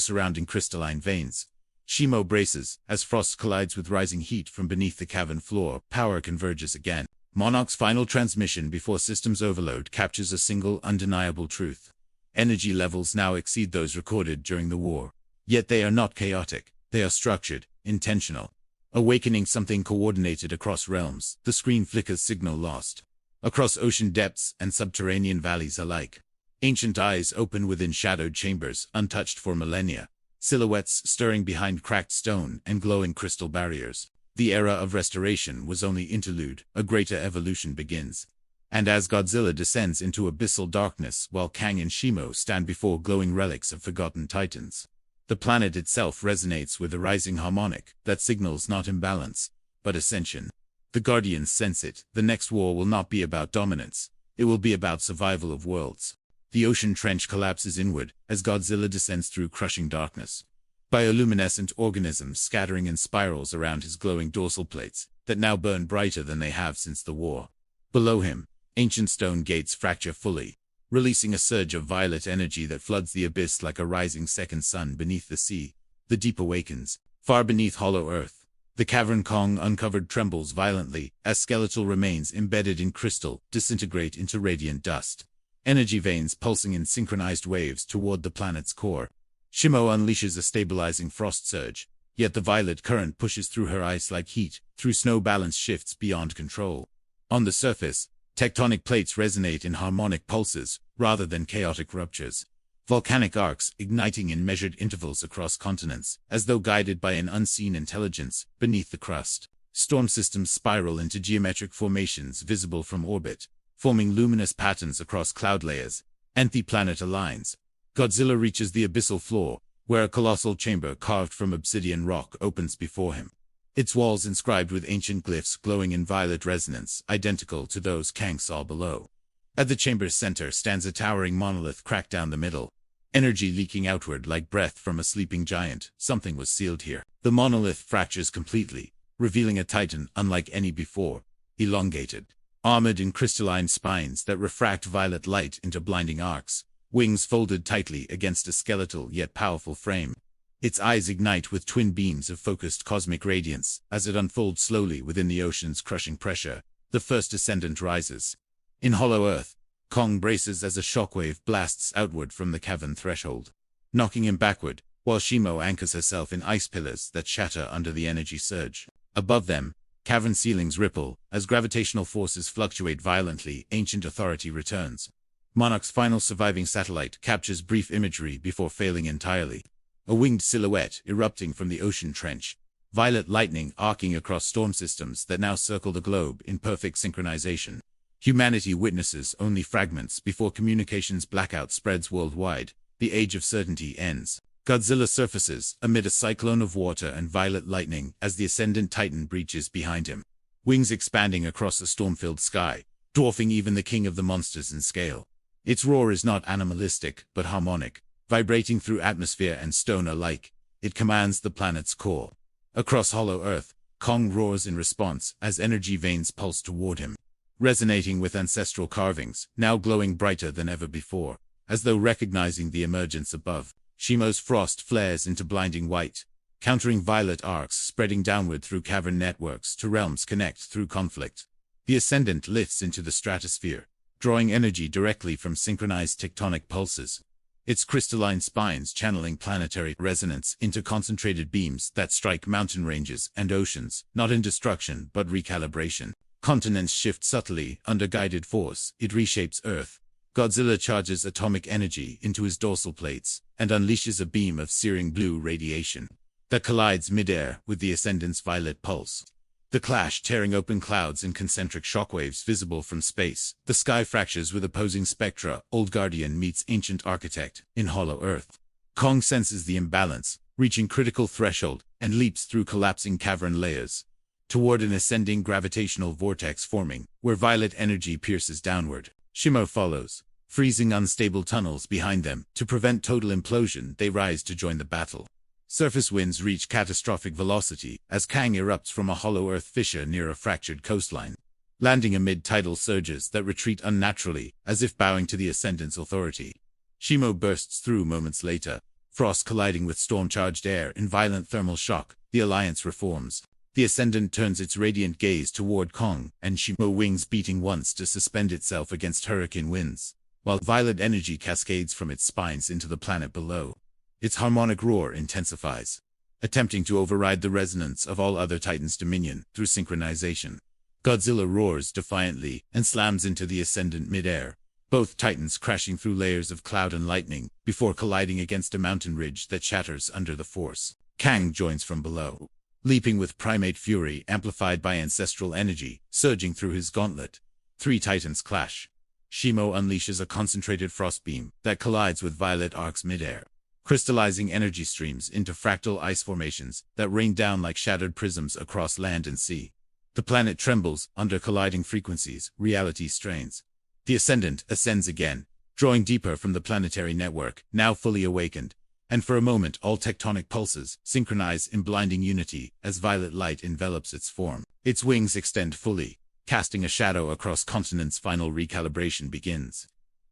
surrounding crystalline veins. Shimo braces as frost collides with rising heat from beneath the cavern floor. Power converges again. Monarch's final transmission before systems overload captures a single undeniable truth. Energy levels now exceed those recorded during the war. Yet they are not chaotic. They are structured, intentional. Awakening something coordinated across realms. The screen flickers, signal lost. Across ocean depths and subterranean valleys alike. Ancient eyes open within shadowed chambers, untouched for millennia. Silhouettes stirring behind cracked stone and glowing crystal barriers. The era of restoration was only interlude. A greater evolution begins. And as Godzilla descends into abyssal darkness while Kang and Shimo stand before glowing relics of forgotten titans, the planet itself resonates with a rising harmonic that signals not imbalance, but ascension. The Guardians sense it. The next war will not be about dominance. It will be about survival of worlds. The ocean trench collapses inward as Godzilla descends through crushing darkness. Bioluminescent organisms scattering in spirals around his glowing dorsal plates that now burn brighter than they have since the war. Below him, ancient stone gates fracture fully, releasing a surge of violet energy that floods the abyss like a rising second sun beneath the sea. The deep awakens. Far beneath hollow Earth, the cavern Kong uncovered trembles violently as skeletal remains embedded in crystal disintegrate into radiant dust. Energy veins pulsing in synchronized waves toward the planet's core. Shimo unleashes a stabilizing frost surge, yet the violet current pushes through her ice like heat, through snow balance shifts beyond control. On the surface, tectonic plates resonate in harmonic pulses, rather than chaotic ruptures. Volcanic arcs igniting in measured intervals across continents, as though guided by an unseen intelligence beneath the crust. Storm systems spiral into geometric formations visible from orbit, forming luminous patterns across cloud layers. Anti-planet aligns. Godzilla reaches the abyssal floor, where a colossal chamber carved from obsidian rock opens before him. Its walls inscribed with ancient glyphs glowing in violet resonance, identical to those Kang saw below. At the chamber's center stands a towering monolith cracked down the middle, energy leaking outward like breath from a sleeping giant. Something was sealed here. The monolith fractures completely, revealing a titan unlike any before, elongated, armored in crystalline spines that refract violet light into blinding arcs, wings folded tightly against a skeletal yet powerful frame. Its eyes ignite with twin beams of focused cosmic radiance. As it unfolds slowly within the ocean's crushing pressure, the first ascendant rises. In hollow earth, Kong braces as a shockwave blasts outward from the cavern threshold, knocking him backward, while Shimo anchors herself in ice pillars that shatter under the energy surge. Above them, cavern ceilings ripple. As gravitational forces fluctuate violently, ancient authority returns. Monarch's final surviving satellite captures brief imagery before failing entirely. A winged silhouette erupting from the ocean trench, violet lightning arcing across storm systems that now circle the globe in perfect synchronization. Humanity witnesses only fragments before communications blackout spreads worldwide. The age of certainty ends. Godzilla surfaces amid a cyclone of water and violet lightning as the ascendant titan breaches behind him, wings expanding across the storm-filled sky, dwarfing even the king of the monsters in scale. Its roar is not animalistic, but harmonic. Vibrating through atmosphere and stone alike, it commands the planet's core. Across hollow earth, Kong roars in response as energy veins pulse toward him, resonating with ancestral carvings, now glowing brighter than ever before. As though recognizing the emergence above, Shimo's frost flares into blinding white, countering violet arcs spreading downward through cavern networks to realms connect through conflict. The ascendant lifts into the stratosphere, drawing energy directly from synchronized tectonic pulses, its crystalline spines channeling planetary resonance into concentrated beams that strike mountain ranges and oceans, not in destruction but recalibration. Continents shift subtly under guided force. It reshapes Earth. Godzilla charges atomic energy into his dorsal plates and unleashes a beam of searing blue radiation that collides midair with the ascendant's violet pulse. The clash tearing open clouds in concentric shockwaves visible from space. The sky fractures with opposing spectra. Old Guardian meets Ancient Architect in hollow earth. Kong senses the imbalance, reaching critical threshold, and leaps through collapsing cavern layers toward an ascending gravitational vortex forming, where violet energy pierces downward. Shimo follows, freezing unstable tunnels behind them. To prevent total implosion, they rise to join the battle. Surface winds reach catastrophic velocity as Kang erupts from a hollow earth fissure near a fractured coastline, landing amid tidal surges that retreat unnaturally, as if bowing to the ascendant's authority. Shimo bursts through moments later, frost colliding with storm-charged air in violent thermal shock. The alliance reforms. The ascendant turns its radiant gaze toward Kong, and Shimo wings beating once to suspend itself against hurricane winds, while violet energy cascades from its spines into the planet below. Its harmonic roar intensifies, attempting to override the resonance of all other titans' dominion through synchronization. Godzilla roars defiantly and slams into the ascendant midair, both titans crashing through layers of cloud and lightning before colliding against a mountain ridge that shatters under the force. Kang joins from below, leaping with primate fury amplified by ancestral energy surging through his gauntlet. Three titans clash. Shimo unleashes a concentrated frost beam that collides with violet arcs midair, crystallizing energy streams into fractal ice formations that rain down like shattered prisms across land and sea. The planet trembles under colliding frequencies. Reality strains. The ascendant ascends again, drawing deeper from the planetary network, now fully awakened, and for a moment all tectonic pulses synchronize in blinding unity as violet light envelops its form. Its wings extend fully, casting a shadow across continents. Final recalibration begins.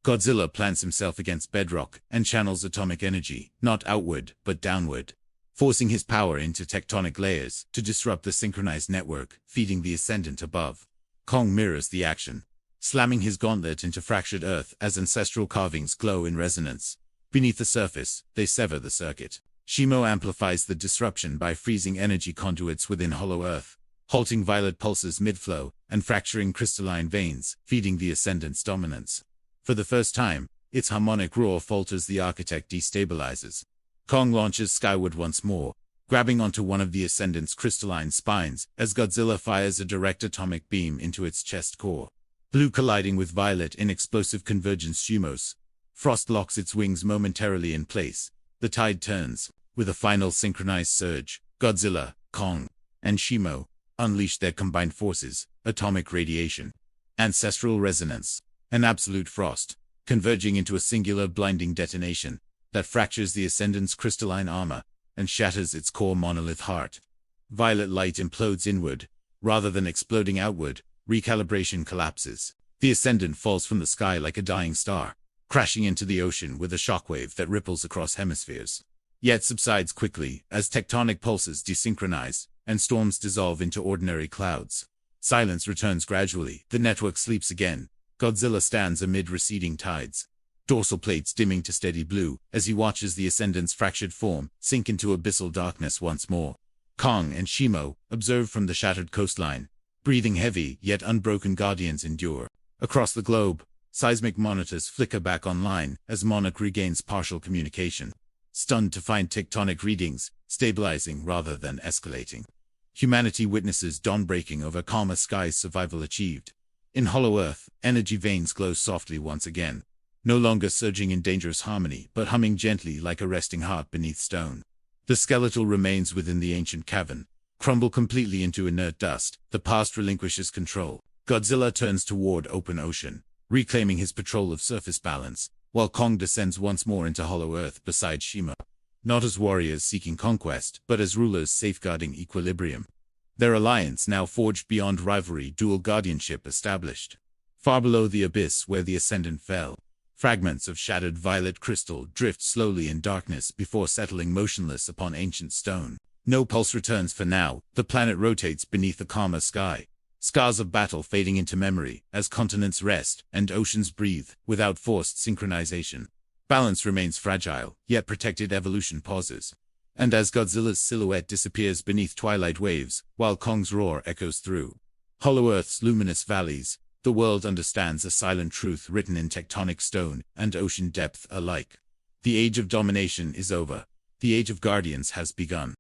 Godzilla plants himself against bedrock and channels atomic energy, not outward, but downward, forcing his power into tectonic layers to disrupt the synchronized network, feeding the ascendant above. Kong mirrors the action, slamming his gauntlet into fractured earth as ancestral carvings glow in resonance. Beneath the surface, they sever the circuit. Shimo amplifies the disruption by freezing energy conduits within hollow earth, halting violet pulses mid-flow and fracturing crystalline veins, feeding the ascendant's dominance. For the first time, its harmonic roar falters. The architect destabilizes. Kong launches skyward once more, grabbing onto one of the ascendant's crystalline spines as Godzilla fires a direct atomic beam into its chest core. Blue colliding with violet in explosive convergence. Shimo's Frost locks its wings momentarily in place. The tide turns. With a final synchronized surge, Godzilla, Kong, and Shimo unleash their combined forces, atomic radiation, ancestral resonance, and absolute frost, converging into a singular blinding detonation that fractures the Ascendant's crystalline armor and shatters its core monolith heart. Violet light implodes inward, rather than exploding outward. Recalibration collapses. The Ascendant falls from the sky like a dying star, crashing into the ocean with a shockwave that ripples across hemispheres, yet subsides quickly as tectonic pulses desynchronize and storms dissolve into ordinary clouds. Silence returns gradually. The network sleeps again. Godzilla stands amid receding tides, dorsal plates dimming to steady blue as he watches the Ascendant's fractured form sink into abyssal darkness once more. Kong and Shimo observe from the shattered coastline. Breathing heavy, yet unbroken guardians endure. Across the globe, seismic monitors flicker back online as Monarch regains partial communication, stunned to find tectonic readings stabilizing rather than escalating. Humanity witnesses dawn breaking over calmer skies. Survival achieved. In Hollow Earth, energy veins glow softly once again, no longer surging in dangerous harmony, but humming gently like a resting heart beneath stone. The skeletal remains within the ancient cavern crumble completely into inert dust. The past relinquishes control. Godzilla turns toward open ocean, reclaiming his patrol of surface balance, while Kong descends once more into Hollow Earth beside Shimo. Not as warriors seeking conquest, but as rulers safeguarding equilibrium. Their alliance now forged beyond rivalry, dual guardianship established. Far below the abyss where the Ascendant fell, fragments of shattered violet crystal drift slowly in darkness before settling motionless upon ancient stone. No pulse returns for now. The planet rotates beneath a calmer sky. Scars of battle fading into memory as continents rest and oceans breathe without forced synchronization. Balance remains fragile, yet protected evolution pauses. And as Godzilla's silhouette disappears beneath twilight waves, while Kong's roar echoes through Hollow Earth's luminous valleys, the world understands a silent truth written in tectonic stone and ocean depth alike. The age of domination is over. The age of guardians has begun.